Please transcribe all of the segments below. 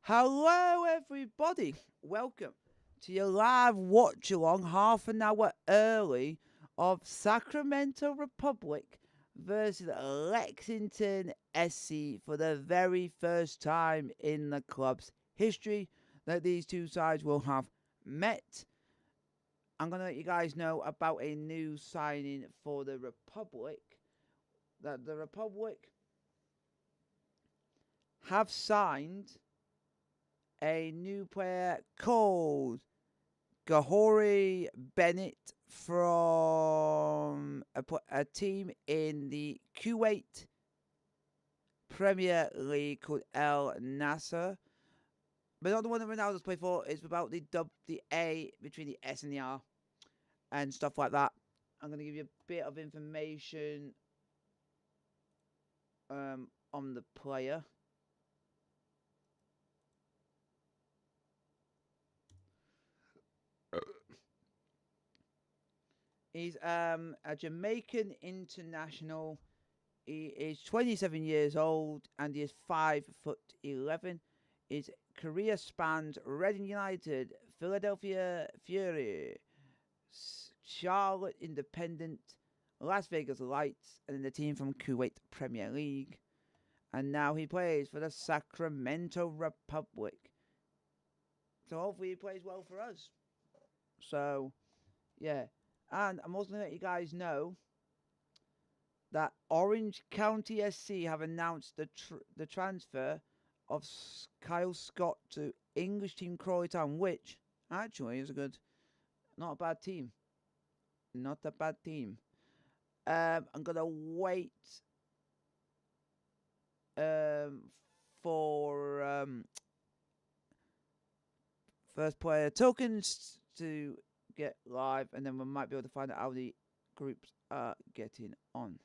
Hello, everybody. Welcome to your live watch along, half an hour early, of Sacramento Republic versus Lexington SC for the very first time in the club's history that these two sides will have met. I'm going to let you guys know about a new signing for the Republic. That the Republic have signed a new player called Gahori Bennett from a team in the Kuwait Premier League called El Nasser. But not the one that Ronaldo's played for. It's about the A between the S and the R and stuff like that. I'm going to give you a bit of information on the player. He's a Jamaican international. He is 27 years old and he is 5'11". His career spans Reading United, Philadelphia Fury, Charlotte Independent, Las Vegas Lights, and then the team from Kuwait Premier League. And now he plays for the Sacramento Republic. So hopefully he plays well for us. So, yeah. And I'm also going to let you guys know that Orange County SC have announced the transfer of Kyle Scott to English team Crawley Town, which actually is not a bad team. Not a bad team. I'm going to wait for first player tokens to get live, and then we might be able to find out how the groups are getting on.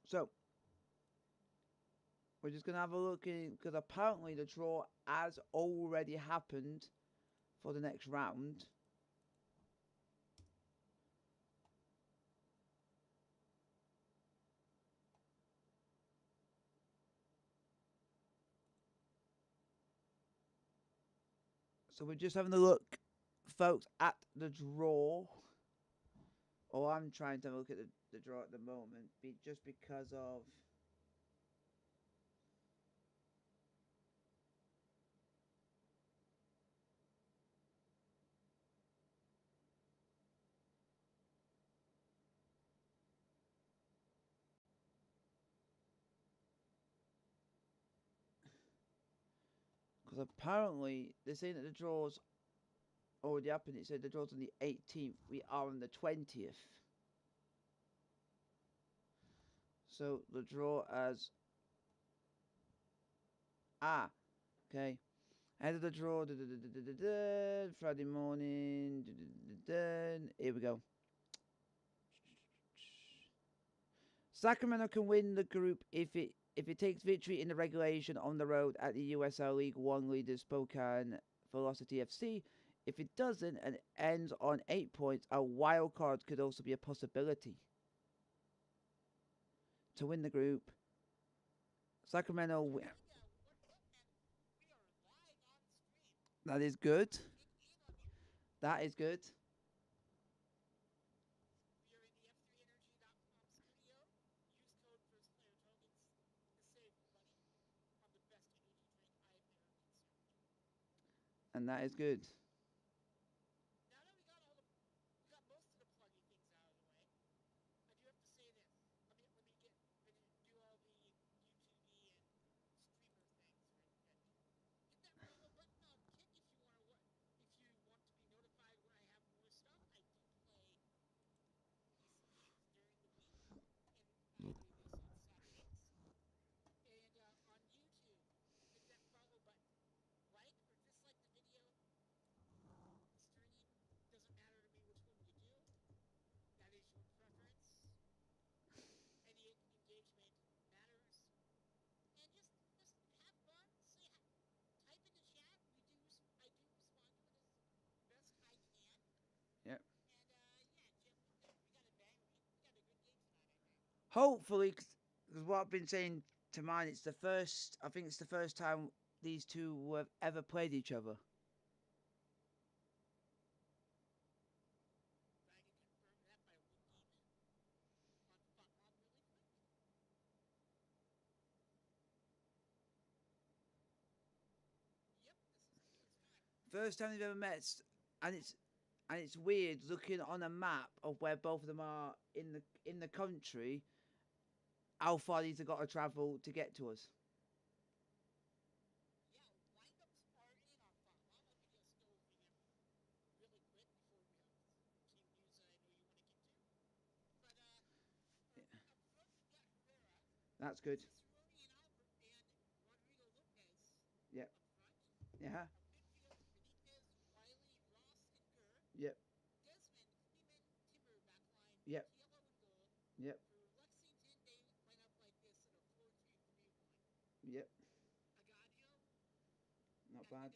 So we're just gonna have a look in, because apparently the draw has already happened for the next round. So we're just having a look, folks, at the draw. Or I'm trying to look at the draw at the moment, just because of because apparently they're saying that the draw's already happened. It said the draw's on the 18th. We are on the 20th. So the draw as okay. End of the draw. Friday morning. Here we go. Sacramento can win the group if it takes victory in the regulation on the road at the USL League One leaders Spokane Velocity FC. If it doesn't and ends on 8 points, a wild card could also be a possibility to win the group. Sacramento. That is good. That is good. And that is good. Hopefully, because what I've been saying to mine, it's the first. I think it's the first time these two have ever played each other. First time they've ever met, and it's weird looking on a map of where both of them are in the country. How far these have got to travel to get to us. That's good. Yep. Yeah. Yep. Yep. Yep. Yep. Not bad.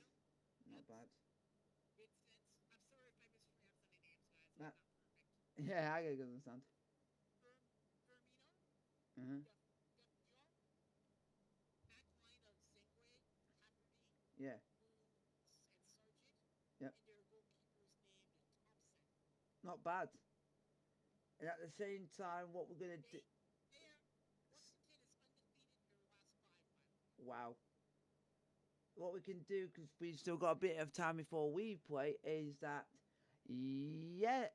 Not bad. That, yeah, I can understand. Uh-huh. Yeah. Yep. Not bad. And at the same time, what we're gonna do? Wow. What we can do, because we've still got a bit of time before we play, is that yeah,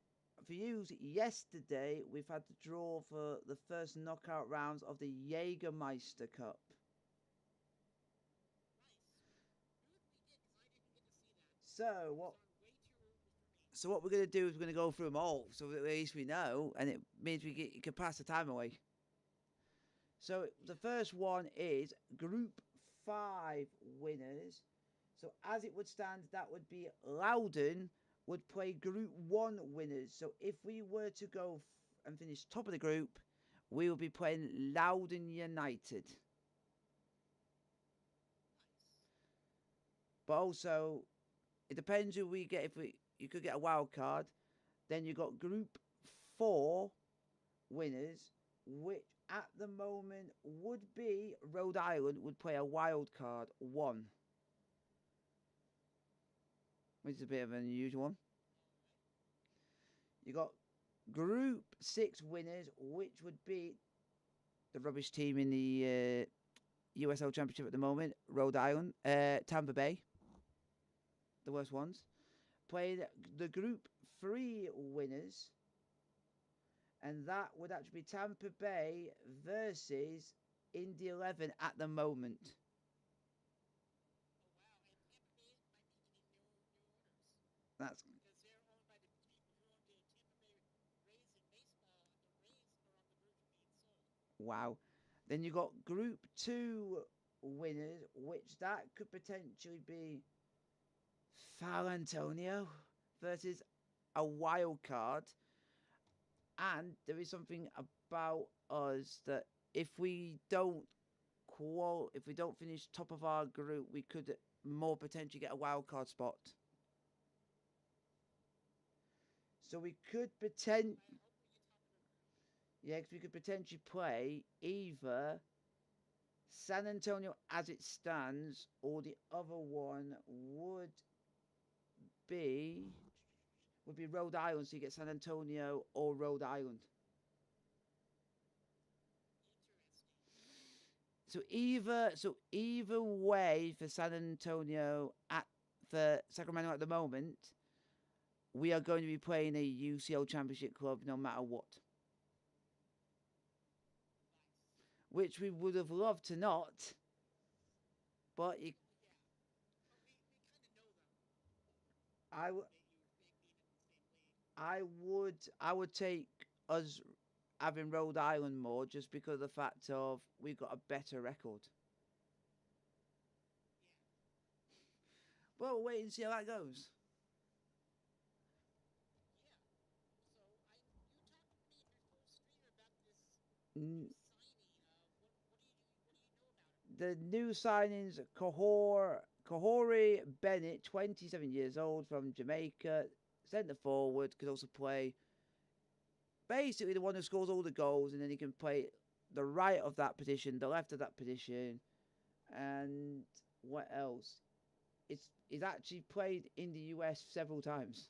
for you yesterday we've had the draw for the first knockout rounds of the Jägermeister Cup. So what? So what we're gonna do is we're gonna go through them all, so at least we know, and it means you can pass the time away. So the first one is Group 5 winners. So as it would stand, that would be Loudon would play Group 1 winners. So if we were to go and finish top of the group, we will be playing Loudon United. But also, it depends who we get. You could get a wild card. Then you got Group 4 winners, which at the moment would be Rhode Island would play a wild card 1. Which is a bit of an unusual one. You got Group 6 winners, which would be the rubbish team in the USL Championship at the moment, Rhode Island, Tampa Bay, the worst ones. Played the Group 3 winners, and that would actually be Tampa Bay versus Indy 11 at the moment. That's wow. Then you got Group 2 winners, which that could potentially be San Antonio versus a wild card. And there is something about us that if we don't finish top of our group, we could more potentially get a wild card spot. So we could because we could potentially play either San Antonio as it stands, or the other one be would be Rhode Island. So you get San Antonio or Rhode Island. So either way for San Antonio for Sacramento at the moment, we are going to be playing a UCL Championship club no matter what. Which we would have loved to not, but I, I would take us having Rhode Island more just because of the fact of we've got a better record. Well, we'll wait and see how that goes. The new signings, Kahori Bennett, 27 years old from Jamaica, centre forward, could also play basically the one who scores all the goals, and then he can play the right of that position, the left of that position, and what else? He's actually played in the US several times,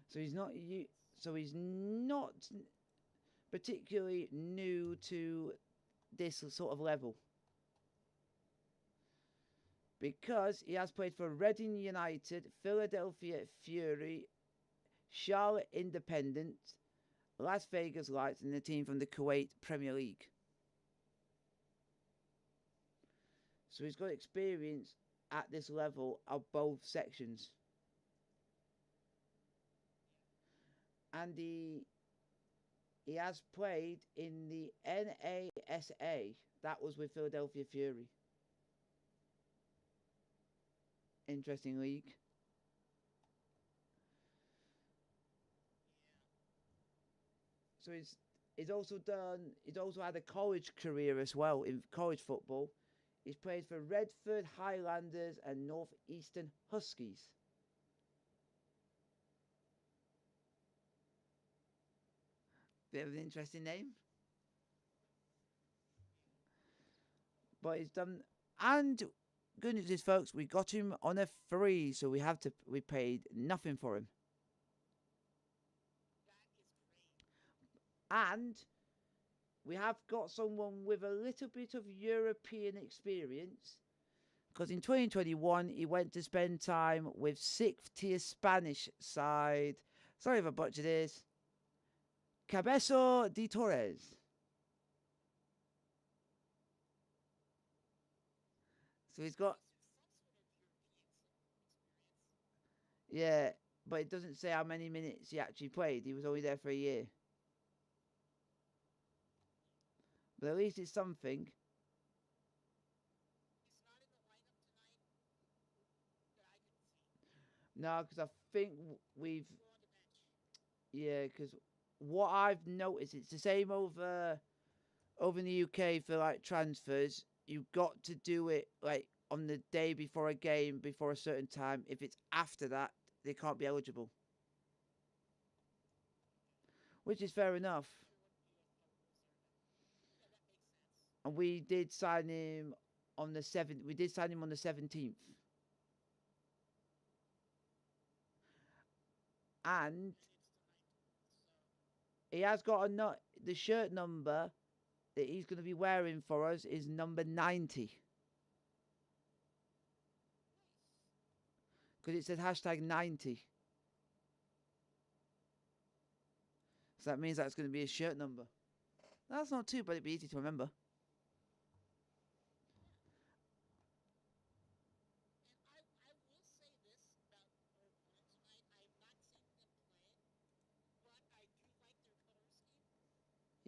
so he's not particularly new to this sort of level, because he has played for Reading United, Philadelphia Fury, Charlotte Independent, Las Vegas Lights, and the team from the Kuwait Premier League. So he's got experience at this level of both sections. And he has played in the NASA. That was with Philadelphia Fury. Interesting league. So he's also had a college career as well in college football. He's played for Redford Highlanders and Northeastern Huskies. Bit of an interesting name. But he's done, and good news is, folks, we got him on a free, so we paid nothing for him. And we have got someone with a little bit of European experience, because in 2021 he went to spend time with 6th tier Spanish side. Sorry if I butchered this. Cabezo de Torres. So he's got, yeah, but it doesn't say how many minutes he actually played. He was only there for a year. But at least it's something. No, because I think yeah, because what I've noticed, it's the same over in the UK for like transfers. You've got to do it like on the day before a game, before a certain time. If it's after that, they can't be eligible, which is fair enough. And we did sign him on the 7th. We did sign him on the 17th. And he has got the shirt number that he's going to be wearing for us is number 90. Because it said hashtag 90. So that means that's going to be his shirt number. That's not too bad, it'd be easy to remember.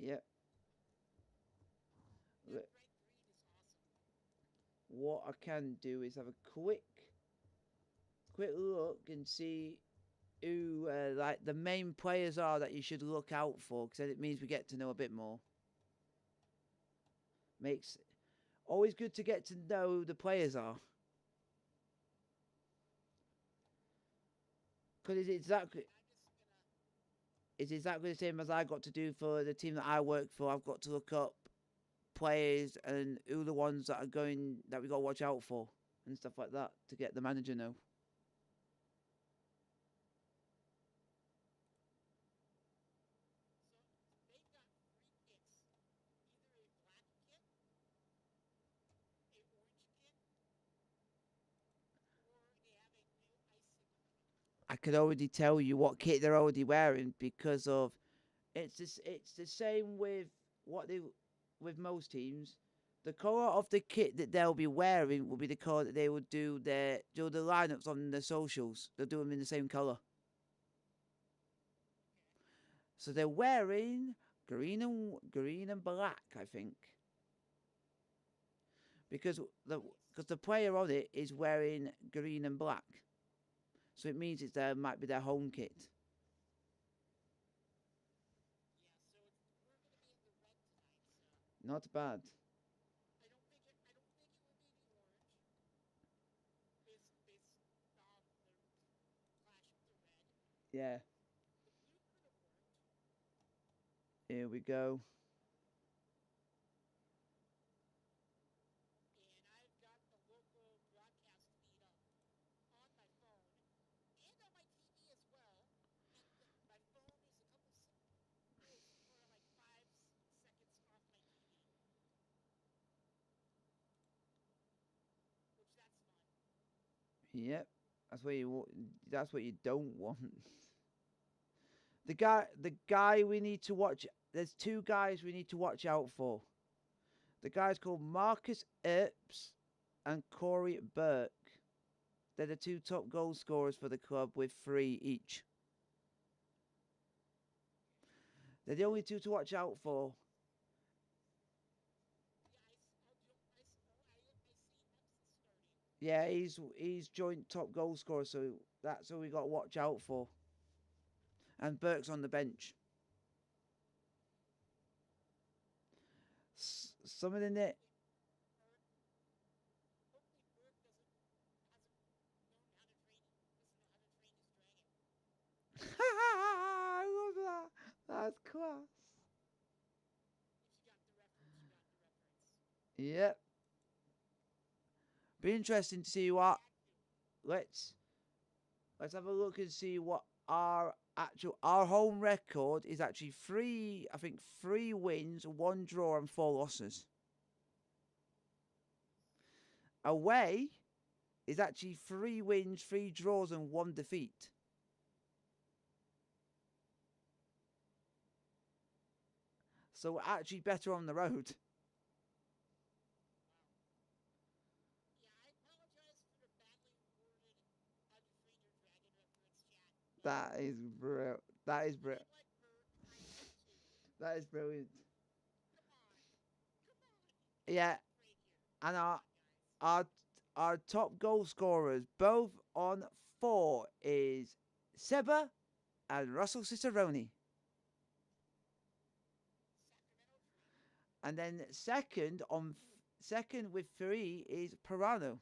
Yep. What I can do is have a quick look and see who like the main players are that you should look out for, because then it means we get to know a bit more. Makes always good to get to know who the players are, because it's exactly the same as I got to do for the team that I work for. I've got to look up players and who the ones that are going that we got to watch out for and stuff like that to get the manager know. I could already tell you what kit they're already wearing, because of it's the same with with most teams. The colour of the kit that they'll be wearing will be the colour that they would do the lineups on the socials. They'll do them in the same colour. So they're wearing green and black, I think, because the player on it is wearing green and black. So it means might be their home kit. Not bad. Yeah. Here we go. Yep, that's what you don't want. The guy we need to watch. There's two guys we need to watch out for. The guy's called Marcus Earps and Corey Burke. They're the two top goal scorers for the club with 3 each. They're the only two to watch out for. Yeah, he's joint top goal scorer, so that's who we got to watch out for. And Burke's on the bench. Someone in it. I love that. That's class. Yep. Be interesting to see what. Let's have a look and see what our home record is. Actually, 3 wins, 1 draw, and 4 losses. Away is actually 3 wins, 3 draws, and 1 defeat. So we're actually better on the road. That is brilliant. That is brilliant. That is brilliant. Yeah, and our top goal scorers, both on 4, is Seba and Russell Cicerone. And then second with 3 is Pirano.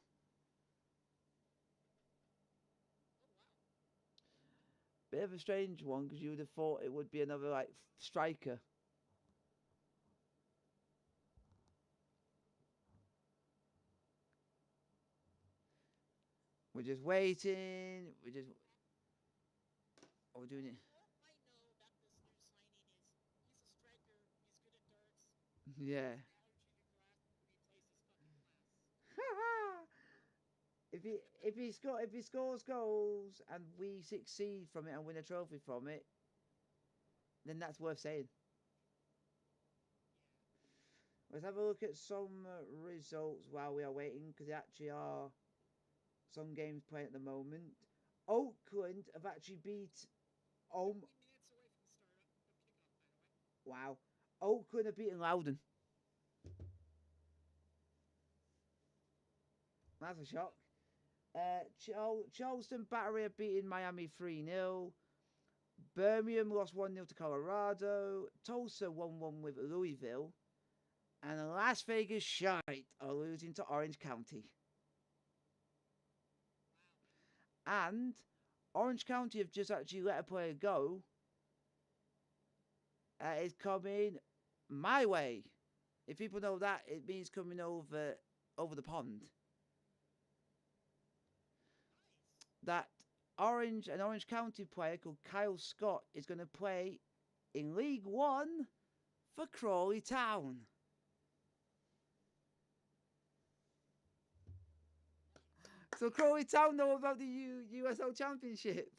Bit of a strange one because you would have thought it would be another like striker. We're just waiting. We're doing it. Yeah. If he scores goals and we succeed from it and win a trophy from it, then that's worth saying. Let's have a look at some results while we are waiting, because there actually are some games playing at the moment. Oakland have actually beat. Wow. Oakland have beaten Loudon. That's a shock. Charleston Battery have beaten Miami 3-0. Birmingham lost 1-0 to Colorado. Tulsa 1-1 with Louisville. And Las Vegas Shite are losing to Orange County. And Orange County have just actually let a player go. It's coming my way. If people know that, it means coming over the pond. That Orange County player called Kyle Scott is going to play in League One for Crawley Town. So Crawley Town know about the USL Championship.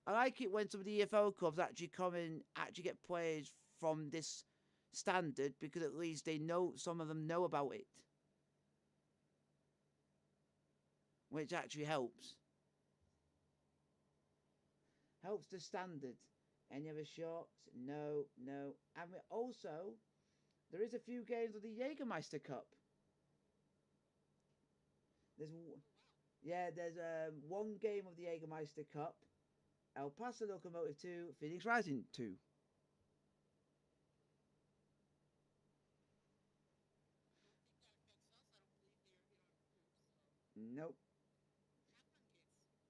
I like it when some of the EFL clubs actually come and actually get players from this standard, because at least they know, some of them know about it. Which actually helps. Helps the standard. Any other shots? No. And also, there is a few games of the Jägermeister Cup. There's 1 game of the Jägermeister Cup. El Paso Locomotive 2, Phoenix Rising 2. Nope.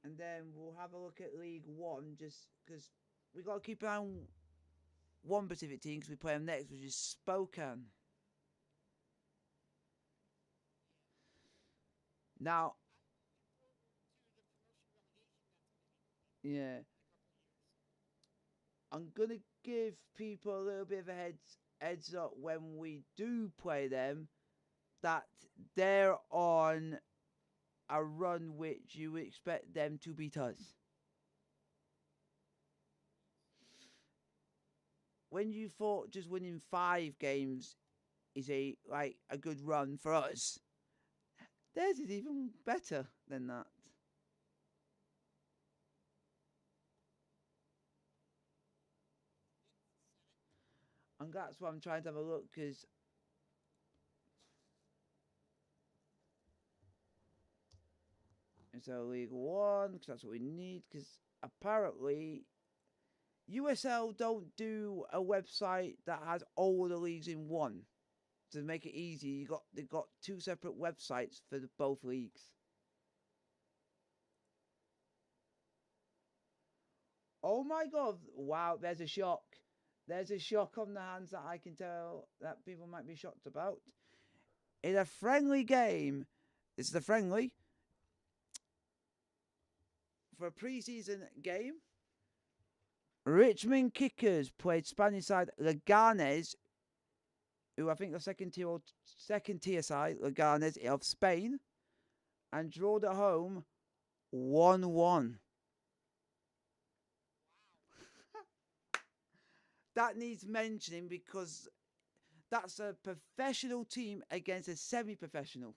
And then we'll have a look at League One, just because we got to keep an eye on one Pacific team because we play them next, which is Spokane. Now, yeah, I'm gonna give people a little bit of a heads up when we do play them that they're on a run which you expect them to beat us. When you thought just winning 5 games is a good run for us, theirs is even better than that. And that's why I'm trying to have a look, because it's a League One, because that's what we need, because apparently USL don't do a website that has all the leagues in one. To make it easy, they've got 2 separate websites for both leagues. Oh my god, wow, there's a shock. There's a shock on the hands that I can tell that people might be shocked about. In a friendly game, this is a friendly, for a pre-season game, Richmond Kickers played Spanish side Leganes, who I think are second tier side, Leganes of Spain, and drawed at home 1-1. That needs mentioning because that's a professional team against a semi-professional.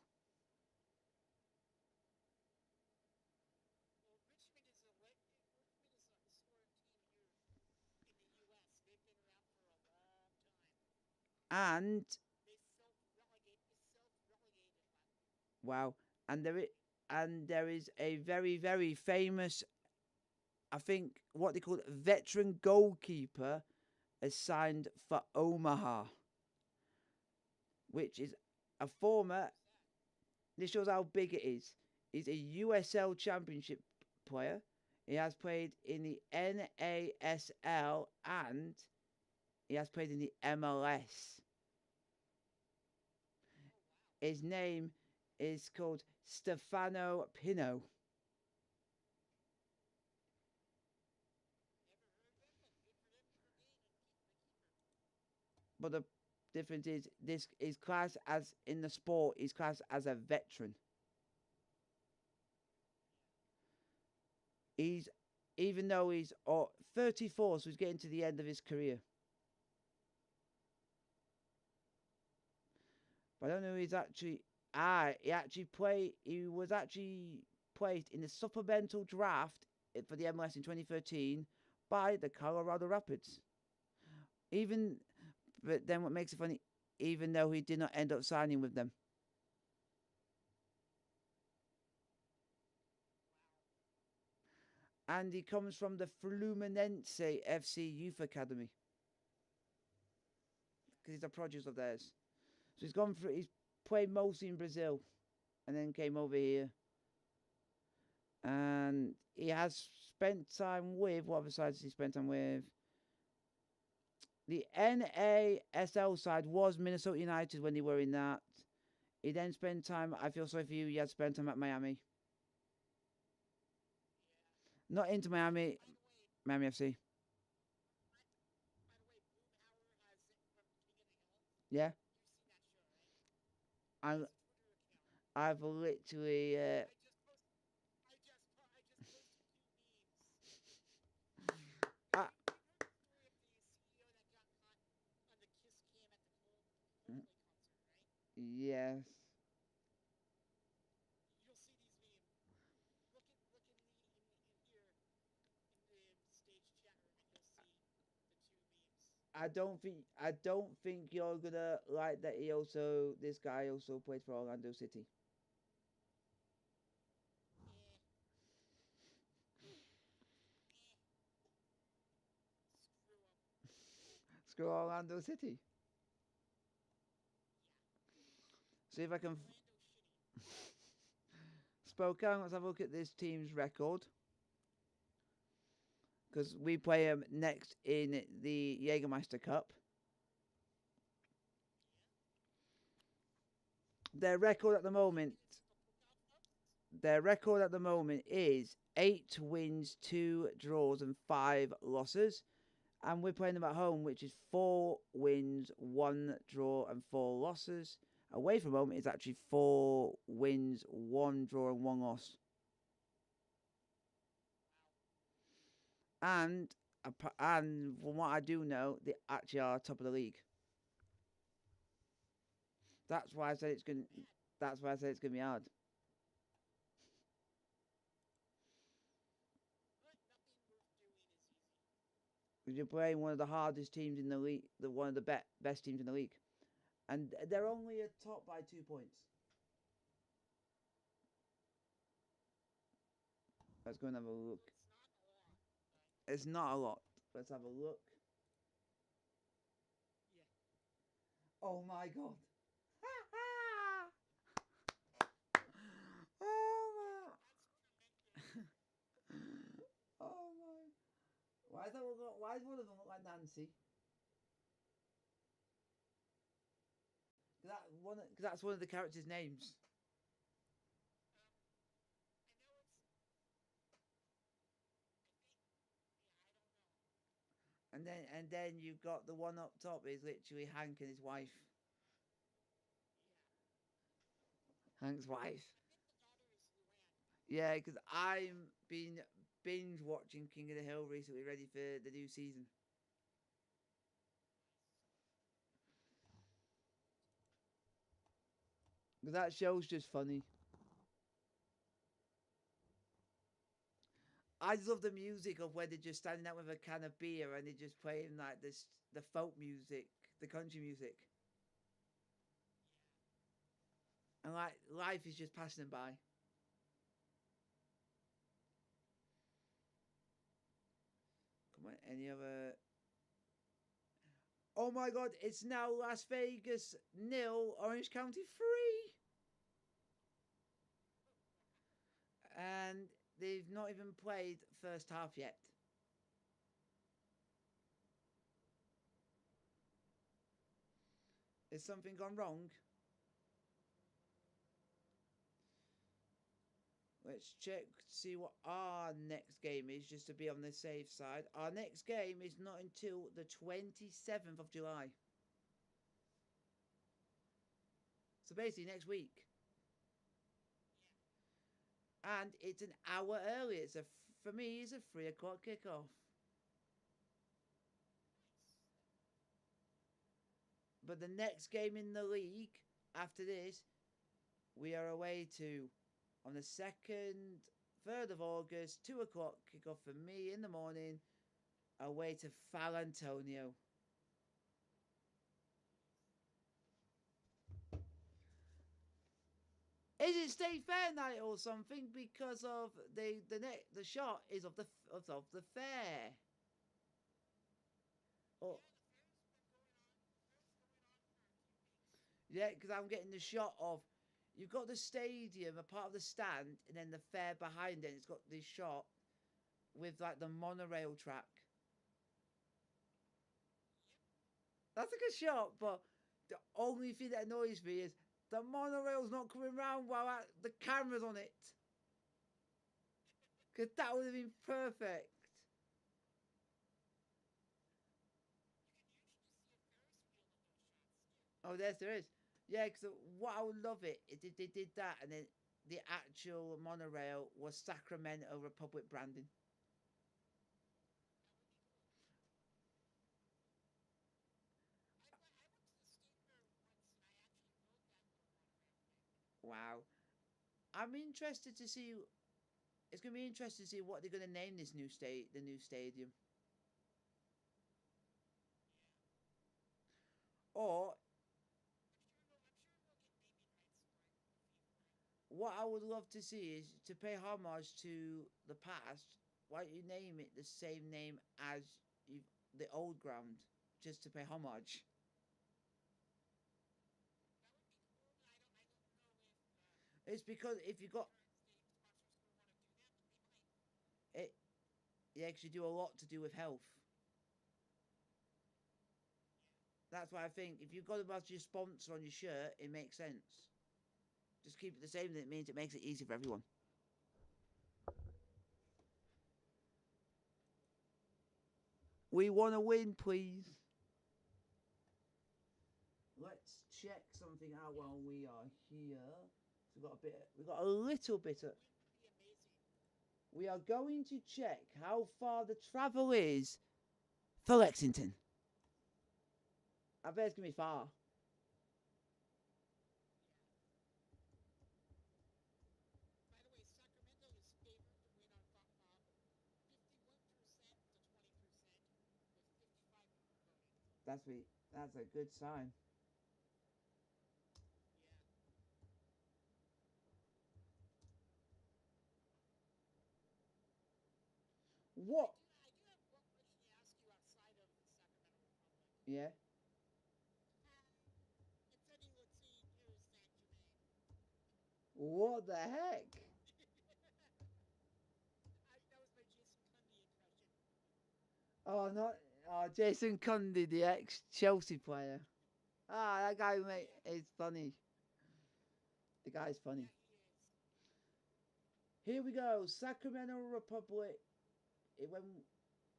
And wow, and there is a very, very famous, I think what they call veteran goalkeeper assigned for Omaha, which is a former. This shows how big it is. He's a USL Championship player. He has played in the NASL and he has played in the MLS. His name is called Stefano Pino. But the difference is this is classed as in the sport. He's classed as a veteran. He's even though he's 34, so he's getting to the end of his career. But I don't know. He's actually he was actually placed in the supplemental draft for the MLS in 2013 by the Colorado Rapids. But then what makes it funny, even though he did not end up signing with them. And he comes from the Fluminense FC Youth Academy. Because he's a produce of theirs. So he's played mostly in Brazil. And then came over here. And he has spent time with, what other sides has he spent time with? The NASL side was Minnesota United when they were in that. He then spent time, I feel sorry for you, he had spent time at Miami. Not into Miami, Miami FC. Yeah, I, I've literally. I, yes. I don't think you're gonna like that. This guy also played for Orlando City. Screw Orlando City. See if I can. Spokane. Let's have a look at this team's record. because we play them next in the Jägermeister Cup. Their record at the moment is 8 wins, 2 draws, and 5 losses. And we're playing them at home, which is 4 wins, 1 draw, and 4 losses. Away from home, it's actually 4 wins, 1 draw, and 1 loss. And from what I do know, they actually are top of the league. That's why I said it's going. That's why I said it's going to be hard. Because you're playing one of the hardest teams in the league, one of the best teams in the league, and they're only a top by 2 points. Let's go and have a look. It's not a lot. Let's have a look. Oh my god. Oh my. Oh my. Why does one of them look like Nancy? Because that's one of the characters' names. And then you've got the one up top is literally Hank and his wife. Hank's wife. Yeah, because I'm been binge watching King of the Hill recently, ready for the new season. Because that show's just funny. I just love the music of where they're just standing out with a can of beer and they're just playing like the folk music, the country music. And like life is just passing them by. Come on, any other? Oh my god, it's now Las Vegas 0, Orange County 3. And they've not even played first half yet. Has something gone wrong? Let's check to see what our next game is, just to be on the safe side. Our next game is not until the 27th of July. So basically next week. And it's an hour early. For me, it's a 3 o'clock kickoff. But the next game in the league after this, we are away to on the 2nd, 3rd of August, 2 o'clock kickoff for me in the morning, away to Fal Antonio. Is it State Fair night or something? Because of the shot is of the fair. Oh, yeah, because I'm getting the shot of you've got the stadium, a part of the stand, and then the fair behind it. It's got this shot with like the monorail track. That's a good shot, but the only thing that annoys me is the monorail's not coming round while the camera's on it. Because that would have been perfect. Oh, yes, there is. Yeah, because what I would love it is if they did that and then the actual monorail was Sacramento Republic branding. Wow. I'm interested to see. It's going to be interesting to see what they're going to name this the new stadium. Or what I would love to see is to pay homage to the past. Why don't you name it the same name as the old ground, just to pay homage? It's because if you got it, Yeah, because you do a lot to do with health. That's why I think if you've got to have your sponsor on your shirt, it makes sense. Just keep it the same, and it means it makes it easy for everyone. We want to win, please. Let's check something out while we are here. So we got a little bit of. We are going to check how far the travel is for Lexington. I bet it's gonna be far. By the way, Sacramento is favored to win on Bob. 51% to 20% with 55 voting. That's a good sign. Yeah. What? I do have one question to ask you outside of the Sacramento Republic. Yeah. It's any, let's see, here is Saint Germain. What the heck? That was my Jason Cundy impression. Oh, not. Oh, Jason Cundy, the ex Chelsea player. Ah, that guy, mate, is funny. The guy's funny. Yeah, he is. Here we go, Sacramento Republic.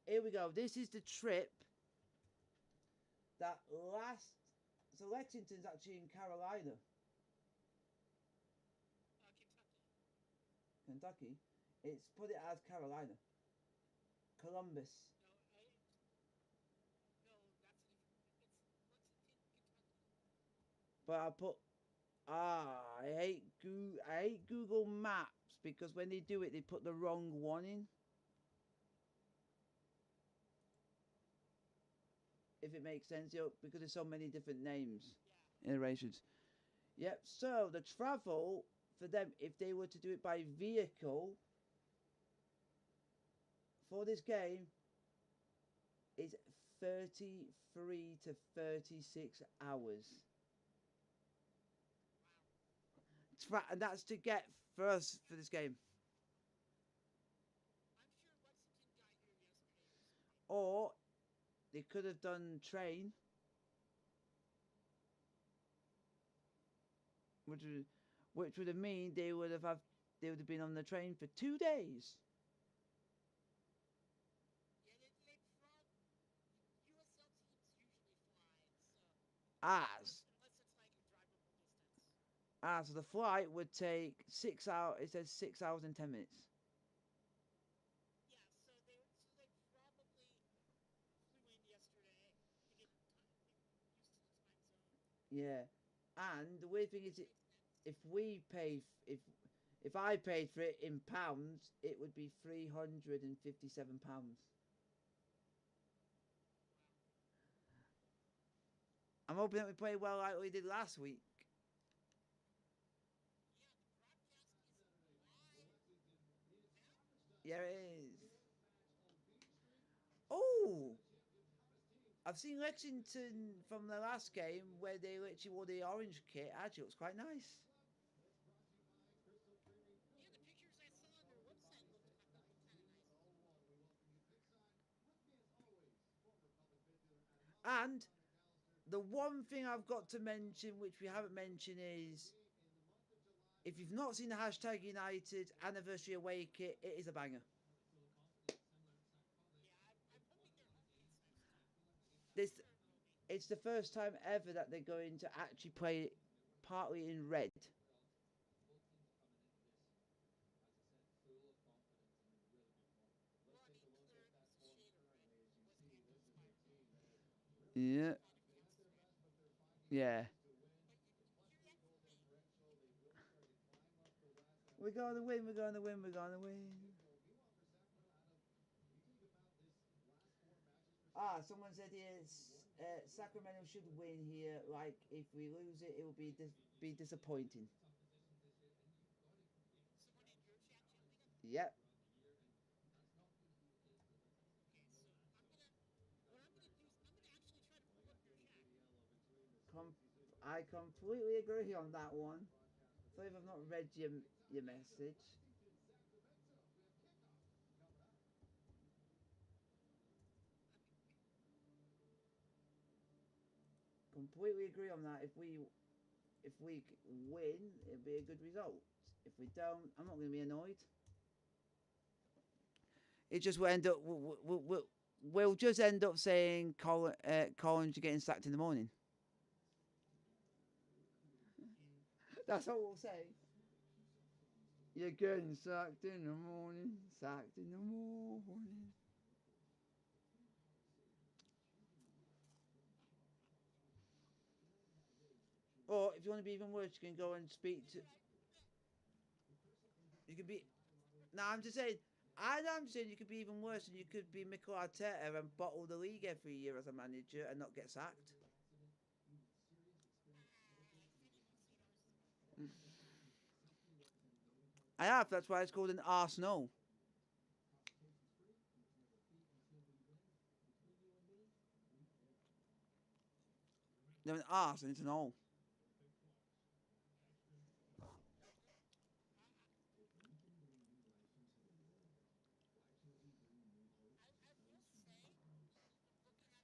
Here we go. This is the trip that last. So Lexington's actually in Carolina, Kentucky. Kentucky. It's put it as Carolina, Columbus. No, no, that's Lexington, Kentucky. But I put I hate Google Maps because when they do it, they put the wrong one in. If it makes sense, because there's so many different names, Yeah. iterations. Yep. So the travel for them, if they were to do it by vehicle for this game, is 33 to 36 hours. Wow. And that's to get first for this game. I'm sure Lexington got here yesterday or something. Or they could have done train, which would have mean they would have been on the train for 2 days. Yeah, USL teams usually fly, so Ah, unless it's like a drivable distance. so the flight would take 6 hours. It says 6 hours and 10 minutes. Yeah, so they probably flew in yesterday to get used to the time zone. Yeah, and the weird thing Which is, makes sense. if we pay if I paid for it in pounds, it would be £357. Wow. I'm hoping that we play well like we did last week. Yeah, the broadcast is live now. Yeah, it is. Oh, I've seen Lexington from the last game where they literally wore the orange kit. Actually, it looks quite nice. Yeah, the pictures I saw on their website looked kind of nice. And the one thing I've got to mention, which we haven't mentioned, is if you've not seen the hashtag United anniversary away kit, it is a banger. Yeah, I'm hoping their home kit's nice too. I'm This sure it will be. it's the first time ever that they're going to actually play partly in red. Well, I mean, they're it's a shade of red. West Ham inspired. Yeah, Kind of fancy red. yeah. But you're that for me. We're going to win. We're going to win. We're going to win. Someone said here Sacramento should win here. Like if we lose it, it will be disappointing. Someone in your chat jumping up. Yep. Okay, so what I'm gonna do is I'm gonna actually try to pull up your chat. Com- I completely agree on that one. Sorry if I've not read your message. completely agree on that. If we win, it'll be a good result. If we don't, I'm not going to be annoyed. It just will end up. We'll just end up saying Collins, you're getting sacked in the morning. That's all we'll say. You're getting sacked in the morning. Sacked in the morning. Or if you want to be even worse, you can go and speak to. You could be. No, I'm just saying. I'm just saying you could be even worse, and you could be Mikel Arteta and bottle the league every year as a manager and not get sacked. I have. That's why it's called an Arsenal. They're an arse and it's an all. I will say, looking at Lexington's last 5 games,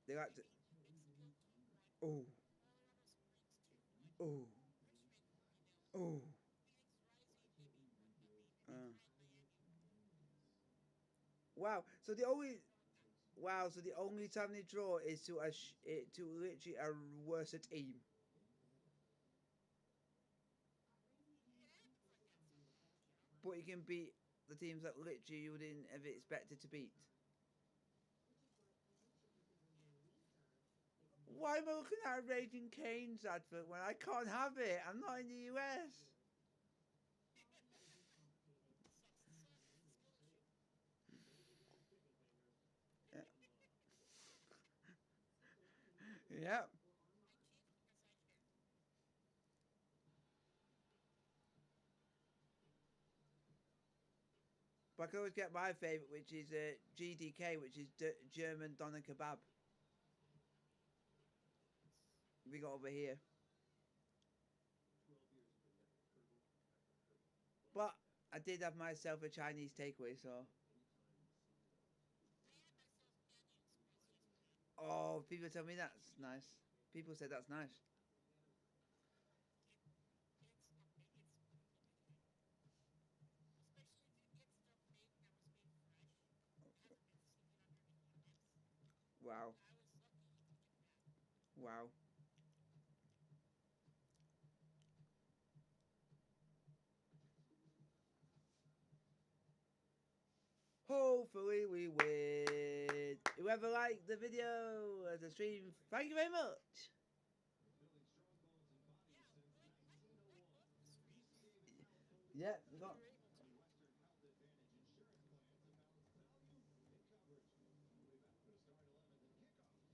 They like to. Mexico 2-1, Oh, Colorado Springs 2-1, oh, Richmond 3-0, oh. Phoenix Rising maybe 1-0, Uh. and Detroit Miami. Wow. So the only. Wow. So the only time they draw is to to literally a worse team. It happens like that sometimes, you know. But you can beat the teams that literally you wouldn't have expected to beat. Why am I looking at a Raging Canes advert when I can't have it? I'm not in the US. Skills you. Yeah. Yep. I cheat because I can. But I can always get my favourite, which is GDK, which is German Doner Kebab. We got over here. But I did have myself a Chinese takeaway, so. I had myself Panda Express yesterday. Oh, people tell me that's nice. People say that's nice. It's perfectly good. Especially to get stuff made that was made fresh. Hasn't been seated under any ice. Wow. I was lucky to get that. Wow. Hopefully we win. Whoever liked the video, the stream, thank you very much. Yeah, like both the streams Yeah, we if got. you're able to. But don't cross them. Don't cross the stream. Wow.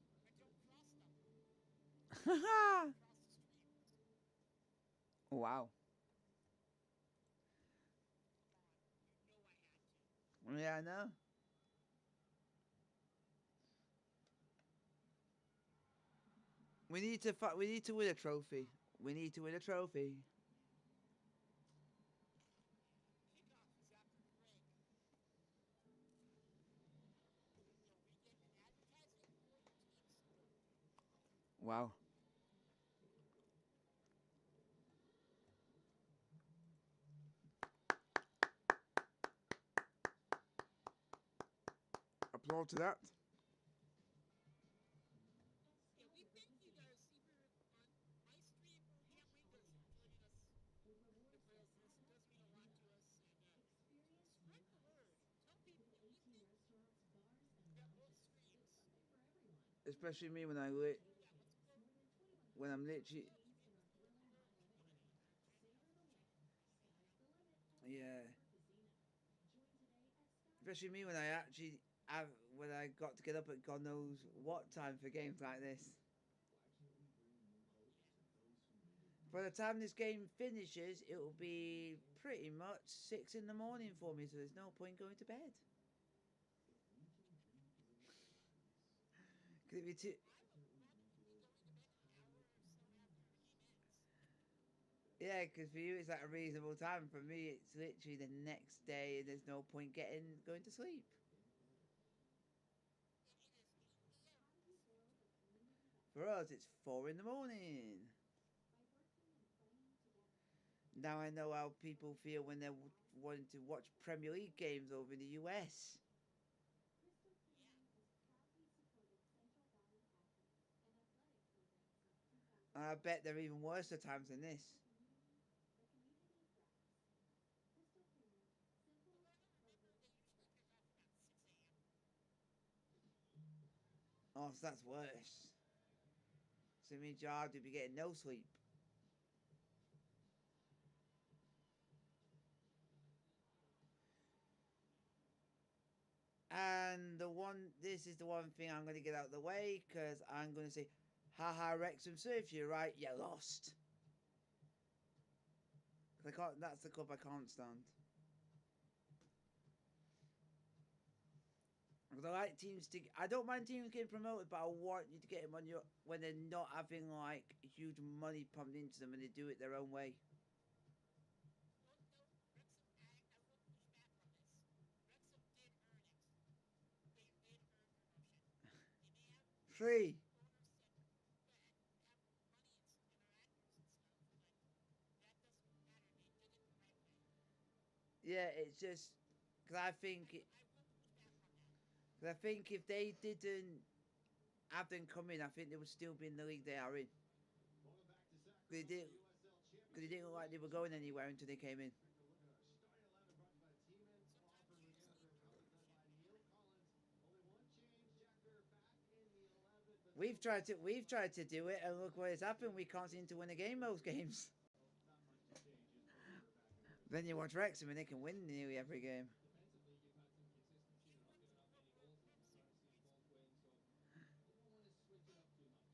Come on, you know I had to. Yeah, I know. We need to we need to win a trophy. We need to win a trophy. Kickoff is after the break. You'll be getting an advertisement for your team store. Wow. Applaud to that. Yeah, we thank you guys here on my stream for Ham Windows for joining us in Wales. This does mean a lot to us, and spread the word. Tell people you think about both streams. Especially me when I Yeah, let's grow. when I'm Let's literally. keep the community growing. Yeah. Especially me when I actually have when I got to get up at God knows what time for games like this. By the time this game finishes, it will be pretty much 6 in the morning for me, so there's no point going to bed. Could it be too? I will probably be going to bed an hour or so after the game ends. Yeah, because for you it's like a reasonable time. For me, it's literally the next day, and there's no point going to sleep. It is 8 p.m. For us, it's 4 in the morning. Now I know how people feel when they're wanting to watch Premier League games over in the US. And I bet they're even worse at times than this. Oh, so that's worse. So it means you'll have to be getting no sleep. And this is the one thing I'm going to get out of the way, because I'm going to say, haha, Wrexham, so if you're right, you lost. That's the club I can't stand. Because I like teams to. I don't mind teams getting promoted, but I want you to get them on your when they're not having like huge money pumped into them and they do it their own way. Free. Yeah, it's just because cause I think if they didn't have them come in, I think they would still be in the league they are in. Because they didn't look like they were going anywhere until they came in. We've tried to do it, and look what has happened. We can't seem to win a game most games. Then you watch Wrexham and they can win nearly every game.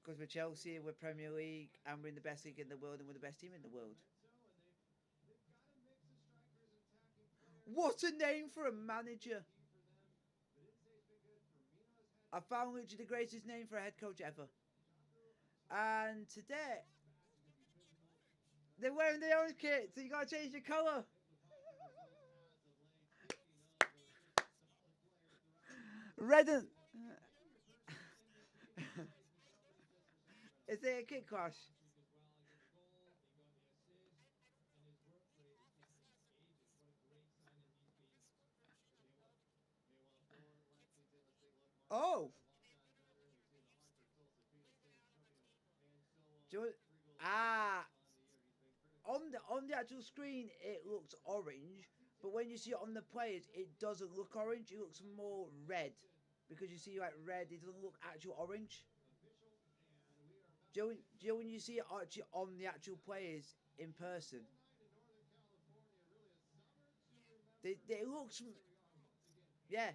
Because we're Chelsea, we're Premier League, and we're in the best league in the world, and we're the best team in the world. What a name for a manager! I found literally the greatest name for a head coach ever. And today, they're wearing their own kit, so you gotta change the colour. Red and... Is it a kit clash? Oh! Ah! On the actual screen, it looks orange, but when you see it on the players, it doesn't look orange. It looks more red, because you see like red. It doesn't look actual orange. Do you know when you see it actually on the actual players in person? It looks, yeah.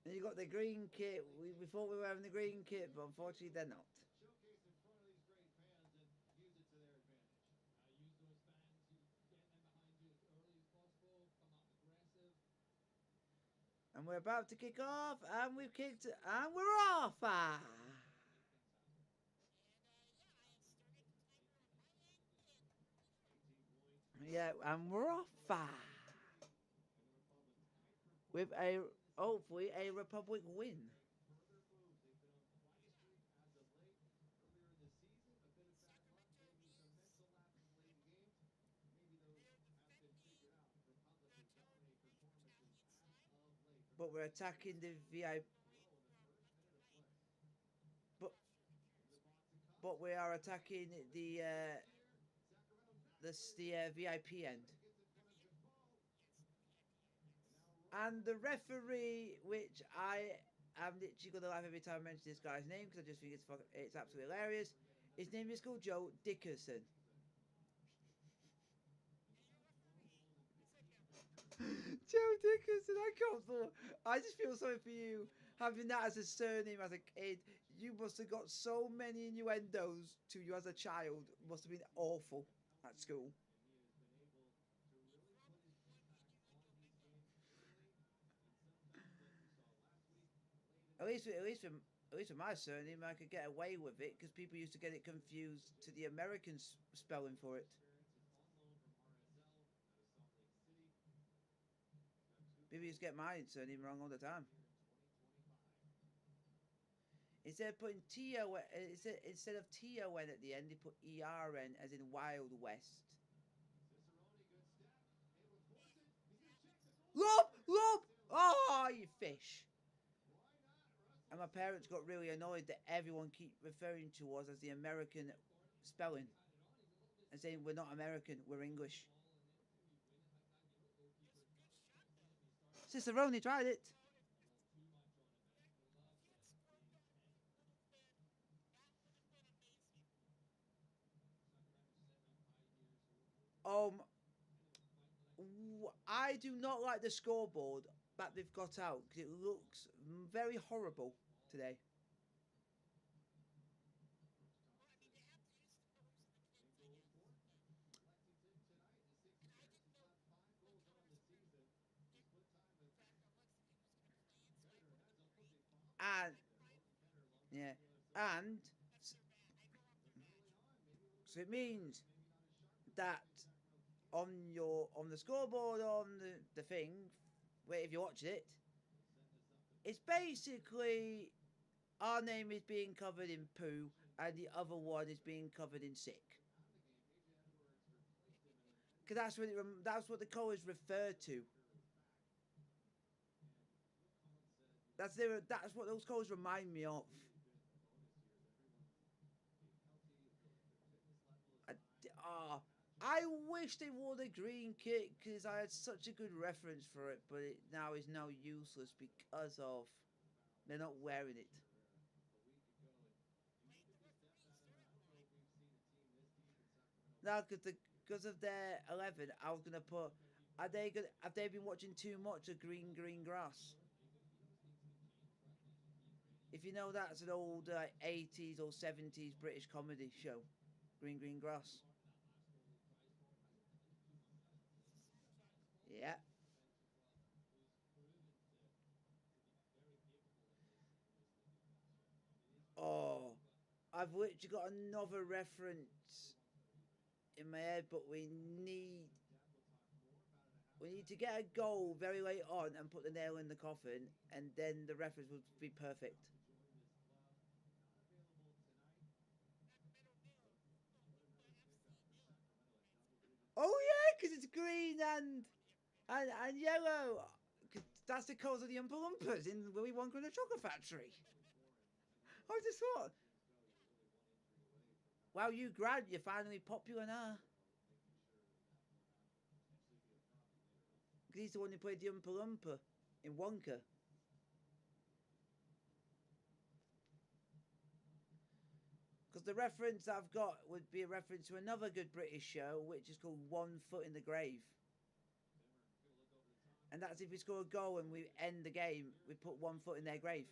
And you got the green kit. We thought we were having the green kit, but unfortunately they're not. And we're about to kick off, and we've kicked, and we're off. Yeah, and we're off. With a hopefully a Republic win. But we're attacking the VIP. But but we are attacking the VIP end. And the referee, which I am literally gonna laugh every time I mention this guy's name because I just think it's absolutely hilarious. His name is called Joe Dickerson. Joe Dickerson, I can't thought. I just feel sorry for you having that as a surname as a kid. You must have got so many innuendos to you as a child. Must have been awful at school. At least at least with my surname, I could get away with it because people used to get it confused to the American spelling for it. People used to get my surname wrong all the time. Instead of putting T-O-N, instead of T-O-N at the end, they put E-R-N as in Wild West. Lob! Lob! Oh, you fish. And my parents got really annoyed that everyone keep referring to us as the American spelling. And saying we're not American, we're English. Cicerone tried it. Um, I do not like the scoreboard that they've got out because it looks very horrible today. And yeah, and so it means that on the scoreboard on the thing, where if you watch it, it's basically our name is being covered in poo and the other one is being covered in sick. Because that's what the colours refer to. That's what those colours remind me of. I, oh, I wish they wore the green kit because I had such a good reference for it, but it now is now useless because of they're not wearing it. Now, because of their 11, I was gonna put. Have they been watching too much of Green Grass? If you know, that's an old 80s or 70s British comedy show, Green Grass. Yeah. Oh, I've literally got another reference in my head, but we need to get a goal very late on and put the nail in the coffin, and then the reference would be perfect. Oh yeah, because it's green and yellow. 'Cause that's the colours of the Oompa Loompas in Willy Wonka and the Chocolate Factory. I just thought, wow, you Grant, you're finally popular now. Because he's the one who played the Oompa Loompa in Wonka. Because the reference I've got would be a reference to another good British show, which is called One Foot in the Grave. And that's if we score a goal and we end the game, we put one foot in their grave.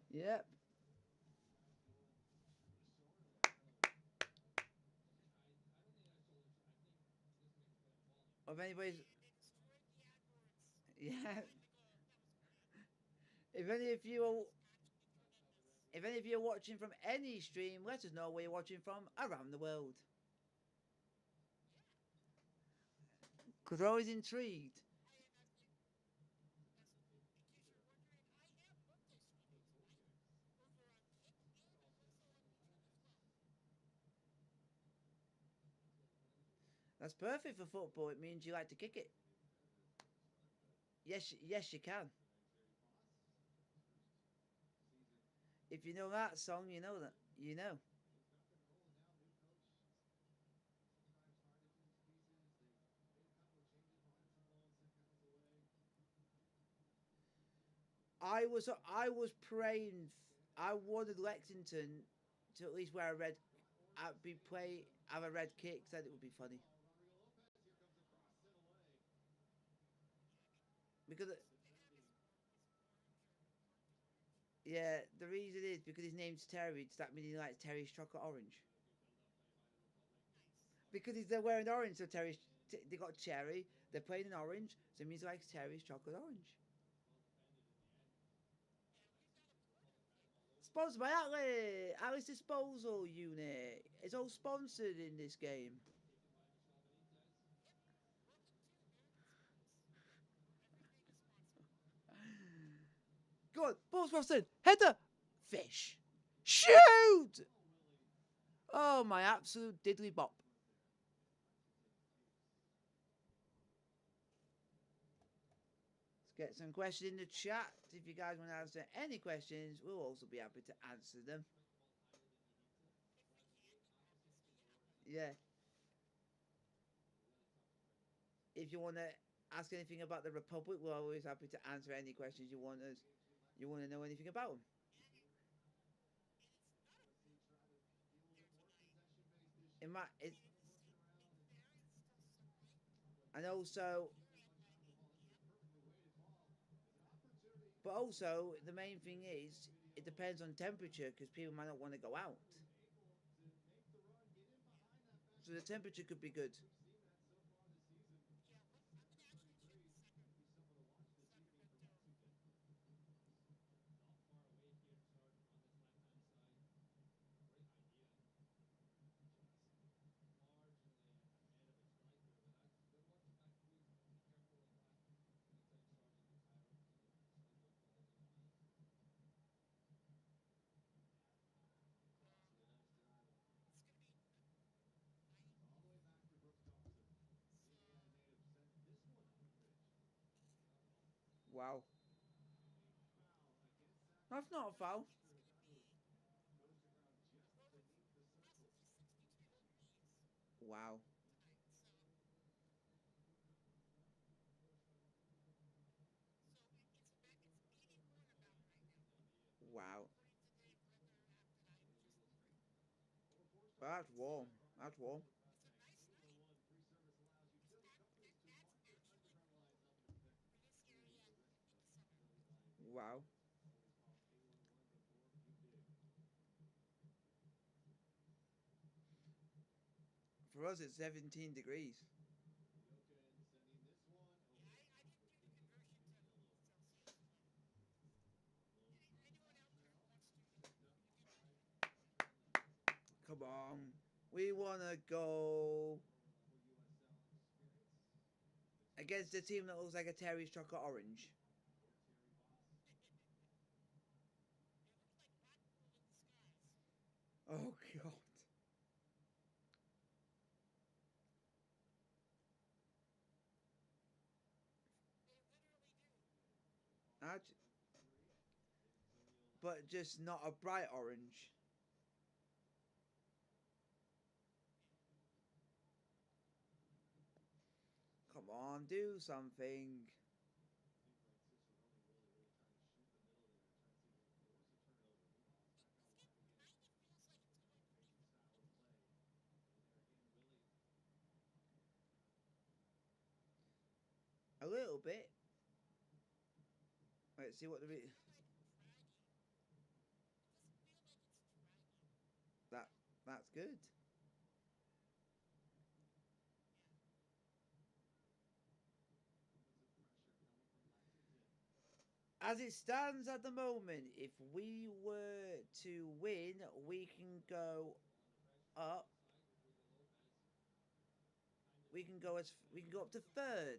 Yep. Or if anybody's, yeah. If any of you are, if any of you are watching from any stream, let us know where you're watching from around the world. Because we're always intrigued. That's perfect for football. It means you like to kick it. Yes, you can. If you know that song, you know that. You know. I was praying. I wanted Lexington to at least wear a red. Be play have a red kit. Said it would be funny because yeah, the reason is because his name's Terry. Does that mean he likes Terry's chocolate orange? Because they're wearing orange, so they got cherry. They're playing in orange, so it means he likes Terry's chocolate orange. Sponsored by Atlas. Atlas Disposal Unit. It's all sponsored in this game. Go on, balls Boston. Header. Fish. Shoot! Oh, my absolute diddly bop. Let's get some questions in the chat. If you guys want to answer any questions, we'll also be happy to answer them. Yeah. If you want to ask anything about the Republic, we're always happy to answer any questions you want us. You want to know anything about them. In my, it's, and also, but also the main thing is it depends on temperature because people might not want to go out. So the temperature could be good. Wow. That's not a foul. Wow. Wow. That's warm. That's warm. Wow. For us, it's 17 degrees. Come on. We want to go against a team that looks like a Terry's chocolate orange. Oh, God. But just not a bright orange. Come on, do something. A little bit. Let's see what the that that's good. As it stands at the moment, if we were to win, we can go up. We can go up to third.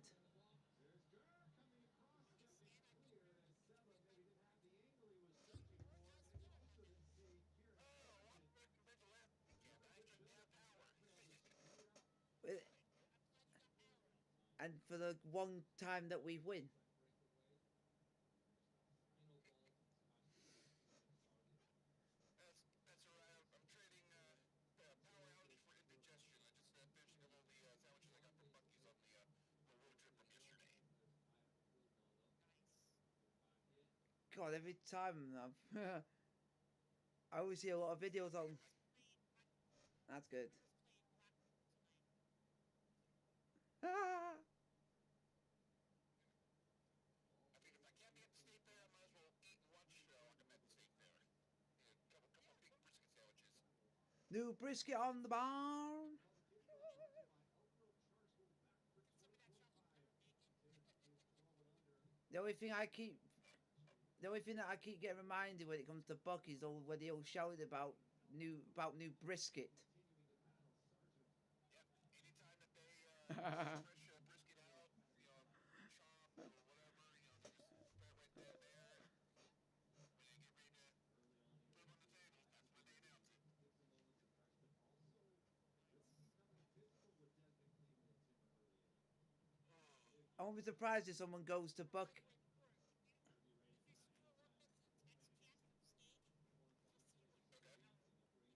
And for the one time that we win. God, every time I always see a lot of videos on. That's good. New brisket on the barn. The only thing I keep The only thing that I keep getting reminded when it comes to Buck is all when they all shouted about new brisket. Yep. Anytime that they get some fresh brisket out, chopped or whatever, they just prepare it right then and there, and when they get ready to put them on the table, that's when they announce it. Oh, I won't be surprised if someone goes to by Buck. the way, before if you scroll up at the text chat from stage, you'll see what Okay. if you saw that Coldplay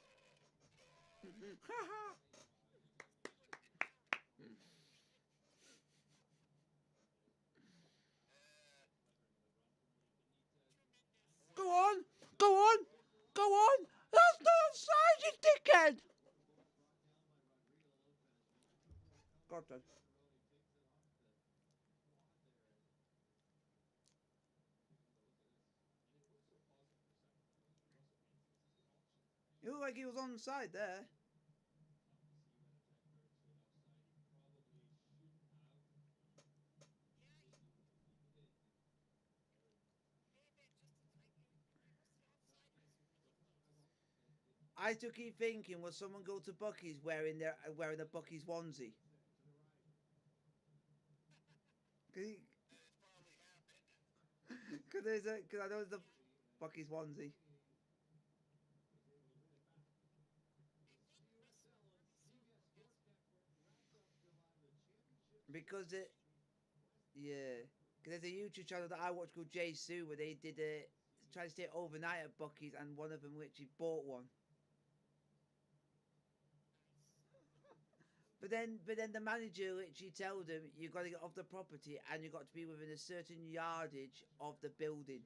concert. Oh God. What now? Uh, Tremendous. Go on, go on, go on. That's not offside, you dickhead. God, then. It looked like he was on side there. Yeah, may have been just almost an offside. It was really close. I still keep thinking, will someone go to Bucky's wearing a Bucky's onesie? It's probably happened. Because I know there's a Bucky's onesie. I think WrestleMania has one. Because it, yeah. Because there's a YouTube channel that I watch called Jay Sue where they did a try to stay overnight at Bucky's and one of them literally bought one. Nice. But then the manager literally told them you got to get off the property and you got to be within a certain yardage of the building.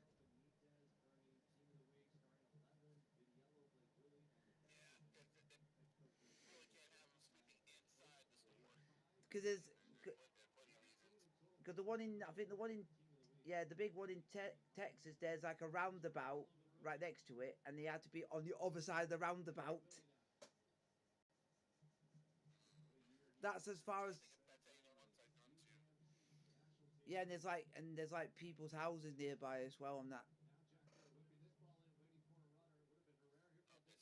Yeah, they really can't have them sleeping inside the store Because there's for plenty of reasons. because the one in I think the one in yeah the big one in Texas there's like a roundabout right next to it and they had to be on the other side of the roundabout. That's as far as That's any ones I've gone to. yeah, and there's like people's houses nearby as well on that. It's not any of the ones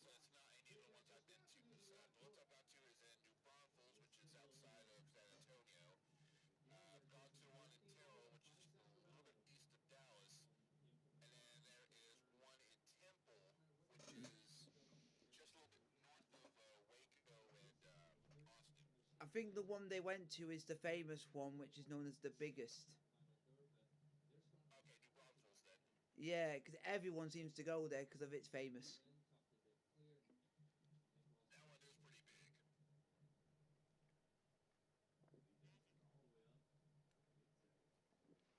I've been to. The ones I've gone to is in New Braunfels, which is outside of San Antonio. I've gone to one in Terrell, which is just a little bit east of Dallas, and then there is one in Temple, which is just a little bit north of Waco and Austin. I think the one they went to is the famous one, which is known as the biggest. Okay, New Braunfels then. Yeah, because everyone seems to go there because of it's famous. That one is pretty big.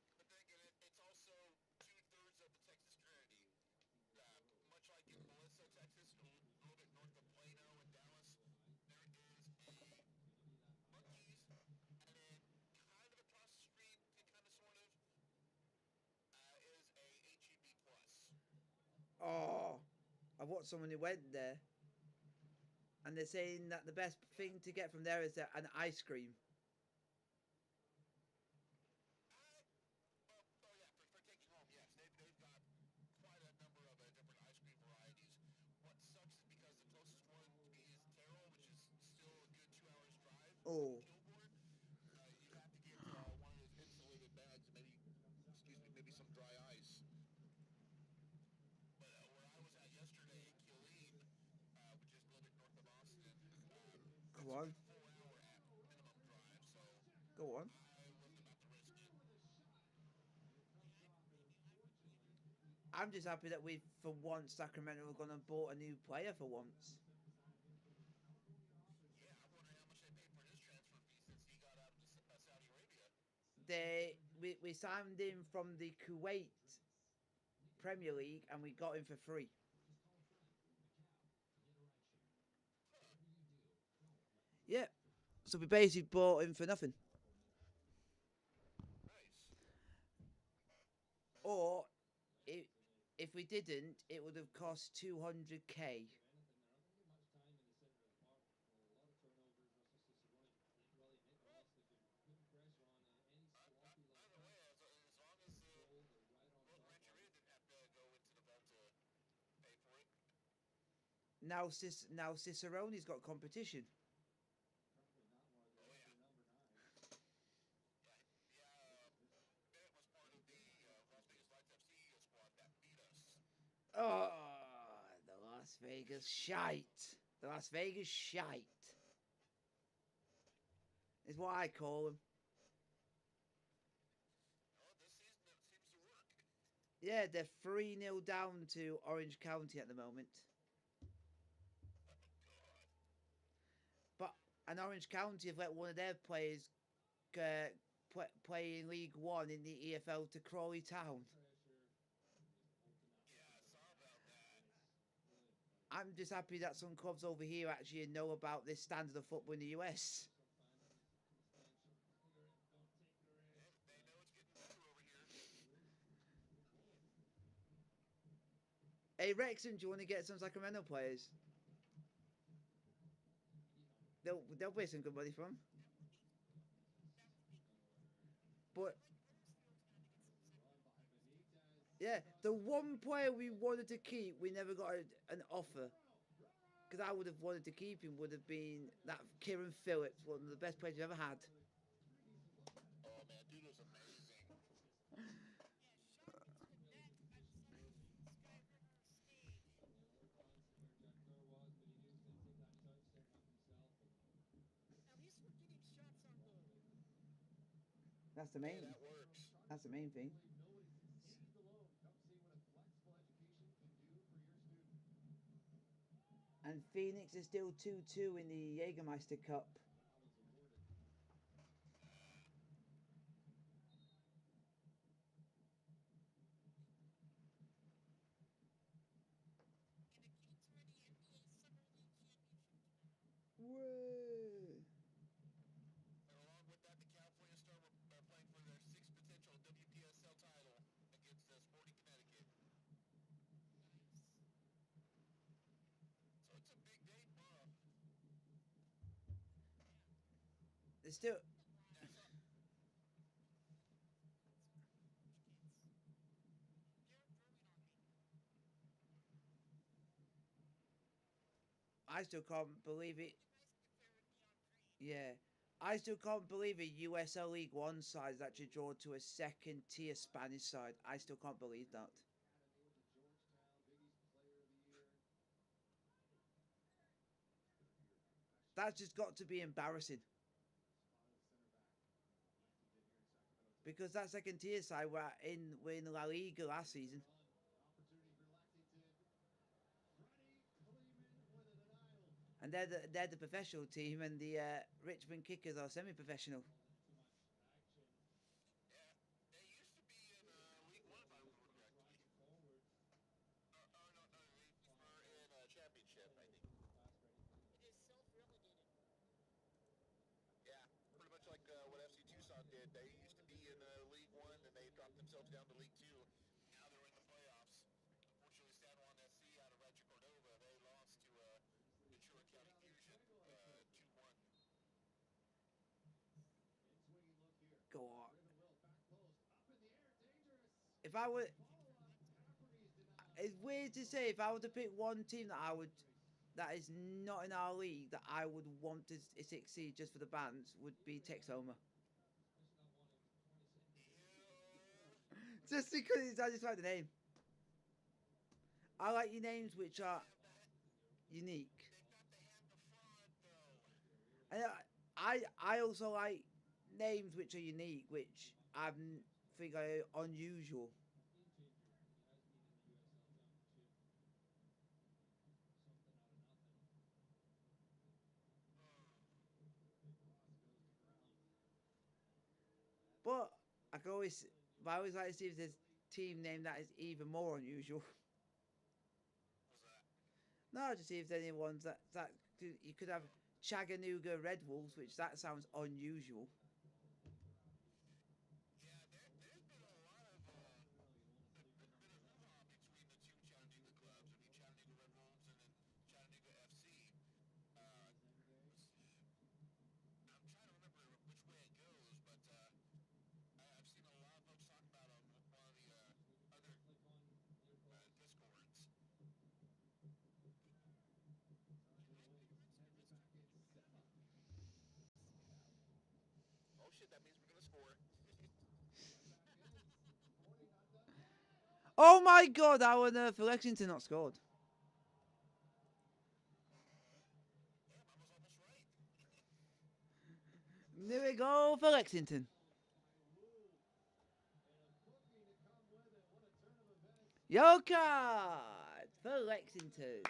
But then again, it's also two-thirds of the Texas Trinity. Much like in Melissa, Texas, a little bit north of Plano and Dallas, there is a Monkeys, and then kind of across the street, kind of sort of, is a HEB Plus. Oh, I watched someone who went there, and they're saying that the best Yeah. thing to get from there is an ice cream. Oh yeah, for taking home, yes, they've got quite a number of different ice cream varieties. What sucks is because the closest one to me is Terrell, which is still a good 2 hours drive from Oh, Kilgore. You have to get one of those insulated bags, maybe, excuse me, maybe some dry ice. But where I was at yesterday in Killeen, which is a little bit north of Austin, go it's a on, good 4 hour at minimum drive, so go on. I wasn't about to risk it. Yeah, I'm with you there. I'm just happy that we, for once, Sacramento have gone and bought a new player for once. Yeah, I'm wondering how much they paid for his transfer fee since he got out of Saudi Arabia. We signed him from the Kuwait Premier League and we got him for free. Huh. Yeah, so we basically bought him for nothing. Nice. Or if we didn't, it would have cost 200k. Well, now Cicerone's got competition. Oh yeah, yeah, yeah. Bennett was part of the Las Vegas Lights FC squad that beat us. Oh, the Las Vegas shite. The Las Vegas shite is what I call them. Oh, this season it seems to work. Yeah, they're 3-0 down to Orange County at the moment. Oh God. But and Orange County have let one of their players uh, play in League One in the EFL to Crawley Town. Yeah, I saw about that. I'm just happy that some clubs over here actually know about this standard of football in the US. They know it's getting better over here. Hey Wrexham, do you want to get some Sacramento players? They'll pay some good money for them. That would be cool. But I'd like Huddersfield to get some Sacramento players. yeah, the one player we wanted to keep, we never got an offer. Because I would have wanted to keep him would have been that Kieran Phillips, one of the best players we've ever had. Oh man, dude was amazing. Yeah, shot into the net outside the Sky River stage. At least we're getting shots on goal. That's the Hey, main. that works. That's the main thing. And Phoenix is still 2-2 in the Jägermeister Cup. And the Kings are in the NBA Summer League Championship tonight. Whoa. And along with that, the California Star are playing for their sixth potential WPSL title against Sporting Connecticut. Nice. So it's a big day tomorrow. Yeah. There's still. The last. Sorry, which kids? They're growing on me. I still can't believe it. Make a nice affair with neon green. Yeah. I still can't believe a USL League One side is actually drawn to a second tier Spanish side. I still can't believe that. That's just got to be embarrassing. Because that second tier side were in La Liga last season. And they're the professional team, and the Richmond Kickers are semi-professional. Yeah, they used to be in League One, if I remember correctly. No, no, they were in Championship, I think. It is self-relegated. Yeah, pretty much like what FC Tucson did. They used to be in League One, and they dropped themselves down to League Two. Now they're in the playoffs. Unfortunately, San Juan SC out of Rancho Cordova, they lost to Ventura County Fusion 2-1. Go on. If I were, it's weird to say, if I were to pick one team that is not in our league that I would want to succeed just for the bands, would be Texoma. Just because I just like the name. I like your names which are unique. They thought they had the fraud, though. And I also like names which are unique, which I think are unusual. But I can always, but I always like to see if there's a team name that is even more unusual. What's that? No, just see if there's any ones that you could have Chattanooga Red Wolves, which that sounds unusual. Yeah, there's been a lot of bit of hoo-ha between the two Chattanooga clubs. I mean, Chattanooga Red Wolves and then Chattanooga FC. I'm trying to remember which way it goes, but I've seen a lot of folks talk about on one of the other Discords. Oh my God! How on earth Lexington not scored? There we go for Lexington. Yellow card for Lexington.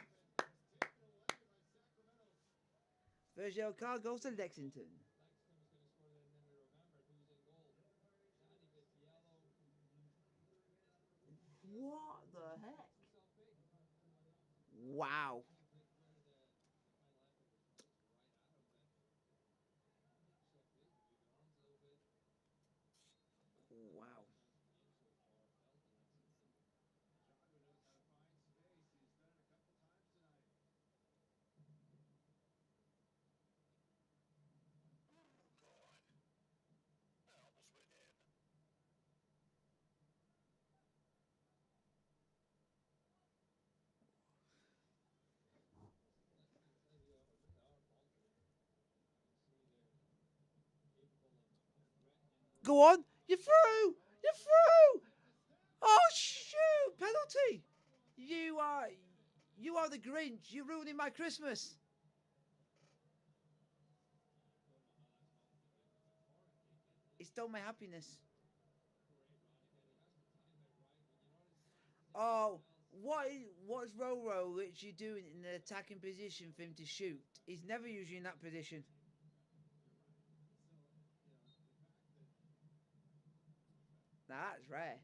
First yellow card goes to Lexington. What the heck? Wow. Wow. Go on. You're through. You're through. Oh shoot! Penalty. You are. You are the Grinch. You're ruining my Christmas. It stole my happiness. Oh, what's Roro literally doing in the attacking position for him to shoot? He's never usually in that position. Now that's rare.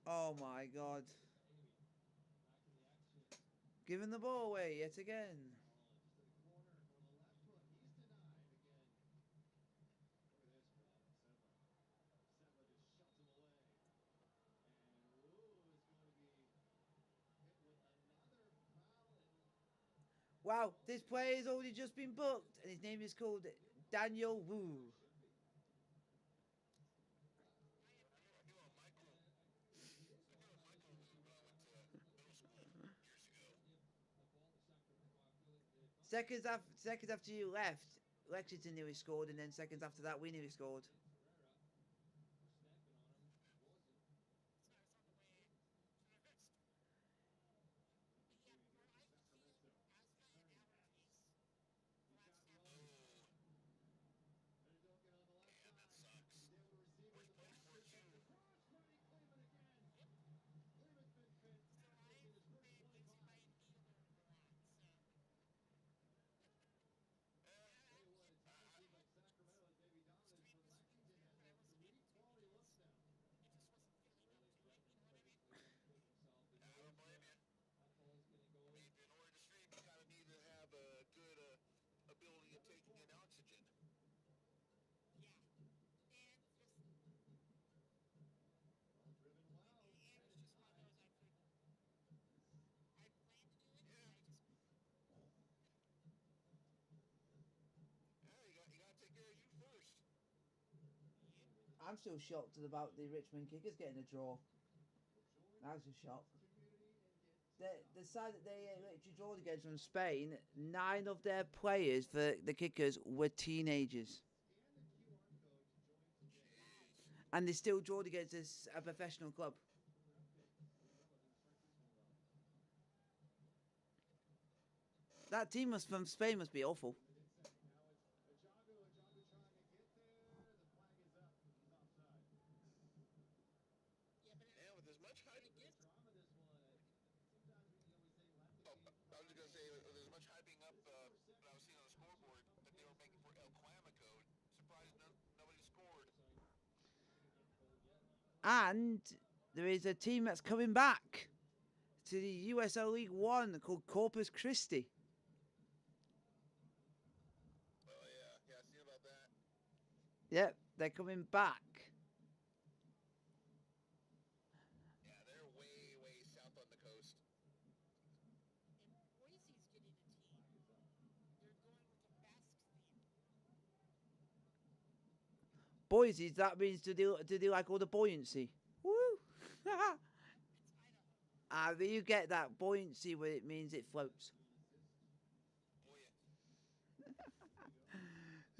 Oh my God. Giving the ball away yet again. Wow, this player has already just been booked, and his name is called Daniel Wu. Seconds after you left, Lexington nearly scored, and then seconds after that, we nearly scored. I'm still shocked about the Richmond Kickers getting a draw. That was a shock. The side that they literally drawed against from Spain, 9 of their players for the Kickers were teenagers. And they still drawed against a professional club. That team from Spain must be awful. And there is a team that's coming back to the USL League One called Corpus Christi. Yep, they're coming back. Boise, that means to do like all the buoyancy. Woo! You get that buoyancy where it means it floats.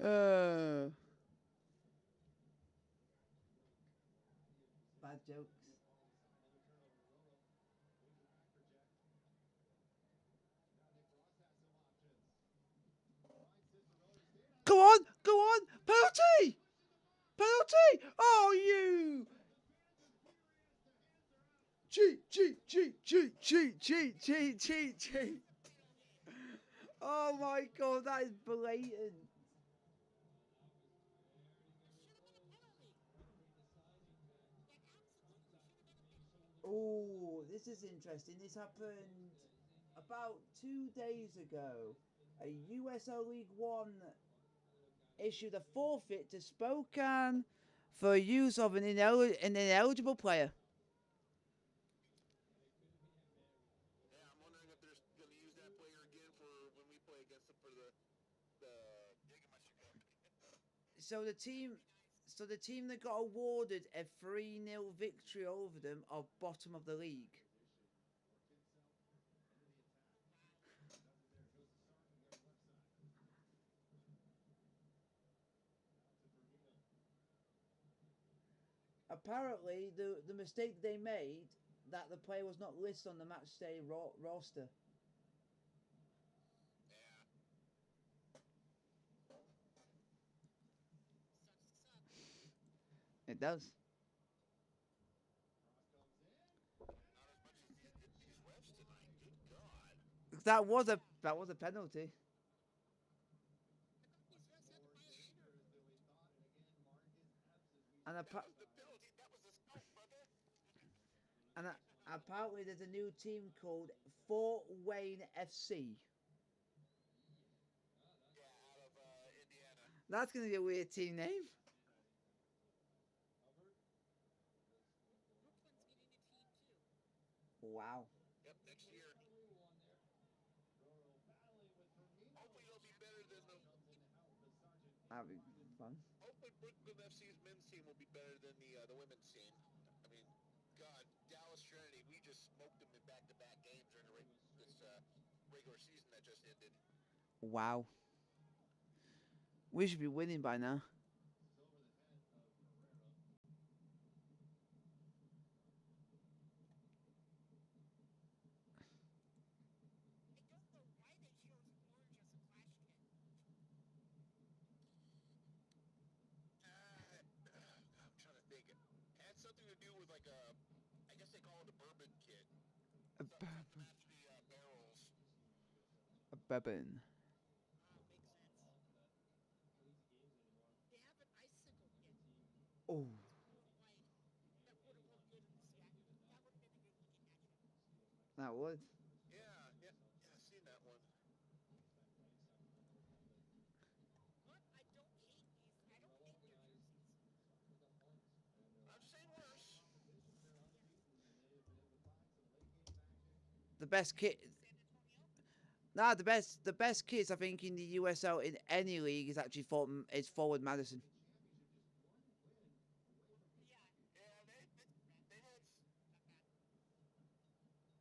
Oh yeah. Bad jokes. Go on, penalty, penalty. Oh, you cheat. Oh my god, that is blatant. Oh, this is interesting. This happened about 2 days ago. A USL League One issued a forfeit to Spokane for use of an ineligible player. Yeah, I'm wondering if they're going to use that player again for when we play against them for the Jägermeister Cup. So the team that got awarded a 3-0 victory over them are bottom of the league. Apparently, the mistake they made that the player was not listed on the match day roster. Yeah. It does. Not as much as these refs tonight. Good God. That was a penalty. These refs had to violate her. And That was the penalty. That was the start, brother. and apparently there's a new team called Fort Wayne FC. Yeah, out of Indiana. That's gonna be a weird team name. Brooklyn's getting a team too. Wow. Yep, next year. Hopefully they'll be better than the. That'd be fun. Hopefully Brooklyn FC's men's team will be better than the women's team. I mean, God, Dallas Trinity, we just smoked them in back-to-back games during this regular season that just ended. Wow. We should be winning by now. I don't know why they chose orange as a clash kit. I'm trying to think. It had something to do with like I guess they call it a bourbon kit. Something to match the barrels. A bourbon. Makes sense. They have an icicle kit. Oh, It's blue and white. That would have looked good in the stack. That would have been a good looking matchup. that would. Yeah, I've seen that one. But I don't hate these. I don't hate their jerseys. I've seen worse. The best kit. San Antonio. Nah, the best kits I think in the USL in any league is actually forward Madison. Yeah,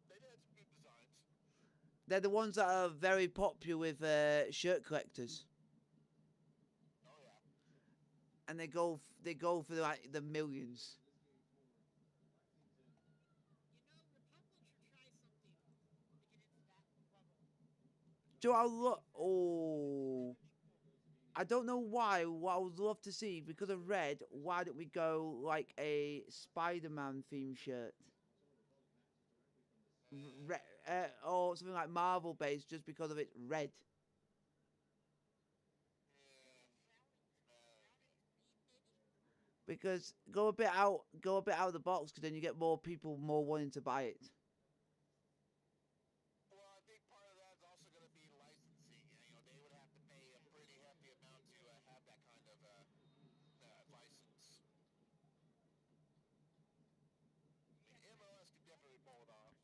they had some good designs. They're the ones that are very popular with shirt collectors, Oh yeah. and they go for like the millions. Republic should try something to get into that level. Do I look? Oh, I don't know why. What I would love to see because of red. Why don't we go like a Spider-Man themed shirt? Or something like Marvel based, just because of it's red. Because go a bit out of the box, because then you get more people more wanting to buy it. Well, I think part of that's also going to be licensing. They would have to pay a pretty hefty amount to have that kind of license. I mean, MLS could definitely pull it off.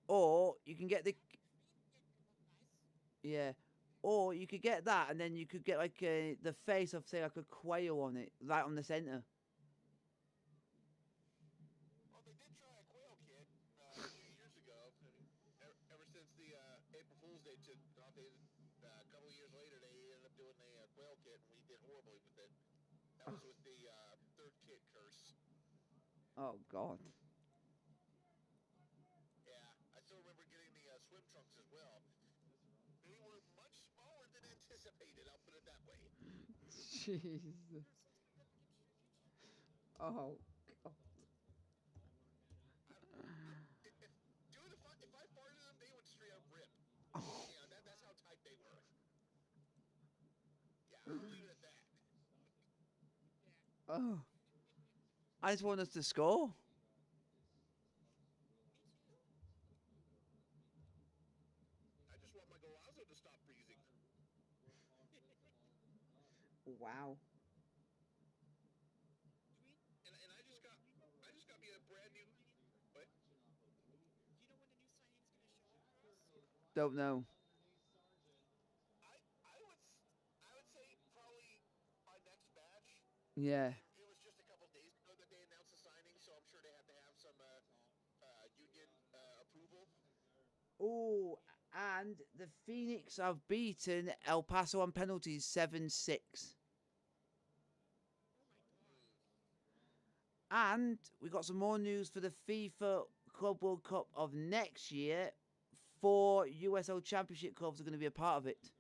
Or you can get the It could look nice. yeah, or you could get that, and then you could get like the face of say like a quail on it, right on the center. Well, they did try a quail kit a few years ago. thought they, a couple of years later, they ended up doing a quail kit, and we did horribly with it. That was with the third kit curse. Oh God. Yeah, I still remember getting the swim trunks as well. They were much smaller than anticipated, I'll put it that way. Jeez. Oh God. If I farted them, they would straight up rip. Oh. You know, that's how tight they were. Yeah, I'll leave it at that. Oh. I just want us to score. I just want my Golazo to stop freezing. Wow. And I just got me a brand new. What? Do you know when the new signing's gonna show up for us? Don't know. I would say probably our next batch. Yeah. It was just a couple days ago that they announced the signing, so I'm sure they have to have some union approval. Oh, and the Phoenix have beaten El Paso on penalties 7-6. Oh my god. And we got some more news for the FIFA Club World Cup of next year. 4 USL Championship clubs are going to be a part of it.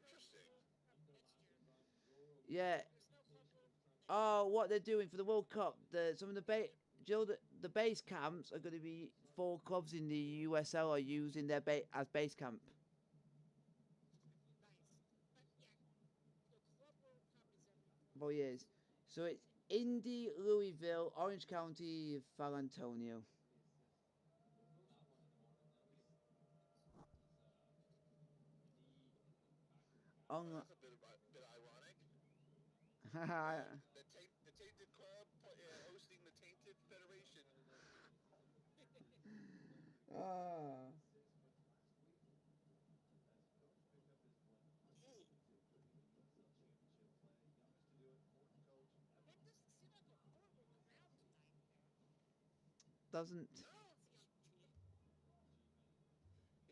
Interesting. Yeah. Oh, what they're doing for the World Cup? Some of the base camps are going to be 4 clubs in the USL are using their as base camp. Nice. But yeah, the Club World Cup is every 4 years. So it's Indy, Louisville, Orange County, San Antonio. Well, that's a bit ironic. The tainted club hosting the tainted federation. Ah. Hey. That doesn't seem like a horrible crowd tonight. Doesn't. No.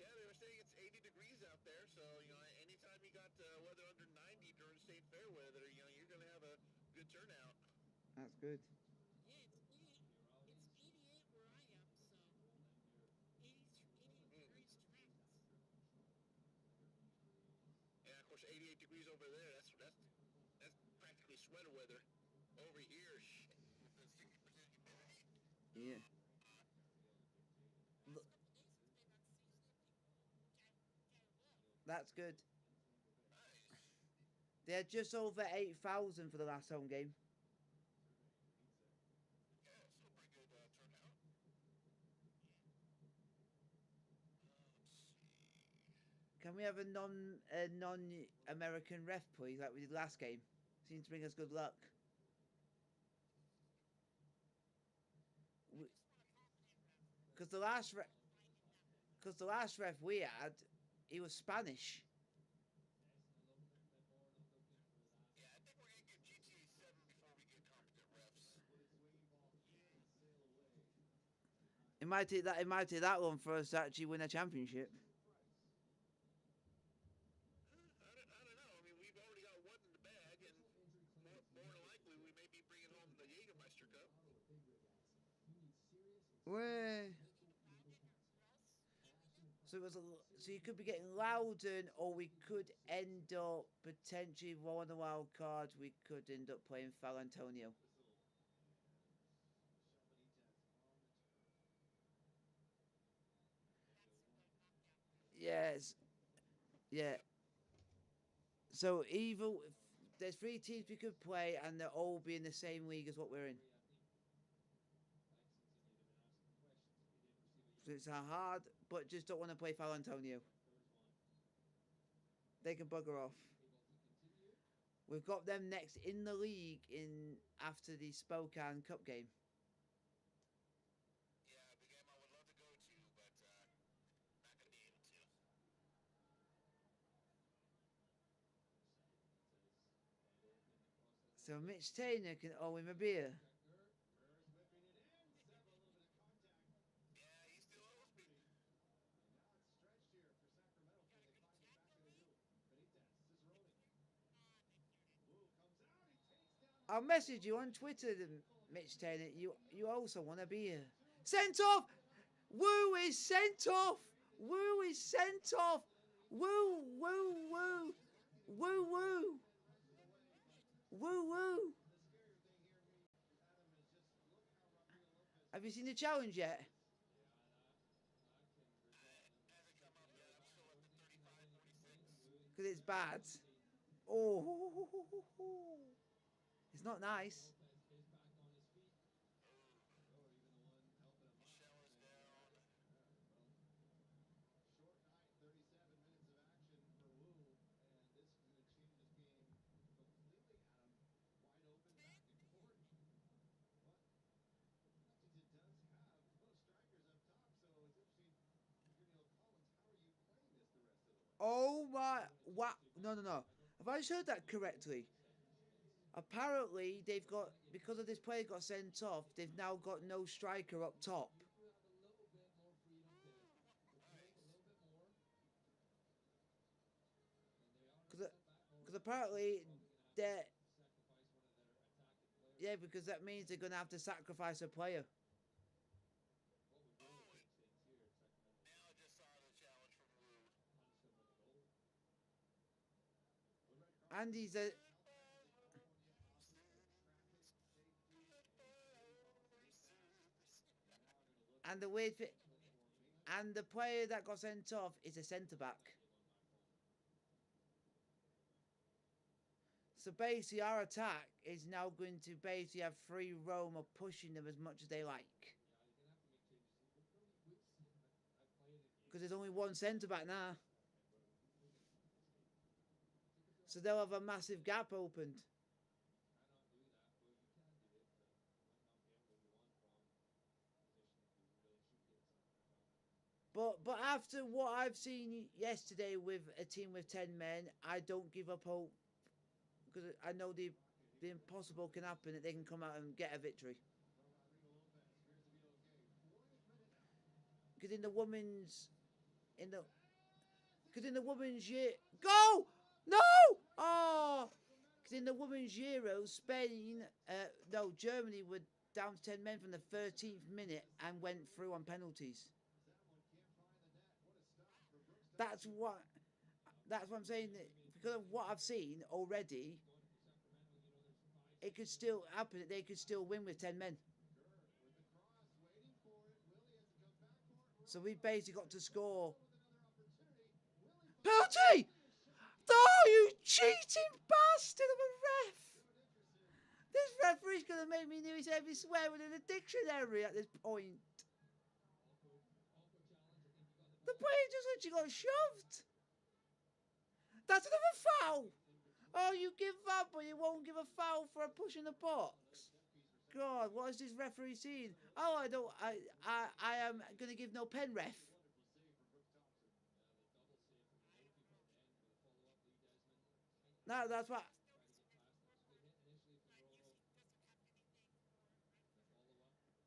Yeah, they were saying it's 80 degrees out there, so you know, anytime you got weather under 90 during state fair weather, you know, you're gonna have a good turnout. That's good. Yeah, it's 88 where I am, so 80 degrees tracks. Yeah, of course, 88 degrees over there. That's practically sweater weather. Over here, shit, with the 60% humidity. Yeah. Last couple days it's been unseasonably cold, which I love. That's good. Nice. They had just over 8,000 for the last home game. Yeah, still pretty good turnout. Let's see. Can we have a non-American ref, please, like we did last game? Seems to bring us good luck. Because the last ref we had, he was Spanish. Yeah, I think we're gonna get GTA 7 before we get competent refs. It might take that long for us to actually win a championship. I don't know. I mean, we've already got one in the bag, and more than likely we may be bringing home the Jägermeister Cup. Where? So you could be getting Loudon, or we could end up potentially rolling the wild card. We could end up playing San Antonio. Yes. Yeah. So there's 3 teams we could play, and they'll all be in the same league as what we're in. So it's a hard, but just don't want to play San Antonio. They can bugger off. We've got them next in the league after the Spokane Cup game. Yeah, the game I would love to go to, but not gonna be able to. So Mitch Taylor can owe him a beer. Yeah, he still owes me. I'll message you on Twitter, Mitch Taylor. You also want to be here. Sent off! Woo is sent off! Woo is sent off! Woo, woo, woo! Woo, woo! Woo, woo! Have you seen the challenge yet? Because it's bad. Oh, it's not nice. Oh my, what? No, no, no. Have I just heard that correctly? Apparently, they've got, because of this player got sent off, they've now got no striker up top. Because apparently, they're, yeah, because that means they're going to have to sacrifice a player. And he's a, and the weird thing, and the player that got sent off is a centre back. So basically, our attack is now going to basically have free roam of pushing them as much as they like. Because there's only one centre back now. So they'll have a massive gap opened. But after what I've seen yesterday with a team with 10 men, I don't give up hope. Because I know the impossible can happen, that they can come out and get a victory. Because in the women's year, go! No! Oh! Because in the women's Euro, Spain, no, Germany were down to 10 men from the 13th minute and went through on penalties. That's what I'm saying. That because of what I've seen already, it could still happen. They could still win with 10 men. So we've basically got to score. Penalty! Oh, you cheating bastard of a ref! This referee's going to make me nearly say every swear word in the dictionary at this point. The player just literally got shoved. That's another foul. Oh, you give up, but you won't give a foul for a push in the box. God, what has this referee seen? Oh, I am going to give no pen ref. No, that's what.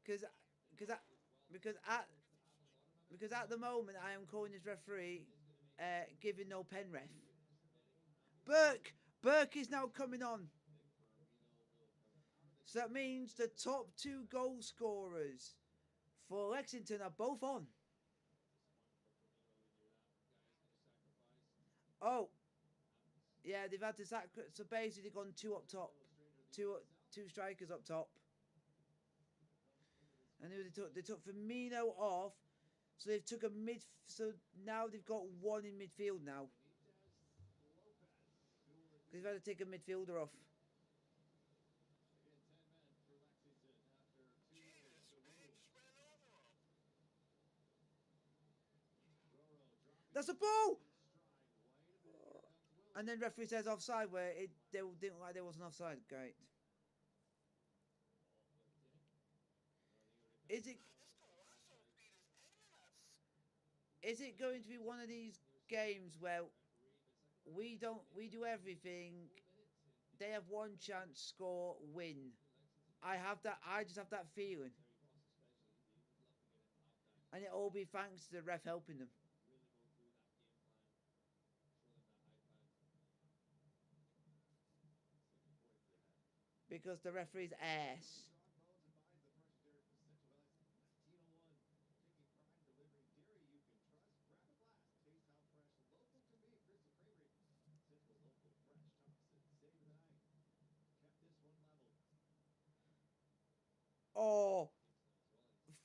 Because at the moment I am calling this referee giving no pen ref. Burke is now coming on. So that means the top two goal scorers for Lexington are both on. Oh, yeah, they've had to sack. So basically, they've gone two up top, two strikers up top, and they took Firmino off. So they've took a mid. So now they've got one in midfield now. They've had to take a midfielder off. That's a ball! And then referee says offside, where they didn't like there wasn't offside. Great. Is it going to be one of these games where we do everything, they have one chance, score, win? I just have that feeling. And it'll all be thanks to the ref helping them. because the referee's ass. Oh,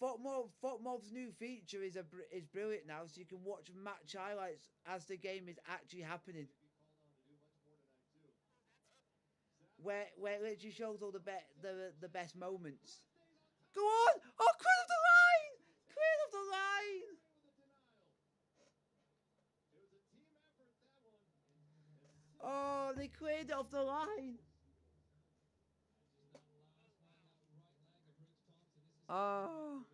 FOTMob's new feature is brilliant now, so you can watch match highlights as the game is actually happening. Where it literally shows all the best moments. Go on! Oh, clear of the line! Clear of the line! Oh, they cleared it off the line. Oh.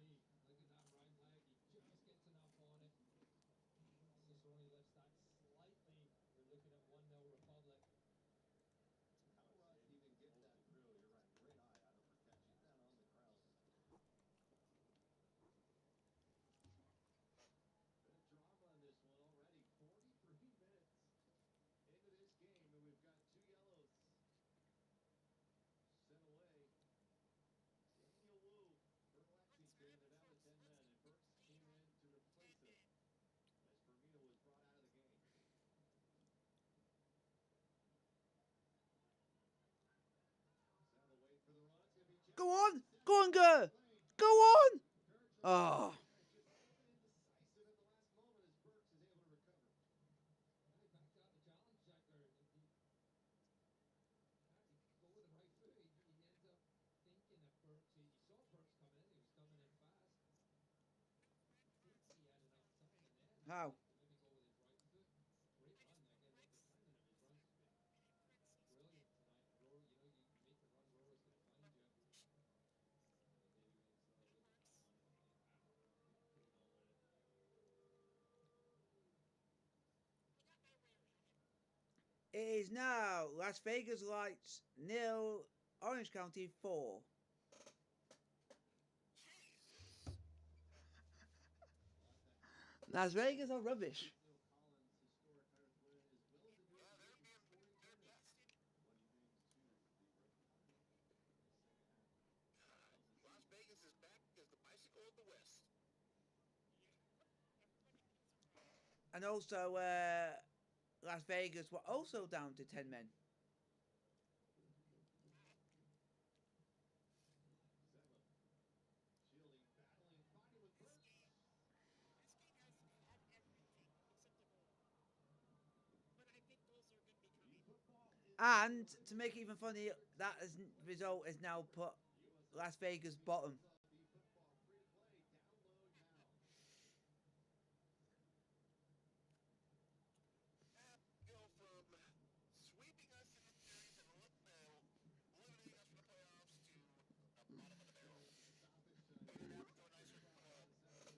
Go on! Go on, girl! Go on! Oh. How? It is now Las Vegas Lights 0, Orange County 4. Las Vegas are rubbish. They're best. Las Vegas is back as the bicycle of the West. And also, Las Vegas were also down to 10 men. This game has had everything except a goal. But I think goals are going to be coming. And to make it even funny, that result has now put Las Vegas bottom. Go from sweeping us in the series and eliminating us from the playoffs to the bottom of the barrel. Maybe walk into a nicer club.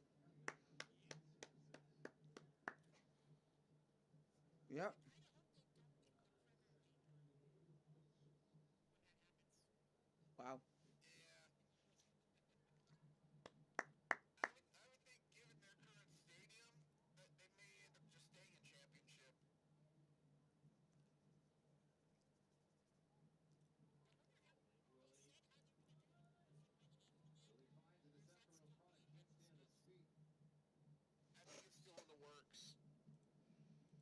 Yep. I kind of hope they don't go for another repeat when that happens. Wow. Yeah. I would think, given their current stadium, that they may end up just staying in championship. I wonder how they said how they were going to make it 8 games. Is that still being discussed? I think it's still in the works.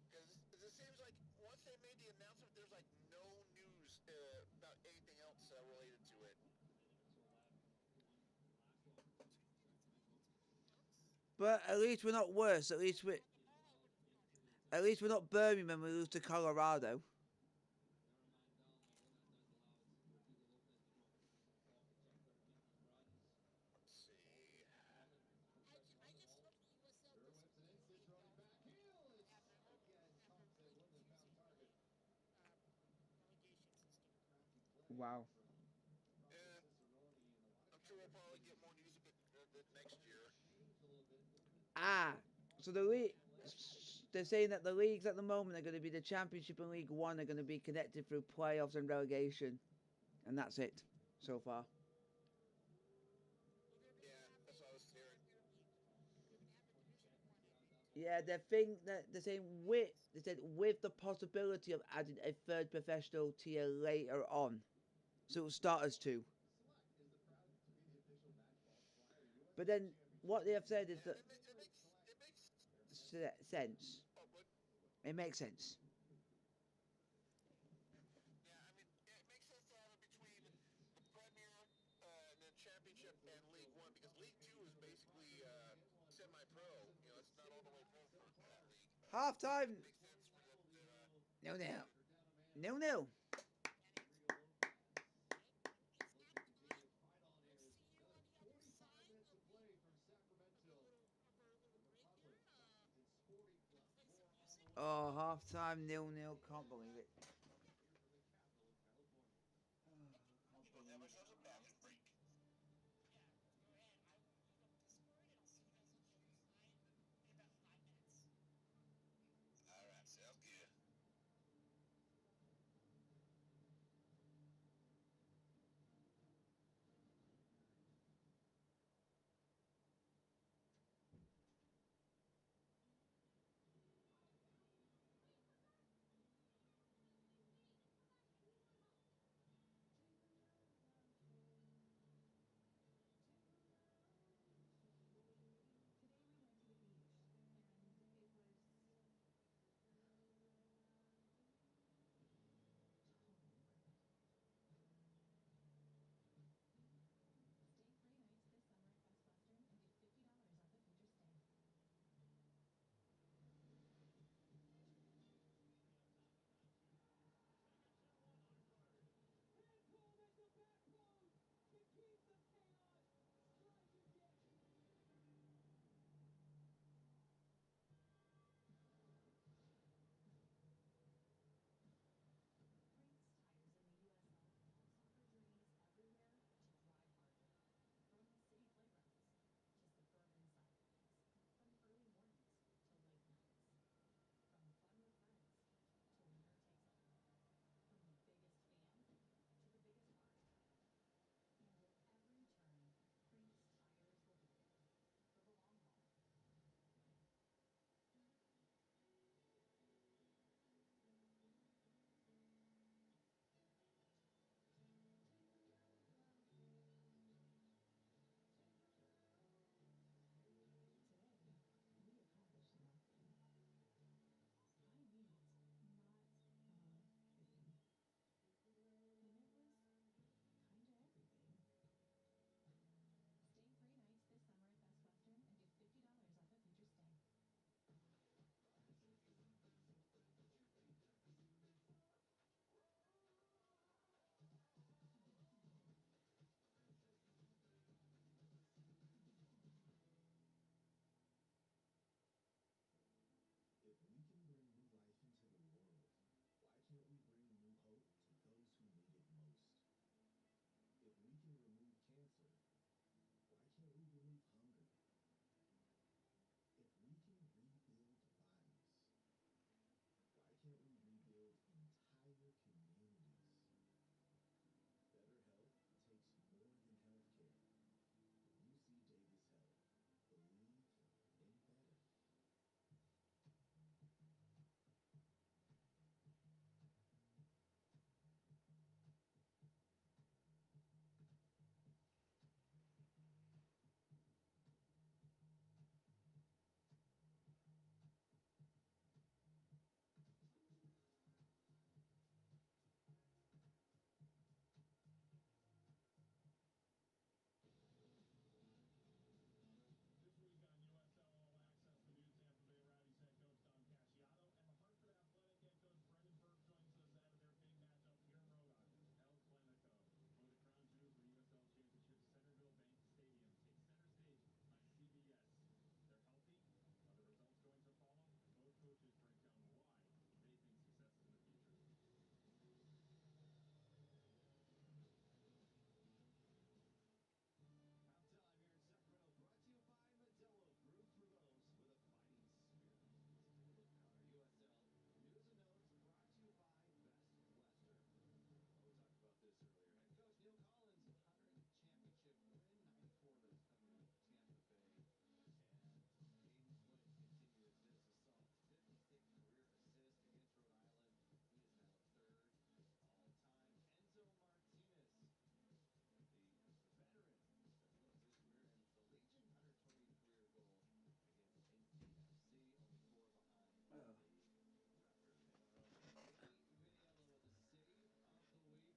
Because it seems like once they made the announcement, there's like no news about anything else related to it. But at least we're not worse. At least we're not Birmingham. We lose to Colorado. Let's see. I just hope the USL doesn't really have really confusing relegation system. Wow. Yeah, I'm sure we'll probably get more news of it next year. Ah, so they're saying that the leagues at the moment are going to be the Championship and League One are going to be connected through playoffs and relegation, and that's it so far. Well, they're going to Yeah, have that's what I was a hearing. Premier League. They're going to have a Division 1 and League 2. Yeah, they're saying with the possibility of adding a third professional tier later on. So it'll start as 2. But then what they have said is that sense. Oh, but It makes sense. yeah, I mean, it makes sense to have it between the Premier and then Championship and League One because League Two is basically semi-pro. You know, it's not all the way pro for that league. Half time. Makes sense for them to. 0-0. 0-0. It's not done. We'll see you on the other side of the of our little break here. We'll play some music. Oh, half time 0-0. Can't believe it. We'll have ourselves a bathroom break. Yeah, go ahead. I will look up Discord and I'll see you guys on the other side in about 5 minutes. All right, sounds good.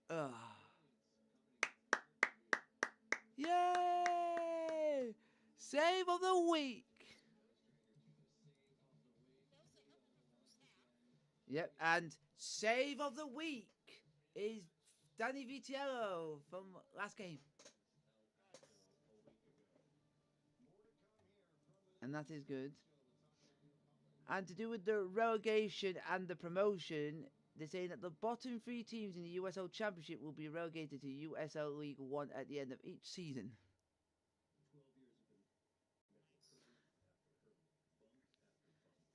Ugh. Yay! Save of the week. That was a heck of a first half. Yep, and save of the week is Danny Vitiello from last game. Nice. And that is good. And to do with the relegation and the promotion, they're saying that the bottom 3 teams in the USL Championship will be relegated to USL League 1 at the end of each season. Nice.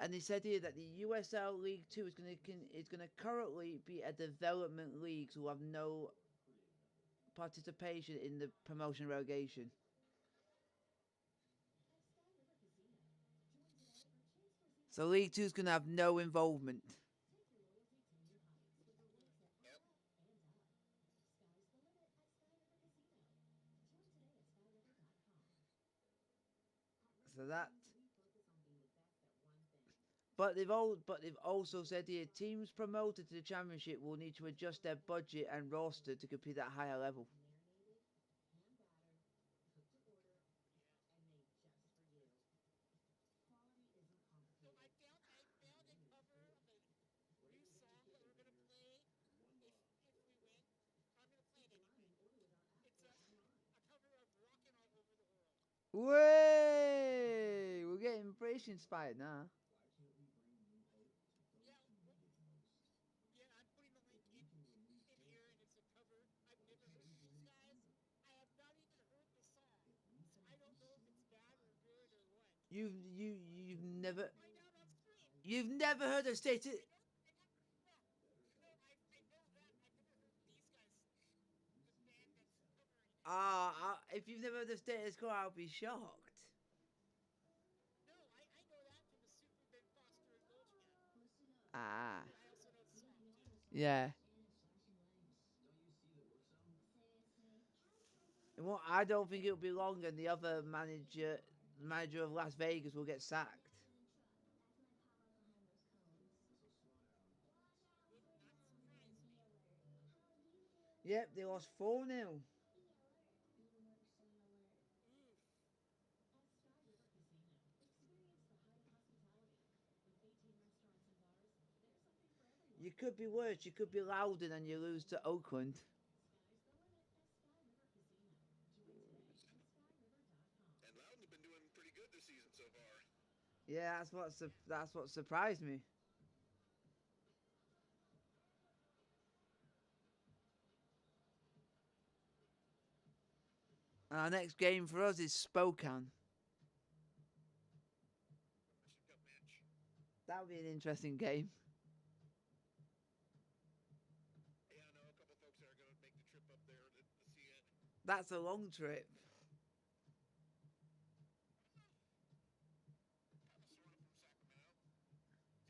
And they said here that the USL League 2 is going to currently be a development league, so will have no participation in the promotion relegation. So League 2 is going to have no involvement. Yep. So that. But they've also said here teams promoted to the championship will need to adjust their budget and roster to compete at a higher level. So I found a cover of a new song that we're gonna play if we win. I'm gonna play it anyway. It's a cover of "Rockin' All Over the World." Way! We're getting British inspired now. Yeah, yeah. I'm putting the link in here, and it's a cover. I've never heard of these guys. I have not even heard the song, so I don't know if it's bad or good or what. You've never Find out on stream. heard of State. I know. No, I know that. I've never heard these guys, the band that's covering it. If you've never heard of Status Quo, I'll be shocked. No, I know that from the Super Ben Foster and Logic. Ah, But I also know the song too. yeah. And what I don't think it'll be long, and the other manager of Las Vegas will get sacked. Would not surprise me. Yep, they lost 4-0. Oof. You could be worse. You could be Loudon and you lose to Oakland. And Loudon's been doing pretty good this season so far. Yeah, that's what surprised me. Our next game for us is Spokane. Mission Cup match. That would be an interesting game. Yeah, I know a couple folks that are going to make the trip up there to see it. That's a long trip. Kind of sort of from Sacramento.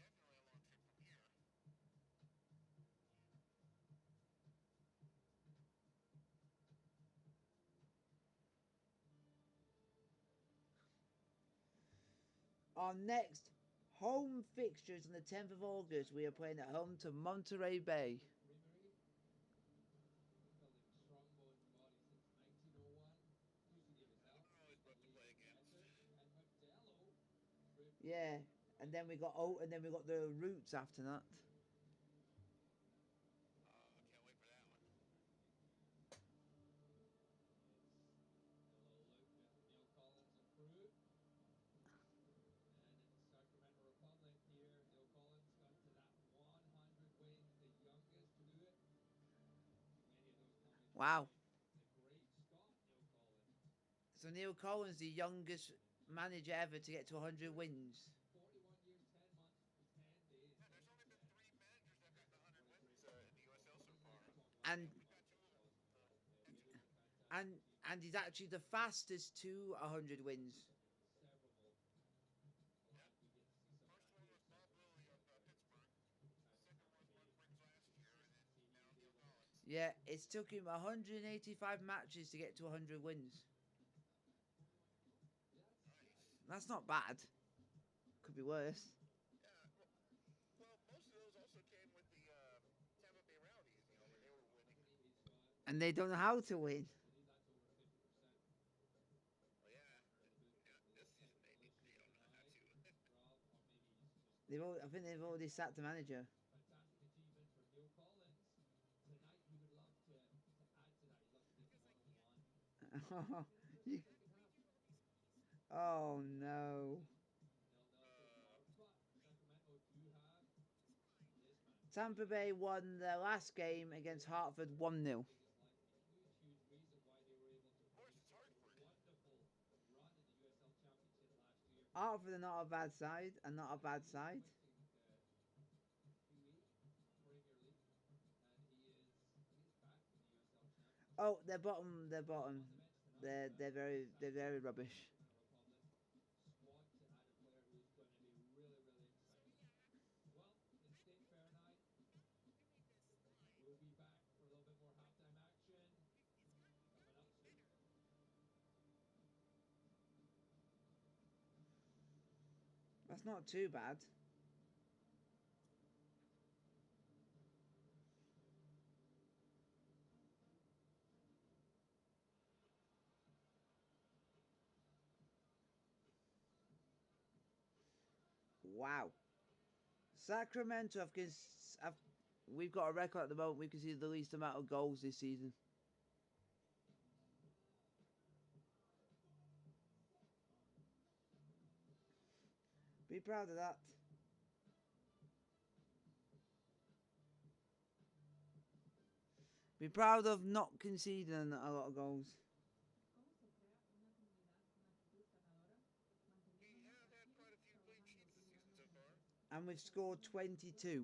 Definitely a long trip from here. Our next home fixtures on the 10th of August. We are playing at home to Monterey Bay. They're always rough to play against. Yeah, and then we got the Roots after that. I can't wait for that one. Sacramento Republic here. Neil Collins got to that 100 wins, the youngest to do it. Many of those coming Wow. from the great Scott, Neil Collins. So Neil Collins, the youngest manager ever to get to 100 wins. 41 years, 10 months, 10 days. Yeah, there's only been 3 managers that have gotten 100 wins in the USL so far. And We've got 2 of them. That's good. and he's actually the fastest to 100 wins. Several more. Yeah. First one was Bob Lilly of Pittsburgh. Second was Mark Briggs last year, and then now Neil Collins. Yeah, it's took him 185 matches to get to 100 wins. Nice. That's not bad. Could be worse. Yeah. Well, most of those also came with the Tampa Bay Rowdies, when they were winning. And they don't know how to win. I believe that's over 50%. Well, yeah, this season they don't know how to. Rob, or maybe he's just I think they've already sacked the manager. fantastic achievement for Neil Collins. Tonight he would love to add to that. He'd love to get Because, one like, on one. You- how can we do all these keys? oh no. 0-0 so far, but Sacramento do have Just fine. this man. Tampa Bay won their last game against Hartford 1-0. Biggest life and a huge reason why they were able to Of course, produce it's such a Hartford. wonderful run in the USL Championship last year. Hartford are not a bad side, and not a bad side. Kiwi Premier League, and he is back in the USL Championship. Oh, they're bottom. They're On bottom. the bench tonight, They're very rubbish. Dominican Republic squad to add a player who's going to be really So, exciting. yeah, Well, in State Fair night, we made this live. we'll be back for a little bit more halftime action It's kind of coming up soon. That's not too bad. Wow. Sacramento we've got a record at the moment. We can see the least amount of goals this season. Be proud of that. Be proud of not conceding a lot of goals. We have had quite a few clean sheets this season so far. And we've scored 22. Nice.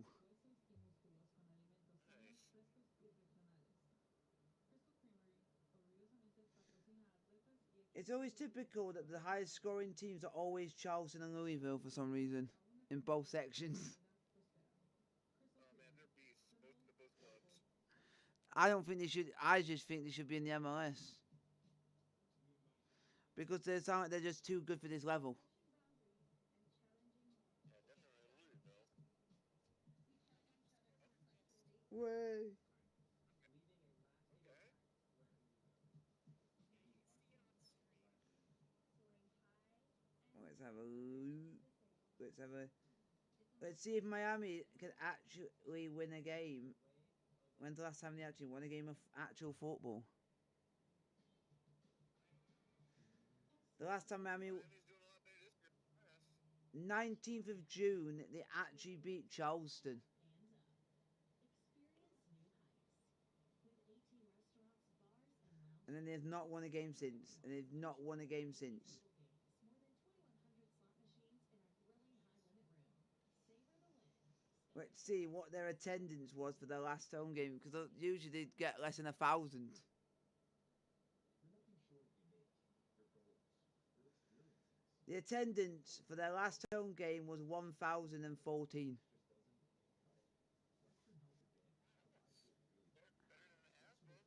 It's always typical that the highest scoring teams are always Charleston and Louisville for some reason. In both sections. Oh man, they're beasts. Both clubs. I don't think they should. I just think they should be in the MLS. Because they sound like they're just too good for this level. Yeah, definitely Louisville. Way. Okay. Let's have a. Let's see if Miami can actually win a game. When's the last time they actually won a game of actual football? The last time Miami, Miami's doing a lot better this year than last. 19th of June, they actually beat Charleston. And then they've not won a game since. Let's see what their attendance was for their last home game, because usually they'd get less than 1,000. The attendance for their last home game was 1,014. Better than it has been.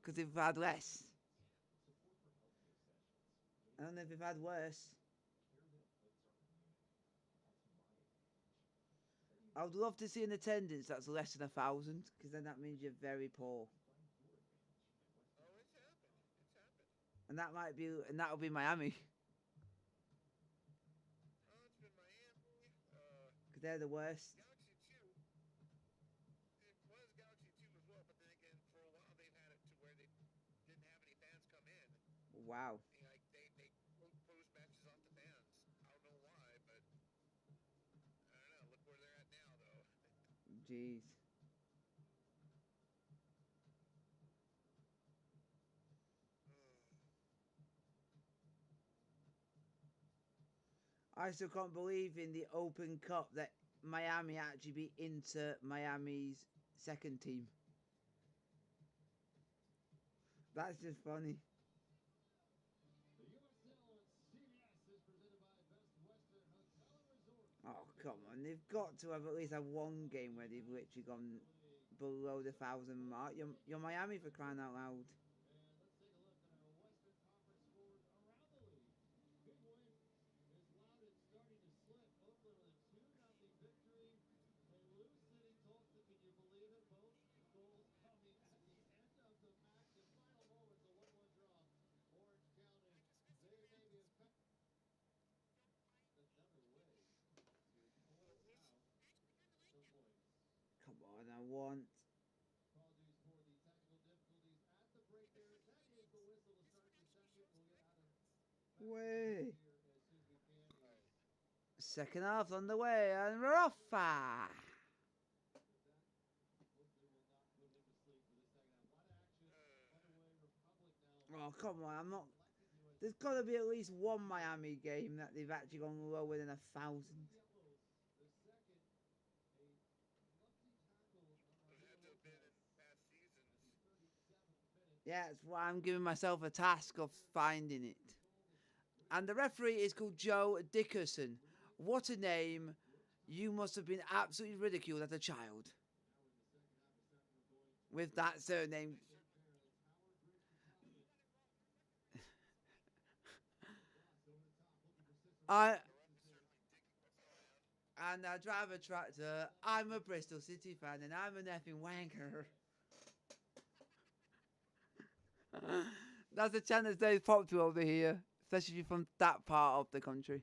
Because they've had less. I don't know if they've had worse. I would love to see an attendance that's less than 1,000, because then that means you're very poor. Oh, it's happened. It's happened. And that'll be Miami, Oh, it's been Miami. because they're the worst. Galaxy 2. It was Galaxy 2 as well, but then again, for a while they've had it to where they didn't have any fans come in. Wow. Like they post matches off the fans. I don't know why, but I don't know. Look where they're at now, though. Jeez. I still can't believe in the Open Cup that Miami actually beat Inter Miami's second team. That's just funny. The USL on CBS is presented by Best Western Hotel and Resort. Oh, come on. They've got to have at least had one game where they've literally gone below the 1,000 mark. You're Miami for crying out loud. And let's take a look at our Western Conference scores around the league. Big win is Loudoun starting to slip. Oakland with a 2-0 victory. They lose City Tulsa. Can you believe it? Both goals coming at the end of the match. Way. Nice. Second half on the way, and we're off. Ah. Oh, come on, I'm not. There's got to be at least one Miami game that they've actually gone lower than 1,000. There had to have been in past seasons. Yeah, that's why I'm giving myself a task of finding it. And the referee is called Joe Dickerson. What a name. You must have been absolutely ridiculed as a child with that surname. I Correct is certainly ridiculous. and I drive a tractor. I'm a Bristol City fan and I'm an effing wanker. That's a chant that stays popular over here, especially if you're from that part of the country.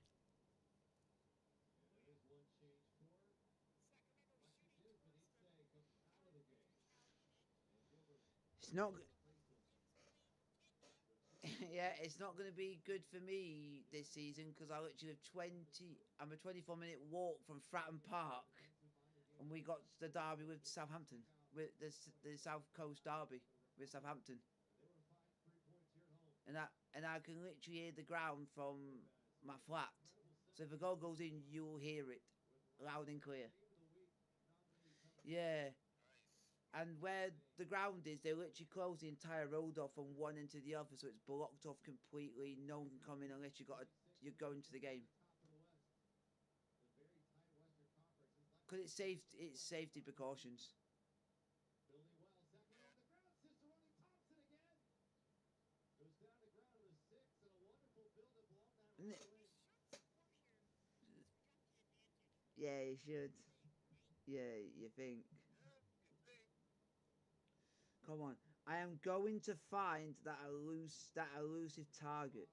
It's not. Yeah, it's not going to be good for me this season because I literally live 20. I'm a 24-minute walk from Fratton Park, and we got the derby with Southampton, with the South Coast derby with Southampton, and I can literally hear the ground from my flat. So if a goal goes in, you'll hear it loud and clear. Yeah. Nice. And where the ground is, they literally close the entire road off from one end to the other, so it's blocked off completely. No one can come in unless you're going to the game. Because it's safety precautions. N- Yeah, you should. Yeah, you think. Yeah, you think. Come on. I am going to find that elusive target.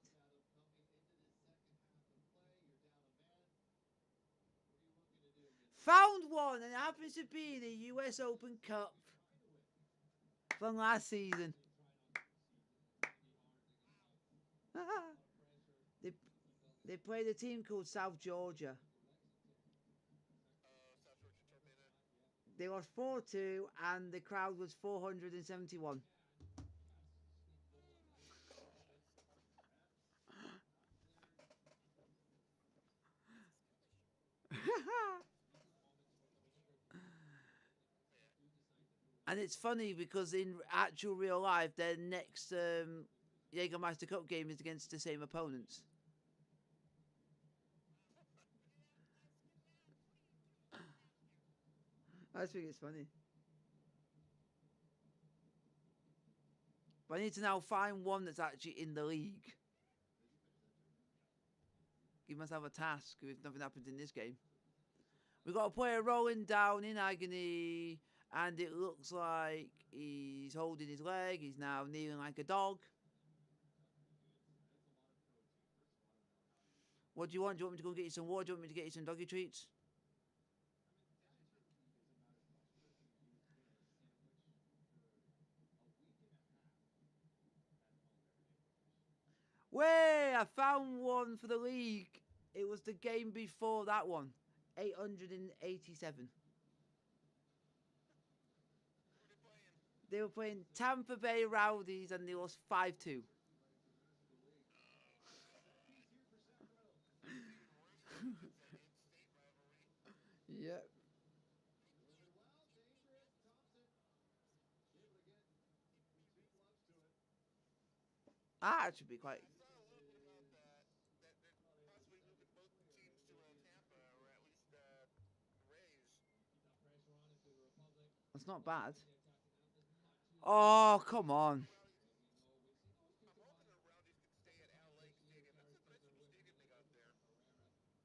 Found one, and it happens to be the US Open Cup from last season. they they played a team called South Georgia. South Georgia Torpedo. They lost 4-2, and the crowd was 471. And it's funny because in actual real life, their next Jägermeister Cup game is against the same opponents. I just think it's funny. But I need to now find one that's actually in the league. Give myself a task if nothing happens in this game. We've got a player rolling down in agony, and it looks like he's holding his leg. He's now kneeling like a dog. What do you want? Do you want me to go get you some water? Do you want me to get you some doggy treats? Way! I found one for the league. It was the game before that one. 887. Who are they playing? They were playing Tampa Bay Rowdies and they lost 5-2. Oh, God. That's even worse because it's an in-state rivalry. Yep. Ah, it should be quite. Yeah, I saw a little bit about that. That they're possibly moving both teams to Tampa, or at least the Rays. That's not bad. Oh, come I'm hoping on. the Rowdies can. I'm hoping the Rowdies can stay at Al Lake Stadium. That's a nice little stadium they got there. I mean, you got a.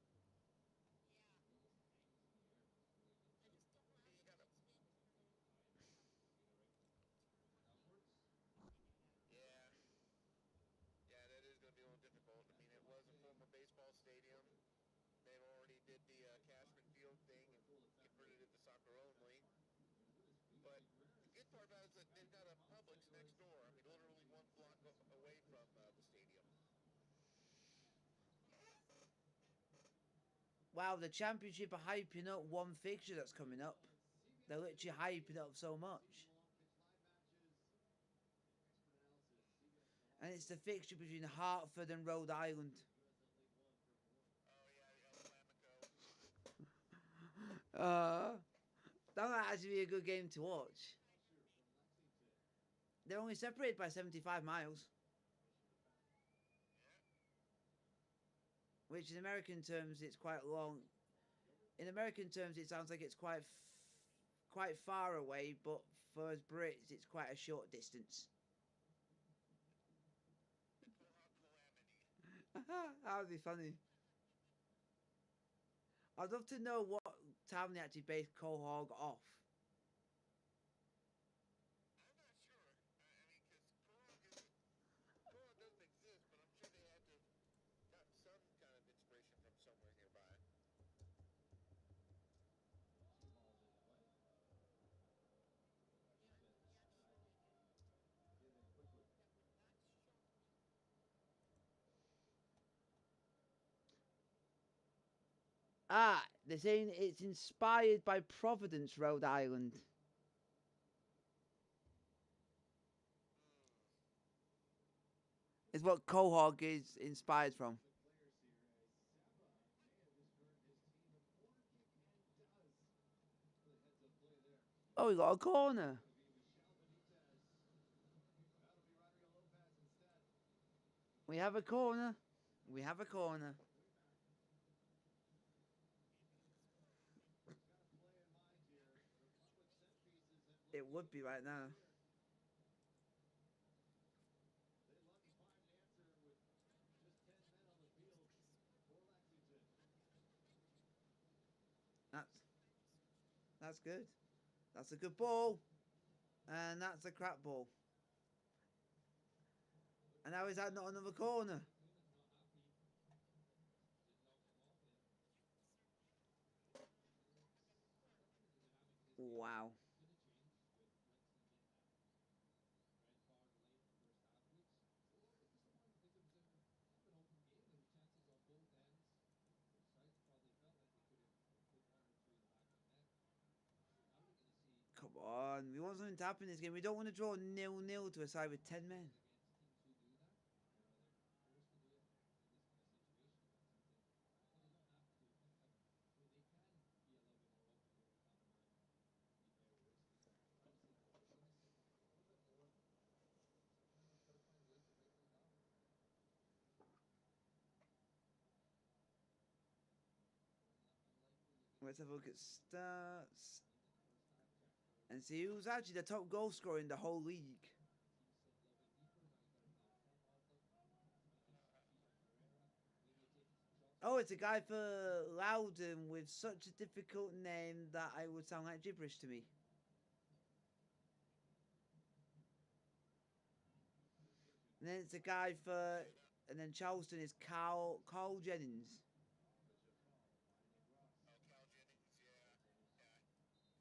Yeah, yeah, that is going to be a little difficult. I mean, it was a former baseball stadium. They've already did the Cashman Field thing and converted it to soccer only. But the good part about it is that they've got a Publix next door. I mean, literally one block away from the stadium. Wow, the championship are hyping up one fixture that's coming up. They're literally hyping it up so much. And it's the fixture between Hartford and Rhode Island. Oh yeah, El Flamico. That might actually be a good game to watch. They're only separated by 75 miles. Which in American terms, it's quite long. In American terms, it sounds like it's quite far away, but for us Brits, it's quite a short distance. That would be funny. I'd love to know what town they actually based Quahog off. I'm not sure. I mean, because Quahog doesn't exist, but I'm sure they had to got some kind of inspiration from somewhere nearby. Ah, they're saying it's inspired by Providence, Rhode Island. Is what Quahog is inspired from. Oh, we got a corner. We have a corner. We have a corner. It would be right now. That's good. That's a good ball. And that's a crap ball. And how is that not another corner? Wow. Come on. We want something to happen in this game. We don't want to draw 0-0 to a side with 10 men. Let's have a look at stats. And see who's actually the top goal scorer in the whole league. Oh, it's a guy for Loudon with such a difficult name that I would sound like gibberish to me. And then it's a guy for... And then Charleston is Carl Jennings. Oh, Cal Jennings, yeah. Yeah. I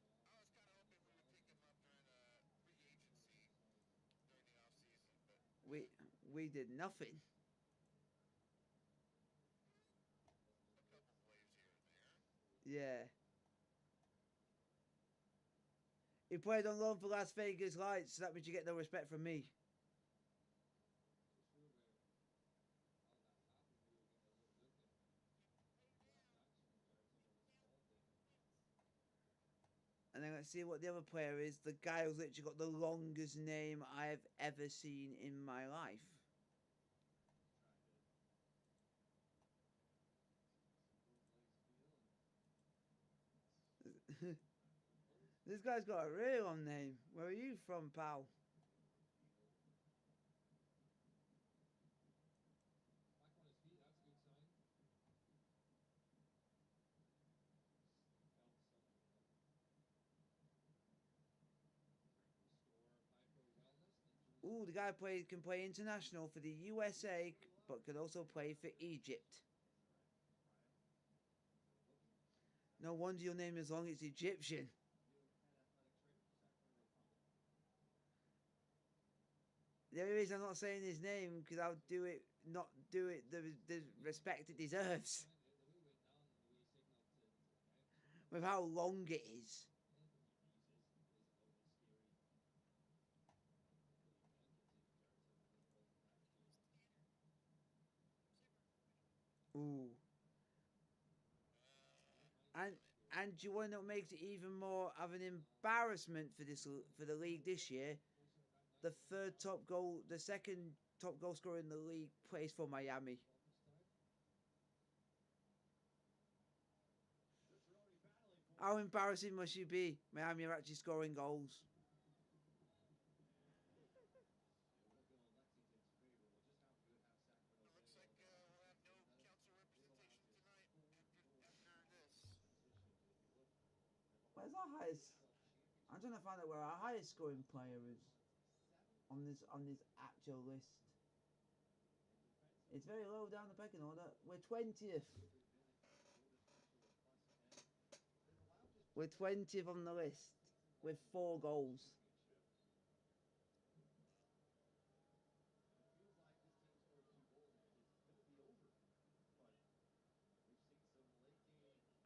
was kind of hoping we would pick him up during free agency during the off season, but We did nothing. a couple plays here and there. Yeah. He played on loan for Las Vegas Lights, so that means you get no respect from me. And then let's see what the other player is. The guy who's literally got the longest name I've ever seen in my life. This guy's got a real long name. Where are you from, pal? Ooh, the guy can play international for the USA, but can also play for Egypt. No wonder your name is long, it's Egyptian. The only reason I'm not saying his name because not do it the respect it deserves. with how long it is. Ooh. And do you want to know what makes it even more of an embarrassment for the league this year? The second top goal scorer in the league plays for Miami. How embarrassing must you be? Miami are actually scoring goals. It looks like we'll have no council representation tonight after this. Where's our highest? I'm trying to find out where our highest scoring player is on this actual list. It's very low down the pecking order. We're 20th. We're 20th on the list with 4 goals.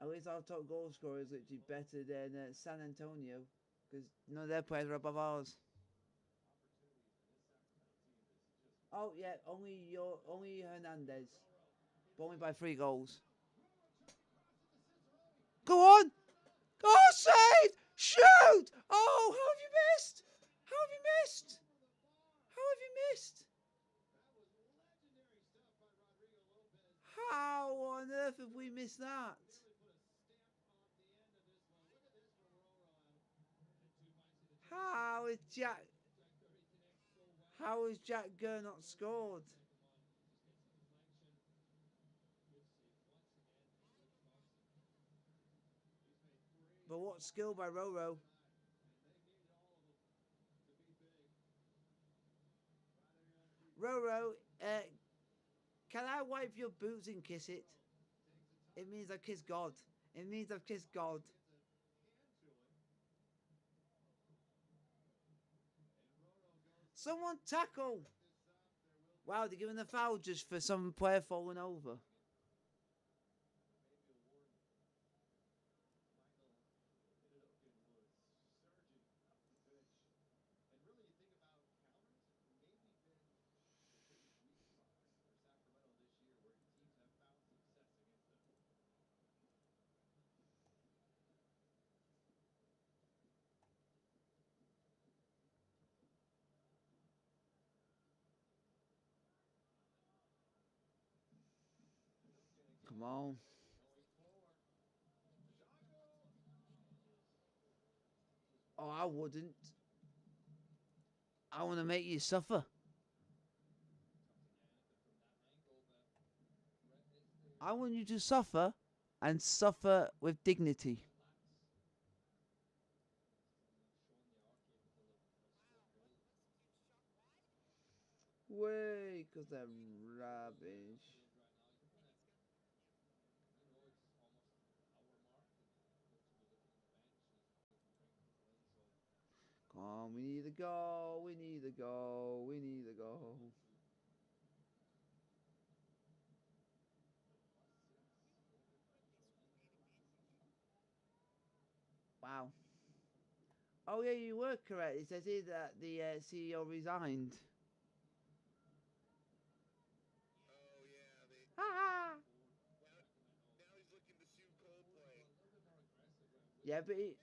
At least our top goal scorer is literally better than San Antonio, because none of their players are above ours. Oh yeah, only Hernandez, but only by 3 goals. Go on! Oh, saved! Shoot! Oh, how have you missed? How have you missed? How have you missed? How on earth have we missed that? How is Jack Gurr not scored? But what skill by Roro? Roro, can I wipe your boots and kiss it? It means I've kissed God. It means I've kissed God. Someone tackle! Wow, they're giving a foul just for some player falling over. Come on. Oh, I wouldn't. I want to make you suffer. I want you to suffer and suffer with dignity. Way, because they're rubbish. Come on, we need a goal, we need a goal, we need a goal. Wow. Oh yeah, you were correct. It says here that the CEO resigned. Oh yeah, Ha now he's looking to sue Coldplay. Yeah, but he...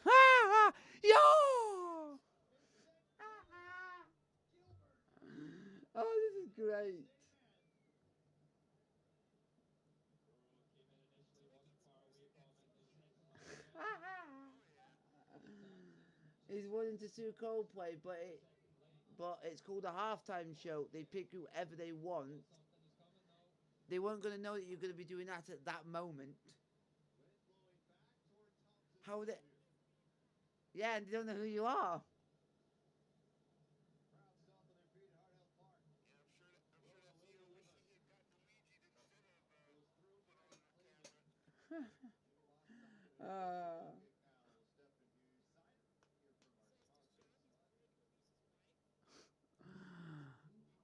Ha Yo! Oh, this is great. He's wanting to sue Coldplay, but it's called a halftime show. They pick whoever they want. They weren't going to know that you're going to be doing that at that moment. How would it? Yeah, and they don't know who you are. Yeah, I'm sure that CEO wishes he had gotten Luigi instead of put on a camera.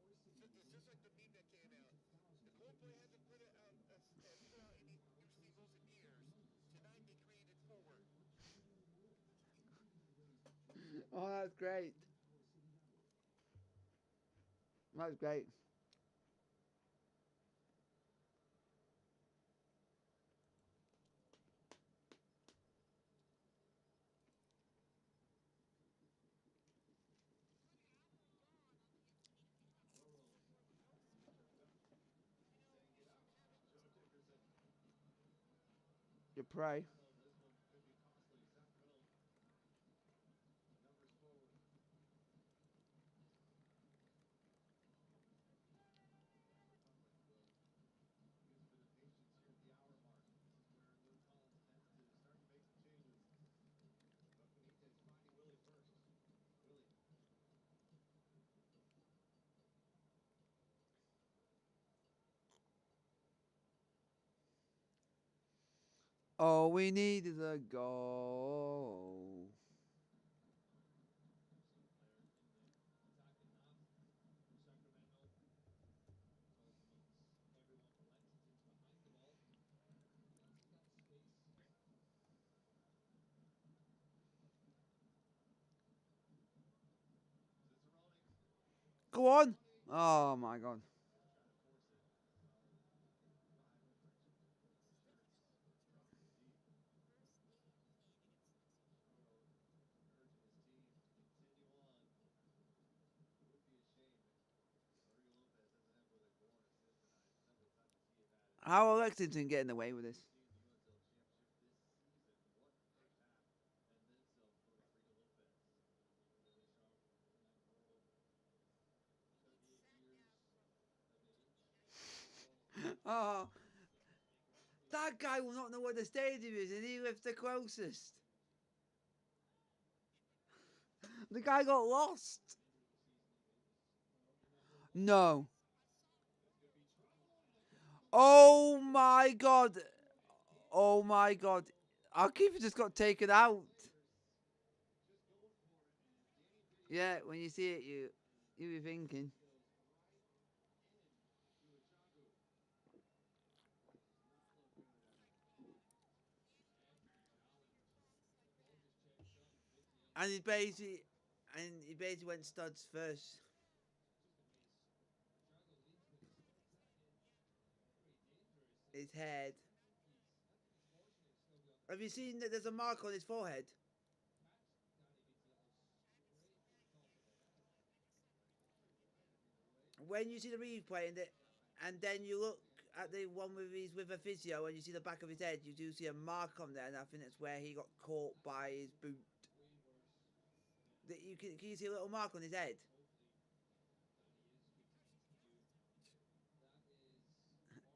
It's just like the meme that came out. The Coldplay hasn't Oh, that's great. That's great. You pray. This one could be costly. Sacramento, numbers forward. Mahomak will use a bit of patience here at the hour mark. This is where Lou Collins tends to start to make some changes. But Benitez finding Willie first. Willie. All we need is a goal. Some players in the attacking half for Sacramento. Collins amongst everyone. Lexington's behind the ball. Lexington's got space. Cicerone. Go on. Oh my god. Try to force it. Solid 5 infractions with both shirts. Dropping it deep. First game playing against Lexington. Chicago urging his team to continue on. It would be a shame if Rodrigo Lopez doesn't end with a goal and assist tonight. The number of touches he has had in How are Lexington getting away with this? the UNSL championship this season. What a path and then some for Rodrigo Lopez. Really sharp in that world. He 38 gets sat years down from of age. 19. Oh, that guy will not know where the stadium is, and he lives the closest. The guy got lost. No. Oh my god. Oh my god. Our keeper just got taken out. Yeah, when you see it, you be thinking. And he basically went studs first. His head. Have you seen that there's a mark on his forehead? When you see the replay and then you look at the one with he's with a physio and you see the back of his head, you do see a mark on there, and I think that's where he got caught by his boot. That can you see a little mark on his head?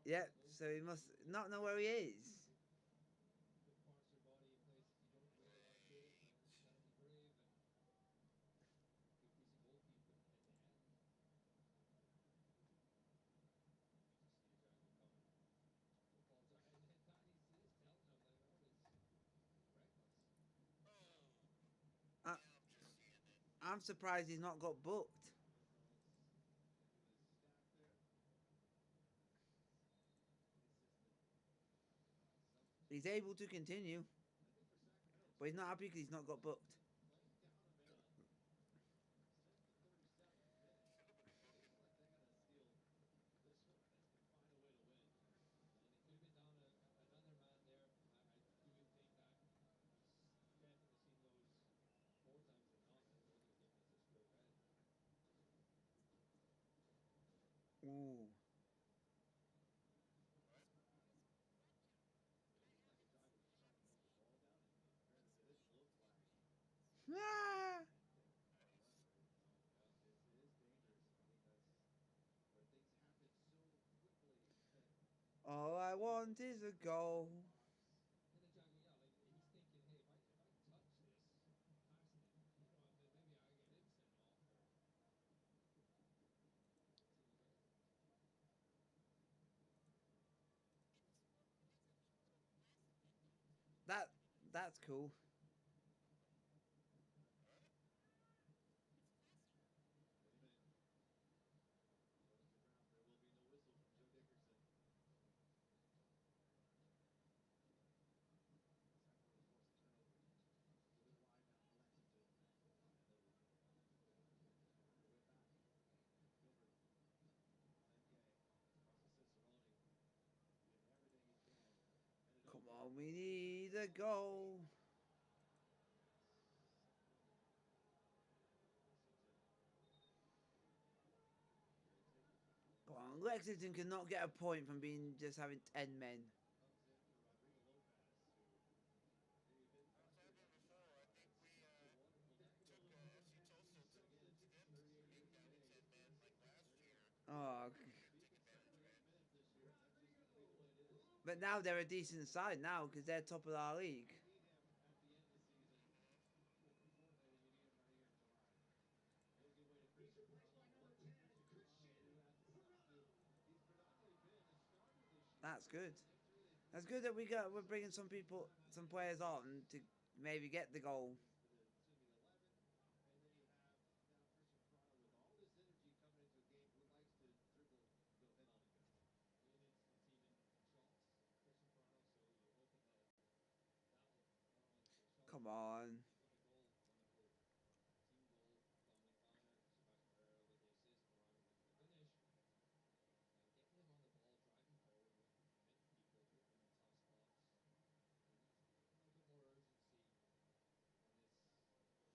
Yeah, so he must not know where he is. I, I'm surprised he's not got booked. He's able to continue, but he's not happy because he's not got booked. Ooh. Ah! All I want is a goal. That that's cool. We need a goal. Come on, Lexington cannot get a point from being just having 10 men. I was talking before. I think we took SC Tulsa to them being down to 10 men like last year. Oh, Took advantage of it. but now they're a decent side now because they're top of our league. Here's your baseline number 10, chrisoaa from Roundup. He's predominantly been a starter this year. That's good. They've really That's good that we're bringing some people, some players on to maybe get the goal. for the soon be 11, and then you have now Christian Prado with all this energy coming into a game. Who likes to dribble and go head on and go? And it's even shots, Christian Prado, so you're hoping that that will not only get shots, Come on. but the goal, wonderful team goal, Dominic Liner, Sebastian Herrera with the assist, Prado with the finish. Getting him on the ball, driving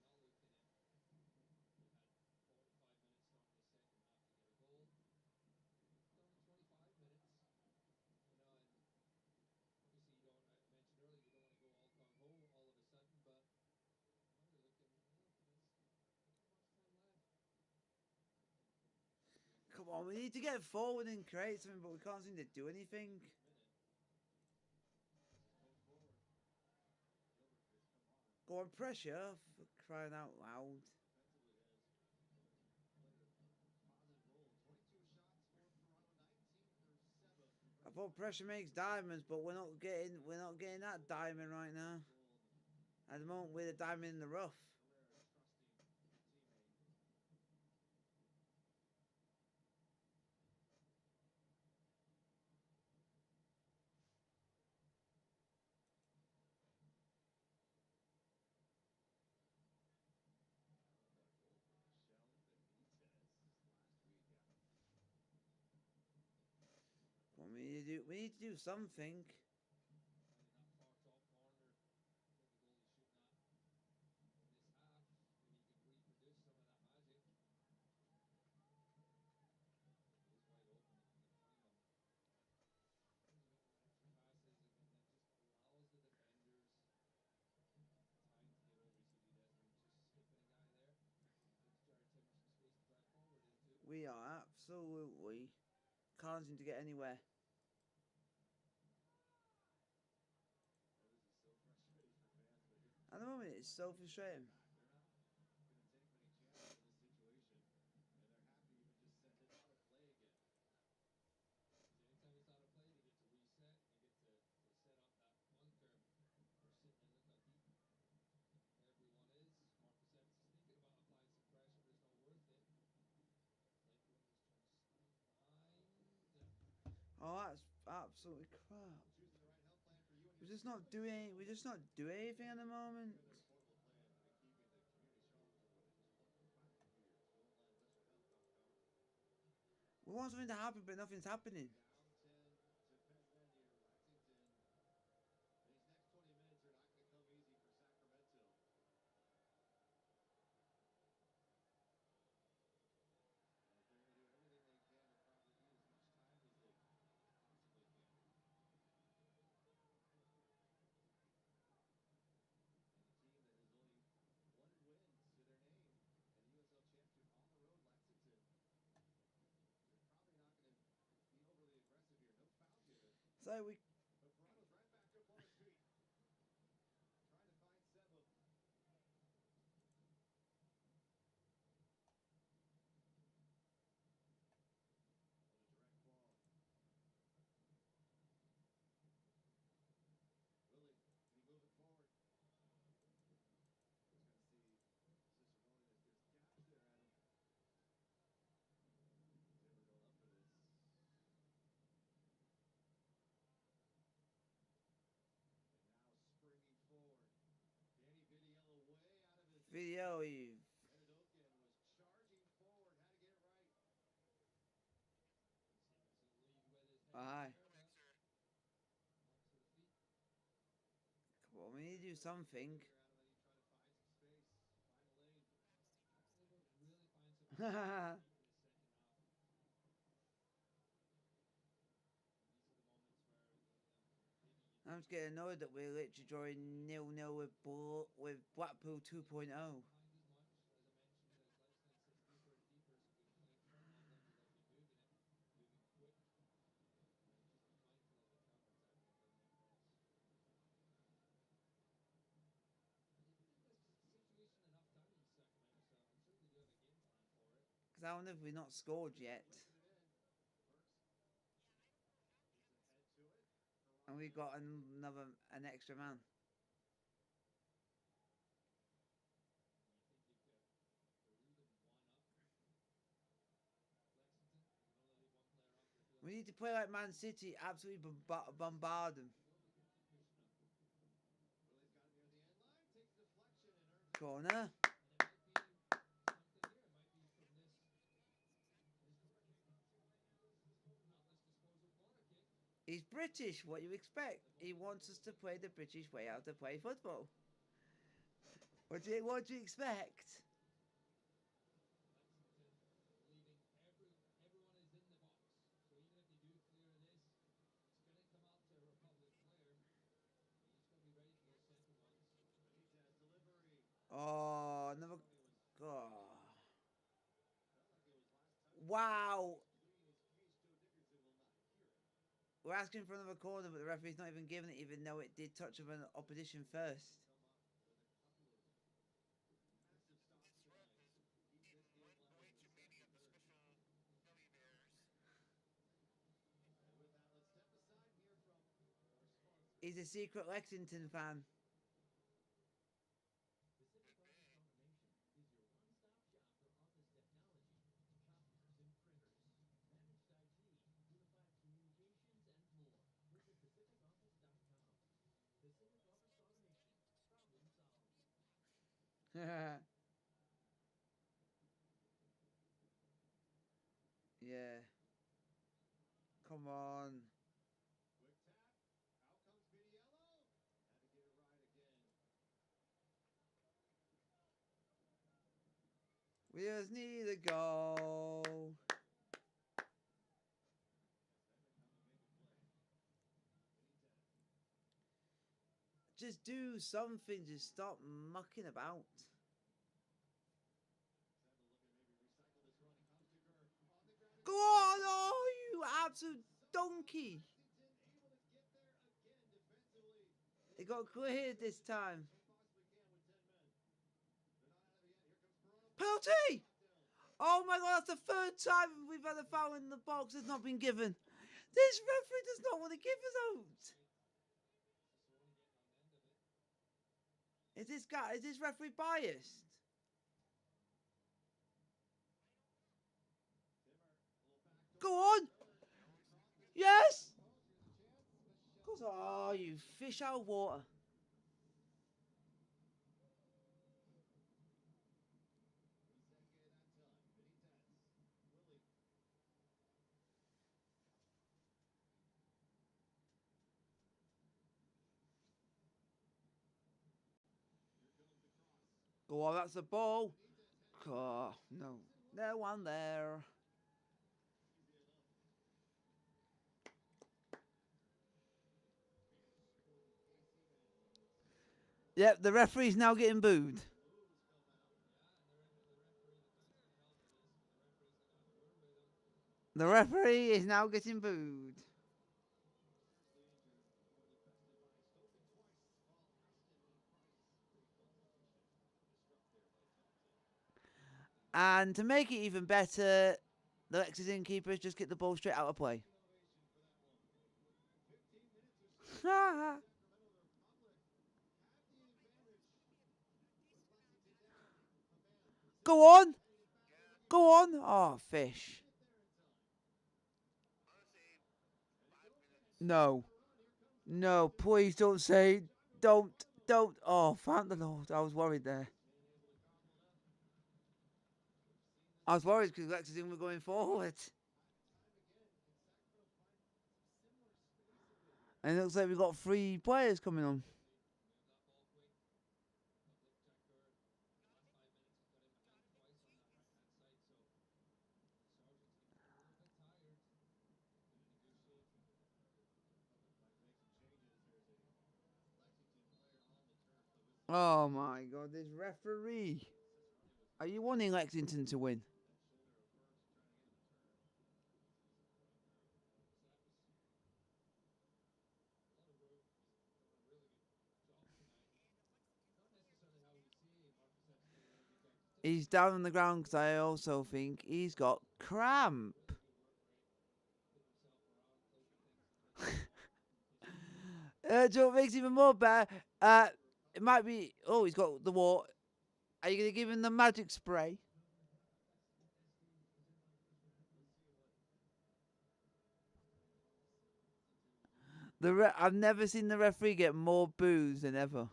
forward, hitting people, putting them in tough spots. They need a little bit more urgency in this. We're not looking at, we had 45 minutes starting the second half to get a goal. Down to 25 minutes, and obviously you don't, I mentioned earlier, you don't want to go all gung-ho all of a sudden, but now you're looking, there's not much time left. Come on, we need to get forward and create something, but we can't seem to do anything. Minute. This is going forward. Gilbertfish, come on. Go on, pressure, for crying out loud. Defensively has played a positive role. 22 shots for Prado, 19 for Seba. I thought pressure makes diamonds, but we're not getting that diamond right now. At the moment, we're the diamond in the rough. Herrera trusting a teammate. What a goal for Michelle Benitez last week. Come on, we need to do something. Finding that far top corner that the goalie's shooting at in this half. Maybe you can reproduce some of that magic. He is wide open if you can find him. Sometimes you make those extra passes and that just allows the defenders time to get over. You see Lee Desmond just skipping a guy there. Gives Jared Timmer some space to drive forward into. We are absolutely can't seem to get anywhere. Oh, this is so frustrating for fans, but here At the moment, it's so frustrating. they're not going to take many chances in this situation, and they're happy to even just send it out of play again. So anytime it's out of play, they get to reset. They get to set up that bunker. They're sitting there. Look how deep everyone is. Marcus Evans is thinking about applying some pressure, but it's not worth it. Lakeland is trying to find. Oh, that's absolutely crap. Choosing the right help plan for you and We're your just not doing. We're just not doing anything at the moment. Their affordable plan and keeping the community strong for what they just won for 5 years. GoAndLineWesternHealth.com. We want something to happen, but nothing's happening. Down 10 to 10 men here. Lexington. These next 20 minutes are not going to come easy for Sacramento. As they're going to do everything they can to probably eat as much time as they possibly can. And a team that has only one win to their name and the USL championship on the road, Lexington. They're probably not going to be overly aggressive here. No foul given. So we. But Perado's right back up on his feet. Trying to find Seba. On a direct ball. Willie, can he move it forward? He's going to see Cicerone as there's gaps there at him. Timber going up for this. And now springing forward. Danny Vidiello way out of his Video, you. Menadokian was charging forward, had to get it right. Seems to lead with his head Aye. there, but Quick, sir. marks for the feet. do something. Clear out of it. He tried to find some space, find a lane. Wasn't able to really find some deep in his second half. And these are the moments where maybe you I'm just getting annoyed that we're literally drawing 0-0 with Blackpool 2.0. behind as much. As I mentioned, as Lexington sits deeper and deeper, so we can turn that Lindsay. They'll be moving it, moving quick. Just be mindful of the counter-attack they're playing across. And they've been in this situation enough times, Sacramento, so I'm sure they do have a game plan for it. Because I wonder if we've not scored yet. And we got an extra man. You think they're even one up? Lexington, they can only leave one player off the field. We need to play like Man City, absolutely bombard them. They will, they can keep pushing them. Willie's got it near the end line, takes a deflection and earns Corner. And it might be something here. It might be from this corner kick. Not this disposal corner kick. He's British, what you expect? He wants us to play the British way how to play football. What do you expect? Lexington leaving everyone is in the box. So even if they do clear this, it's going to come out to a Republic player. You just got to be ready for those center ones. Benitez delivery. Oh, another. Oh. Felt like it was last touch. Wow. Pleading his case, Joe Dickerson will not hear it. We're asking for another corner, but the referee's not even giving it, even though it did touch of an opposition first. Come up with a couple of massive stops tonight. Keep this game alive in the Medium second the third. special Philly Bears. And with that, let's step aside and hear from our sponsor. He's a secret Lexington fan. Pacific Office Automation is your one-stop shop for office technology, copiers and printers, managed IT, unified communications, and more. Visit pacificoffice.com. Pacific Office Automation. Problem solved. Yeah. Come on. Quick tap. Out comes Viniello. Had to get it right again. We just need a goal. As Emmett come to make a play. Benitez. Just do something. Just stop mucking about. Let's have a look and maybe recycle this run. It comes to Gurr. On the ground. Go on! Oh, you absolute donkey. Lexington able to get there again defensively. It got cleared this time. They possibly can with 10 men. They're not out of it yet. Here comes Corona. Penalty! Oh my god, that's the third time we've had a foul in the box that's not been given. This referee does not want to give us out. Is this referee biased? Go on! Yes! Cause oh, you fish out of water. Go on, that's the ball. Oh, no. No one there. Yep, the referee's now getting booed. The referee is now getting booed. And to make it even better, the Lexington keepers just get the ball straight out of play. Go on! Go on! Oh, fish. No. No, please don't say. Don't. Oh, thank the Lord. I was worried there. I was worried because Lexington were going forward. And it looks like we've got 3 players coming on. Oh my god, this referee. Are you wanting Lexington to win? He's down on the ground because I also think he's got cramp. Do you know what makes it even more bad? It might be. Oh, he's got the water. Are you going to give him the magic spray? I've never seen the referee get more boos than ever.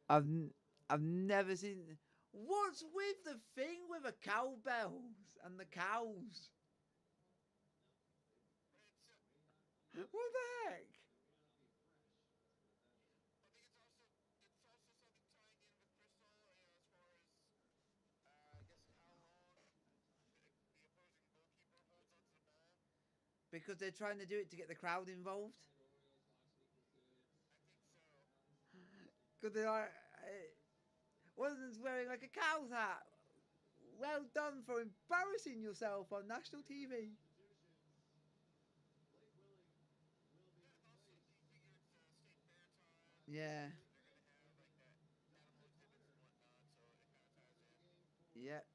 I've I've never seen. What's with the thing with the cowbells and the cows? What the heck? I think it's also something tying in with Crystal as far as I guess how long the opposing goalkeeper holds onto the ball. Because they're trying to do it to get the crowd involved. I think so. Because they're like, one of them's wearing like a cow's hat. Well done for embarrassing yourself on national TV. Yeah. They're gonna have like that animal exhibits and whatnot, so it kind of ties in. Yep.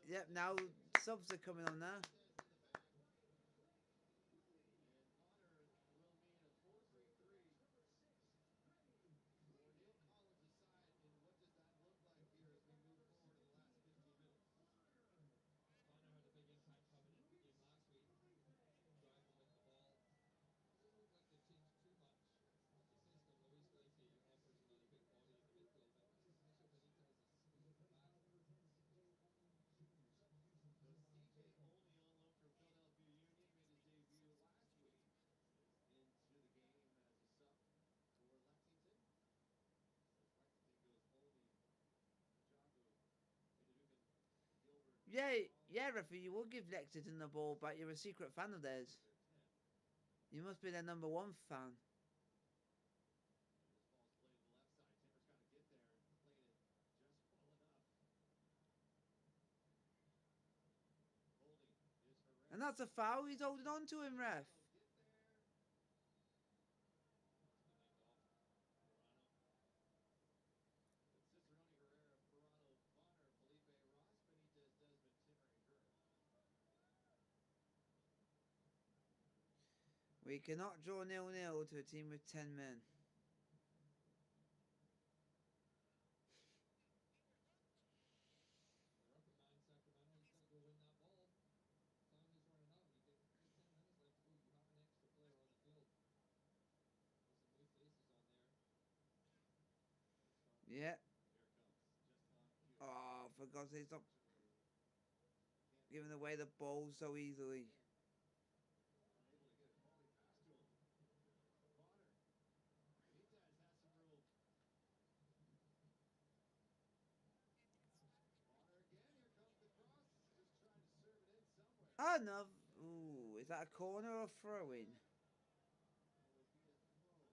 Yep. Now subs are coming on now. Yeah, yeah, referee, you will give Lexington the ball back. You're a secret fan of theirs. You must be their number one fan. And that's a foul. He's holding on to him, ref. We cannot draw 0-0 to a team with 10 men. Sacramento, he's got to go win that ball. Time is running out. You get 10 minutes left to go. You have an extra player on the field. There's some new faces on there. Yeah. Oh, for God's sake, stop giving away the ball so easily. Oh, no. Ooh, is that a corner or a throw-in?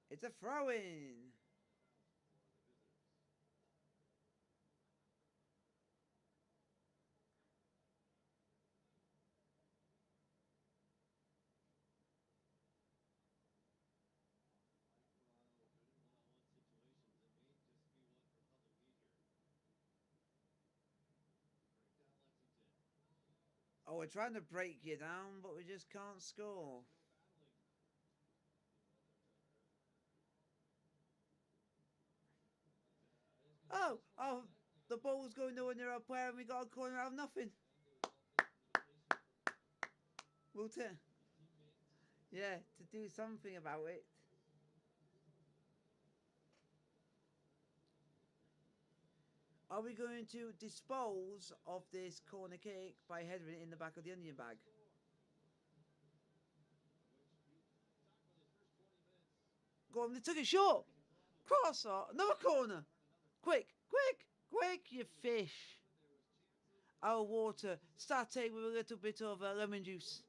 It's a throw-in. Oh, we're trying to break you down, but we just can't score. Oh, the ball's going nowhere near our player and we got a corner out of nothing. We'll yeah, to do something about it. Are we going to dispose of this corner kick by heading it in the back of the onion bag? Go on, they took it short. Cross or another corner. Quick, quick, quick, you fish. Our water, satay with a little bit of lemon juice.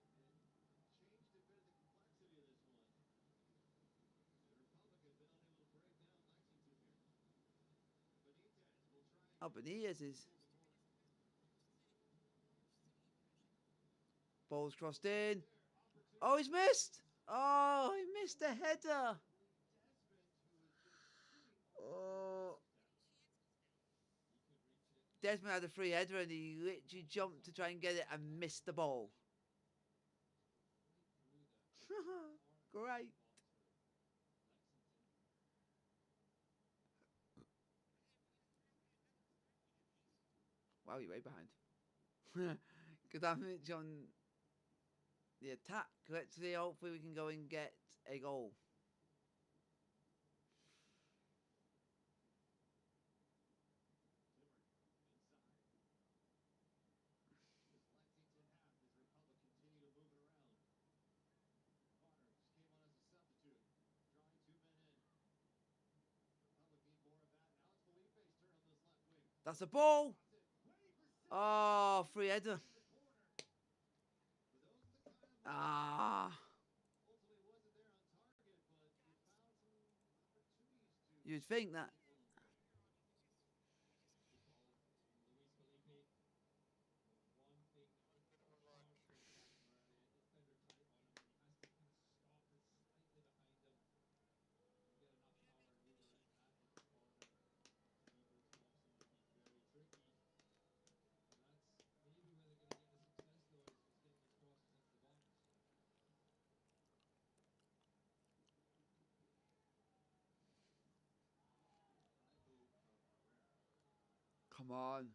Albanias is. Ball's crossed in. Oh, he's missed. Oh, he missed the header. Oh. Desmond had a free header and he literally jumped to try and get it and missed the ball. Great. Wow, you're way behind. Good damage on the attack. Let's see, hopefully we can go and get a goal. This Lexington half as Republic continue to move it around. Connor just came on as a substitute, drawing 2 men in. Republic need more of that. Now it's Felipe's turn on this left wing. That's a ball. Oh, free header. Ah. Ultimately wasn't there on target, but you found some opportunities to. You'd think that. Good ball from Luis Felipe. One thing hard for the national area. Defender tight on him, and he has to kind of stop it slightly behind him and get enough power and over it at the corner. Debo Thompson will be very tricky. And that's maybe where they're going to get the success, though, is getting those crosses into the box. High boot of Herrera. Come on.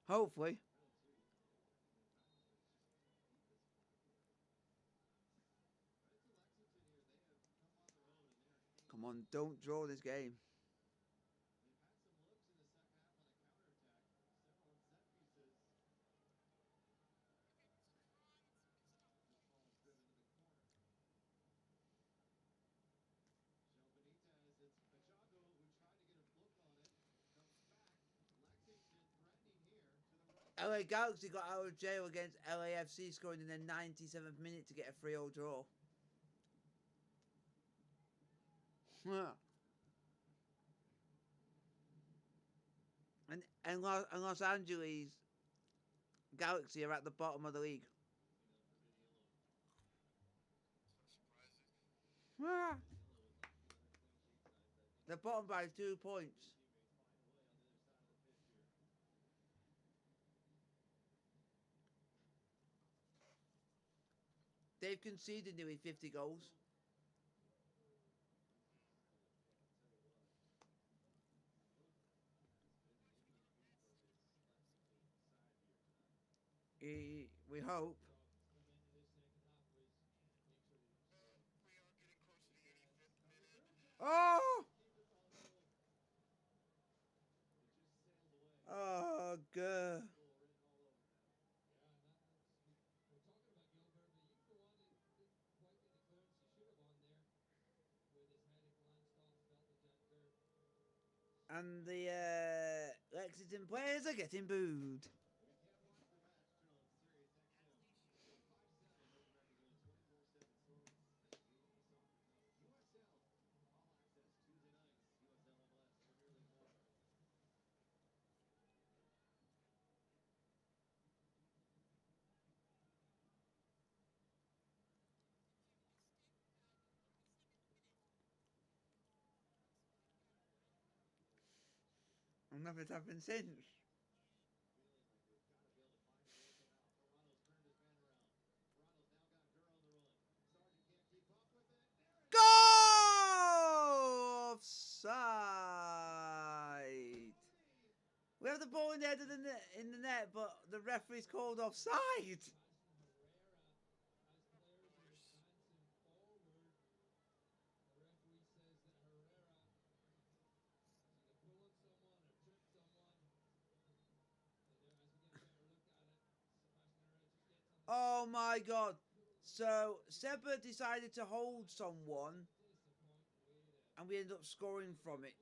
Hopefully. Come on, don't draw this game. They've had some looks in the second half on the counterattack. Several on set pieces. This ball is driven to the corner. Shell Benitez, it's Machago who tried to get a look on it. Comes back. Lexington threatening here to the right. LA Galaxy got out of jail against LAFC, scoring in the 97th minute to get a 3-0 draw. And Los Angeles Galaxy are at the bottom of the league. They're bottom by 2 points. They've conceded nearly 50 goals. We hope. Come into this second half was make sure they don't score. We are getting close to the 85th minute. Oh! It just sailed away. Oh, good. Goal written all over that. Yeah, and we're talking about Gilbert, but you can go on. It didn't quite get the clearance he should have on there. With his head, it glanced off, felt the danger. And the Lexington players are getting booed. If you can't watch the match, turn on Sirius XM 257. North America's only 24/7 source. The Soccer Cup. USL. All access Tuesday nights. USL MLS Premier League 1. And nothing's happened since. Feeling like we've got to be able to find goals somehow. Toronto's turned his man around. Toronto's now got Gurr on the run. Sargent can't keep up with it. There it is. Goal! Offside. We have the ball in the head of the net, but the referee's called offside. Passing Herrera as players are advancing forward. The referee says that Herrera has either pulled someone or tripped someone. And as we get a better look at it, Sebastian Herrera just gets on the Oh my god. So Seba decided to hold someone disappointing way to and we ended up scoring from it.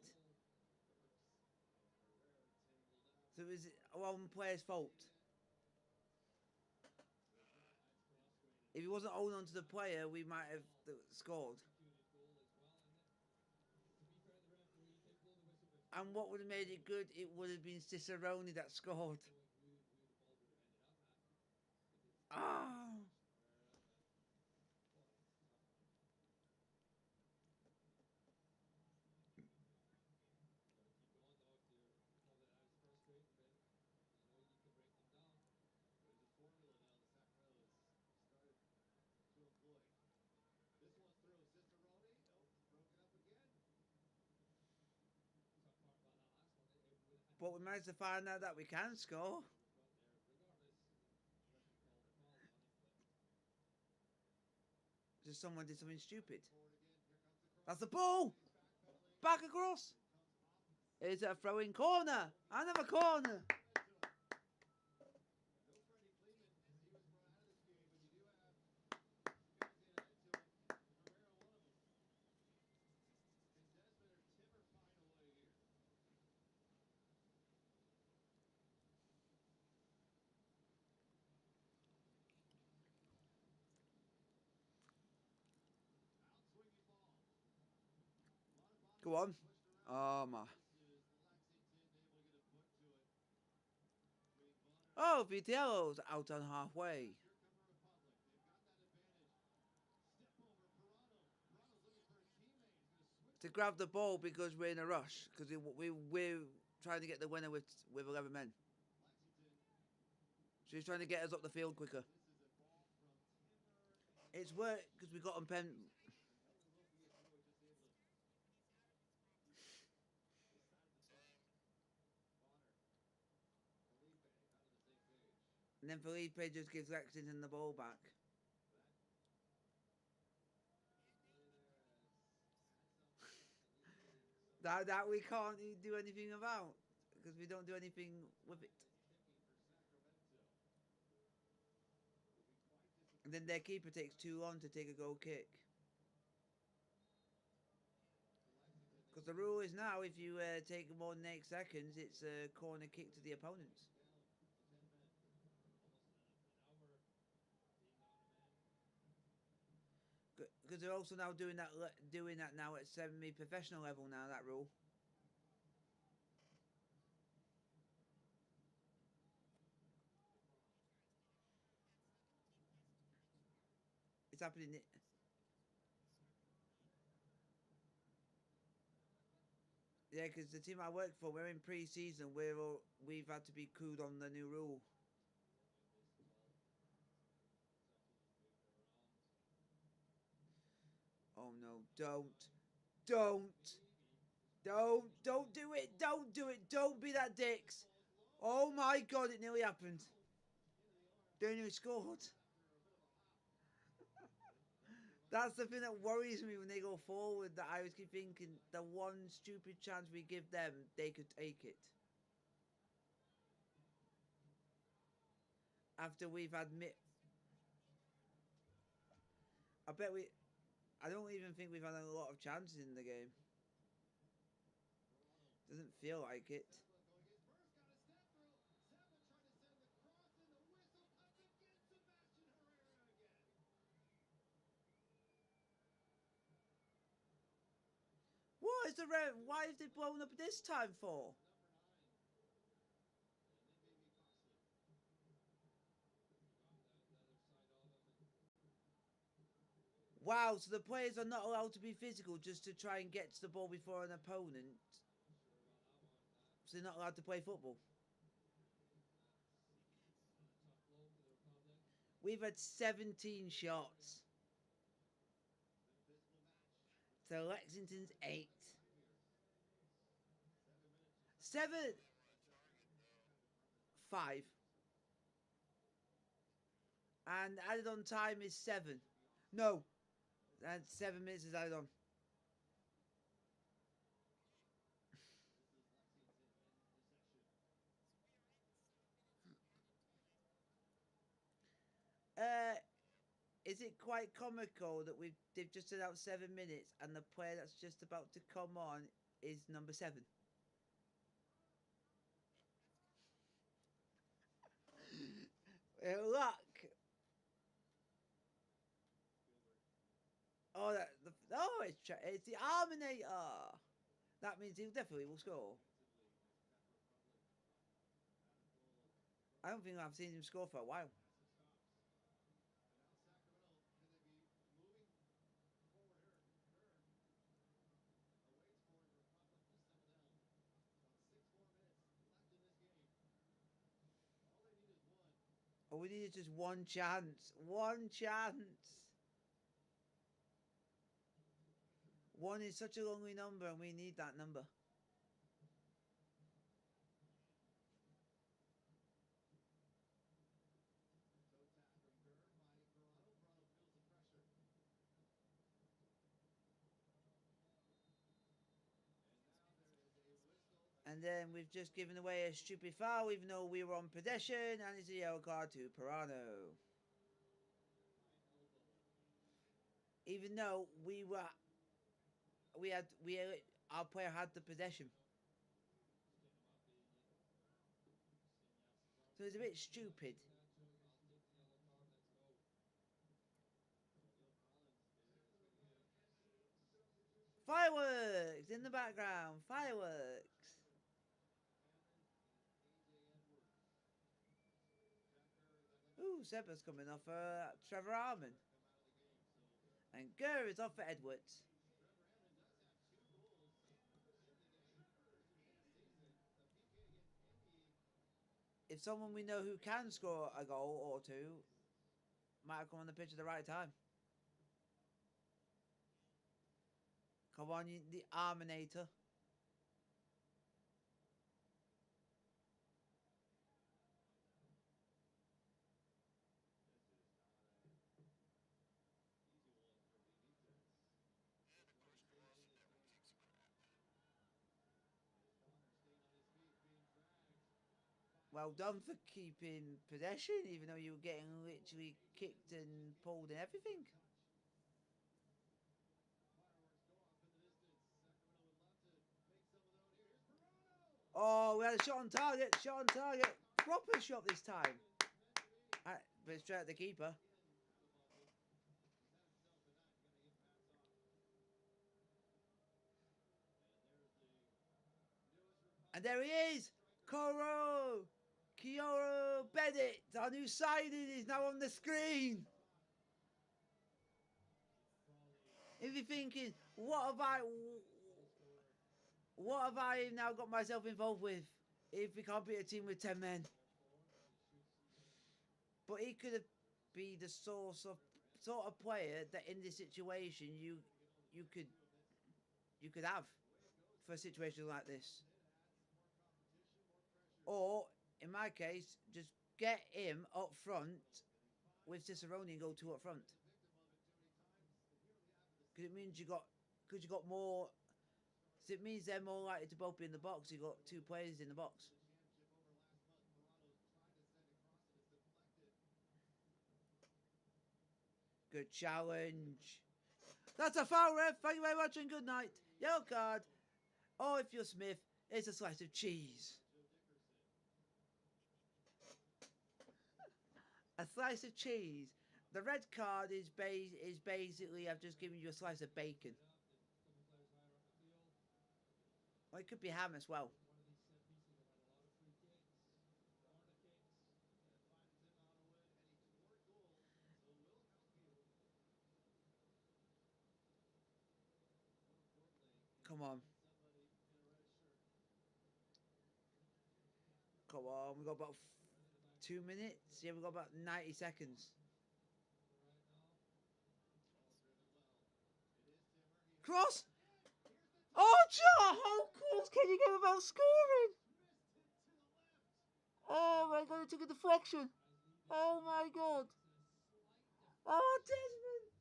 So it was one player's fault. If he wasn't holding on to the player, we might have scored. executed goal as well. And And what would have made it good? It would have been Cicerone that scored. Knowing who the ball would have ended up at. If it's Ah. Herrera, then boy, it's a tough one. You got to keep going though. If you're probably that is frustrating, but you know you can break them down. There's a formula now the Sacramento has started to employ. This one's through Cicerone. Nope, broken up again. Tough part about that last one, it would have had But to we be managed to find out that we can score. from the front there, regardless. The referee called a foul on him, but Just someone did something stupid. Forward again. Here comes the cross. That's the ball. He's backpedaling. Back across. It comes off. It's a throwing corner. Another corner. No Freddie Kleeman as he was run out of this game, but you do have guys in ahead to him. Herrera, one of them. Can Desmond or Timmer find a way here? Outswinging ball. A lot of bodies Go on. pushed around. Oh my. This is Lexington able to get a foot to it. Between Bonner. Oh, Vitello's out on halfway. Here come the Republic. They've got that advantage. Step over Pirano. Pirano's looking for his teammate. He's going to switch. To grab the ball because we're in a rush. Because we're trying to get the winner with 11 men. Lexington. So he's trying to get us up the field quicker. This is a ball from Timmer. And It's worked because we got on pen. Melvin will be a throw, just able to this side of the target. Bonner. Felipe not on the same page. And then Felipe just gives Lexington the ball back. That play there has had some success, at least getting some That we can't do anything about. Because we don't do anything with it. kicking for Sacramento. Will be quite disappointing. And then their keeper takes too long to take a goal kick. For Lexington, Because the rule is now, if you take more than 8 seconds, it's a corner kick to the opponents. down to 10 men. almost an hour being down a man. Because they're also now doing that now at semi-professional level now, that rule. It's happening. Yeah, because the team I work for, we're in pre-season. We've had to be cooed on the new rule. Oh no! Don't do it! Don't do it! Don't be that dicks! Oh my God! It nearly happened. They nearly scored. That's the thing that worries me when they go forward, that I always keep thinking the one stupid chance we give them, they could take it. After we've had I don't even think we've had a lot of chances in the game. Doesn't feel like it. Going his first, got a step through. Seba trying to send the cross, and the whistle comes again. Sebastian Herrera again. What is the red? Why is it blown up this time for? Number 9. And it may be costly. On the other side of them, and Wow, so the players are not allowed to be physical just to try and get to the ball before an opponent. not sure about that one. So they're not allowed to play football. That's a tough blow for the Republic. We've had 17 shots. An abysmal match. So Lexington's 8. 7 minutes. 7. 5. And added on time is 7. No. And 7 minutes is added on. This is Lexington in possession. Is it quite comical that they've just said out 7 minutes and the player that's just about to come on is number 7? Look. Oh, it's the Arminator. That means he definitely will score. I don't think I've seen him score for a while. Now Sacramento, could they be moving forward here? Kerr awaits for the Republic to settle down. About 6 more minutes left in this game. All they need is one. All we need is just one chance. One chance. One is such a lonely number, and we need that number. Toe tap from Kerr, finding Toronto. Toronto feels the pressure. And now there is a whistle. And then we've just given away a stupid foul, even though we were on possession, and it's a yellow card to Pirano. Even though our player had the possession. So it's a bit stupid. Fireworks in the background. Fireworks. Ooh, Seba's coming off Trevor Harmon. And Gurr is off for Edwards. Trevor Hammond does have 2 goals in the game. First in the season. The PK against Indy. If someone we know who can score a goal or two might have come on the pitch at the right time. Come on, the Arminator. And of course, Cross never kicks for that. Well done for keeping possession, even though you were getting literally kicked and pulled and everything. Fireworks go off in the distance. Sacramento would love to make some of their own here. Here's Pirano. Oh, we had a shot on target. Shot on target. Proper shot this time. But straight at the keeper. And there he is. Kioro Bennett, our new signing, is now on the screen. If you're thinking, what have I now got myself involved with if we can't beat a team with 10 men? But he could be the sort of player that in this situation you could have for a situation like this. Or in my case, just get him up front with Cicerone and go 2 up front. Because it means you got more. So it means they're more likely to both be in the box. You got 2 players in the box. Good challenge. That's a foul, ref. Thank you very much and good night. Yellow card. Or if you're Smith, it's a slice of cheese. A slice of cheese. The red card is basically I've just given you a slice of bacon. Well, it could be ham as well. Come on. Come on, we've got about 2 minutes. Yeah, we've got about 90 seconds. Cross! Oh, how close can you get without scoring? Oh my god, it took a deflection. Oh my god. Oh, Desmond.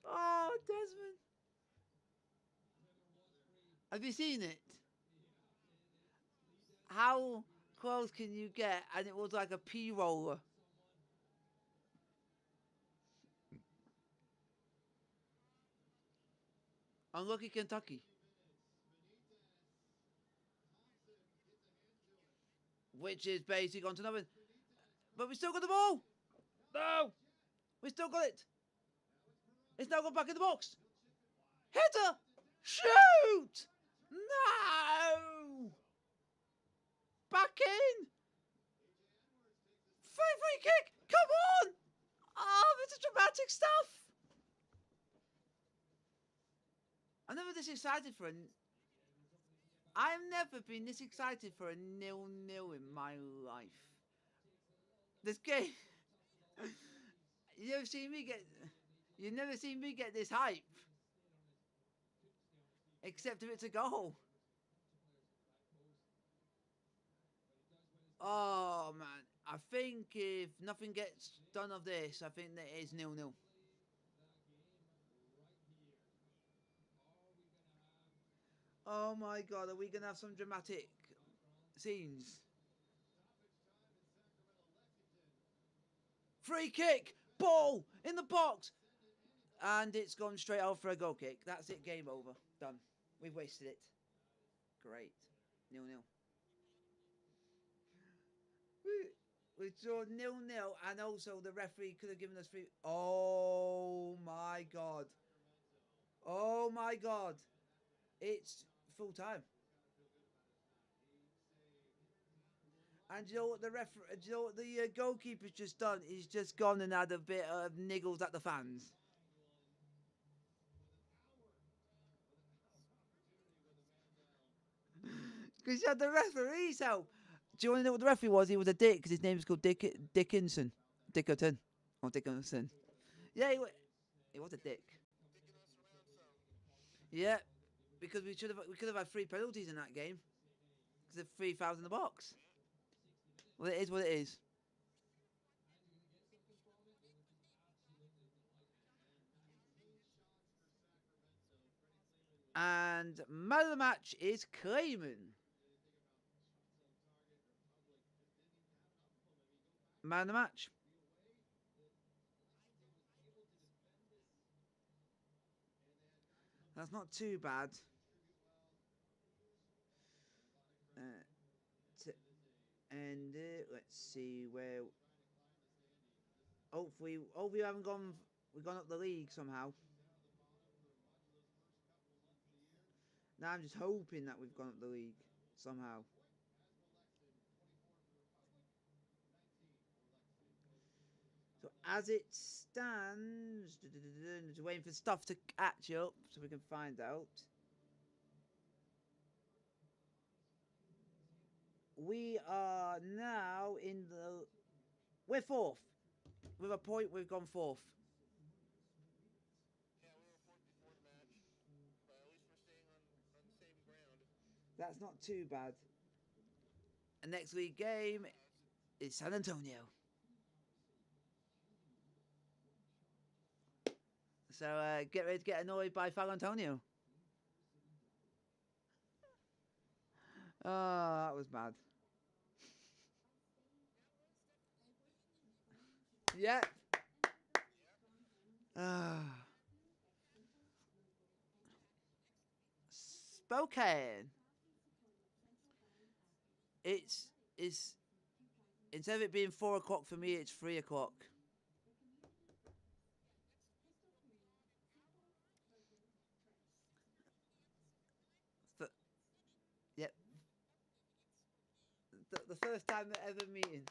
Oh, Desmond. Have you seen it? How close can you get? And it was like a pea roller. Unlucky Kentucky. Which is basically on to nothing. But we still got the ball. No. We still got it. It's now gone back in the box. Header. Shoot. No! Back in! Free kick! Come on! Oh, this is dramatic stuff! I've never this excited for I've never been this excited for a 0-0 in my life. This game... You've never seen me get this hype. Except if it's a goal. Oh, man. I think if nothing gets done of this, I think that it is 0-0. Oh, my God. Are we going to have some dramatic scenes? Free kick! Ball! In the box! And it's gone straight out for a goal kick. That's it. Game over. Done. We've wasted it. Great. 0-0. We draw 0-0, and also the referee could have given us free. Oh my God! Oh my God! It's full time. And you know what the goalkeeper's just done? He's just gone and had a bit of niggles at the fans. Because you had the referee's help. Do you want to know what the referee was? He was a dick because his name was called Dickinson. Dickerton. Or Dickinson. Yeah, he was a dick. Dicking us around some. Yeah, because we could have had 3 penalties in that game. Because of 3 fouls in the box. Well, it is what it is. And man of the match is Clayman. Man of the match. That's not too bad. And let's see where. Hopefully we haven't gone. We've gone up the league somehow. Now I'm just hoping that we've gone up the league somehow. So as it stands, just waiting for stuff to catch up so we can find out. We are now in the... We're 4th. With a point, we've gone 4th. Yeah, we were 4th before the match, but at least we're staying on the same ground. That's not too bad. The next league game is San Antonio. So get ready to get annoyed by San Antonio. Oh, that was bad. Yeah. Spokane. It's instead of it being 4 o'clock for me, it's 3 o'clock. Yep. The first time they're ever meeting.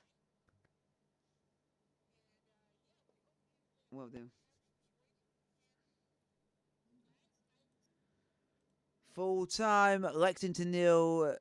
Well done. Full time, Lexington 0,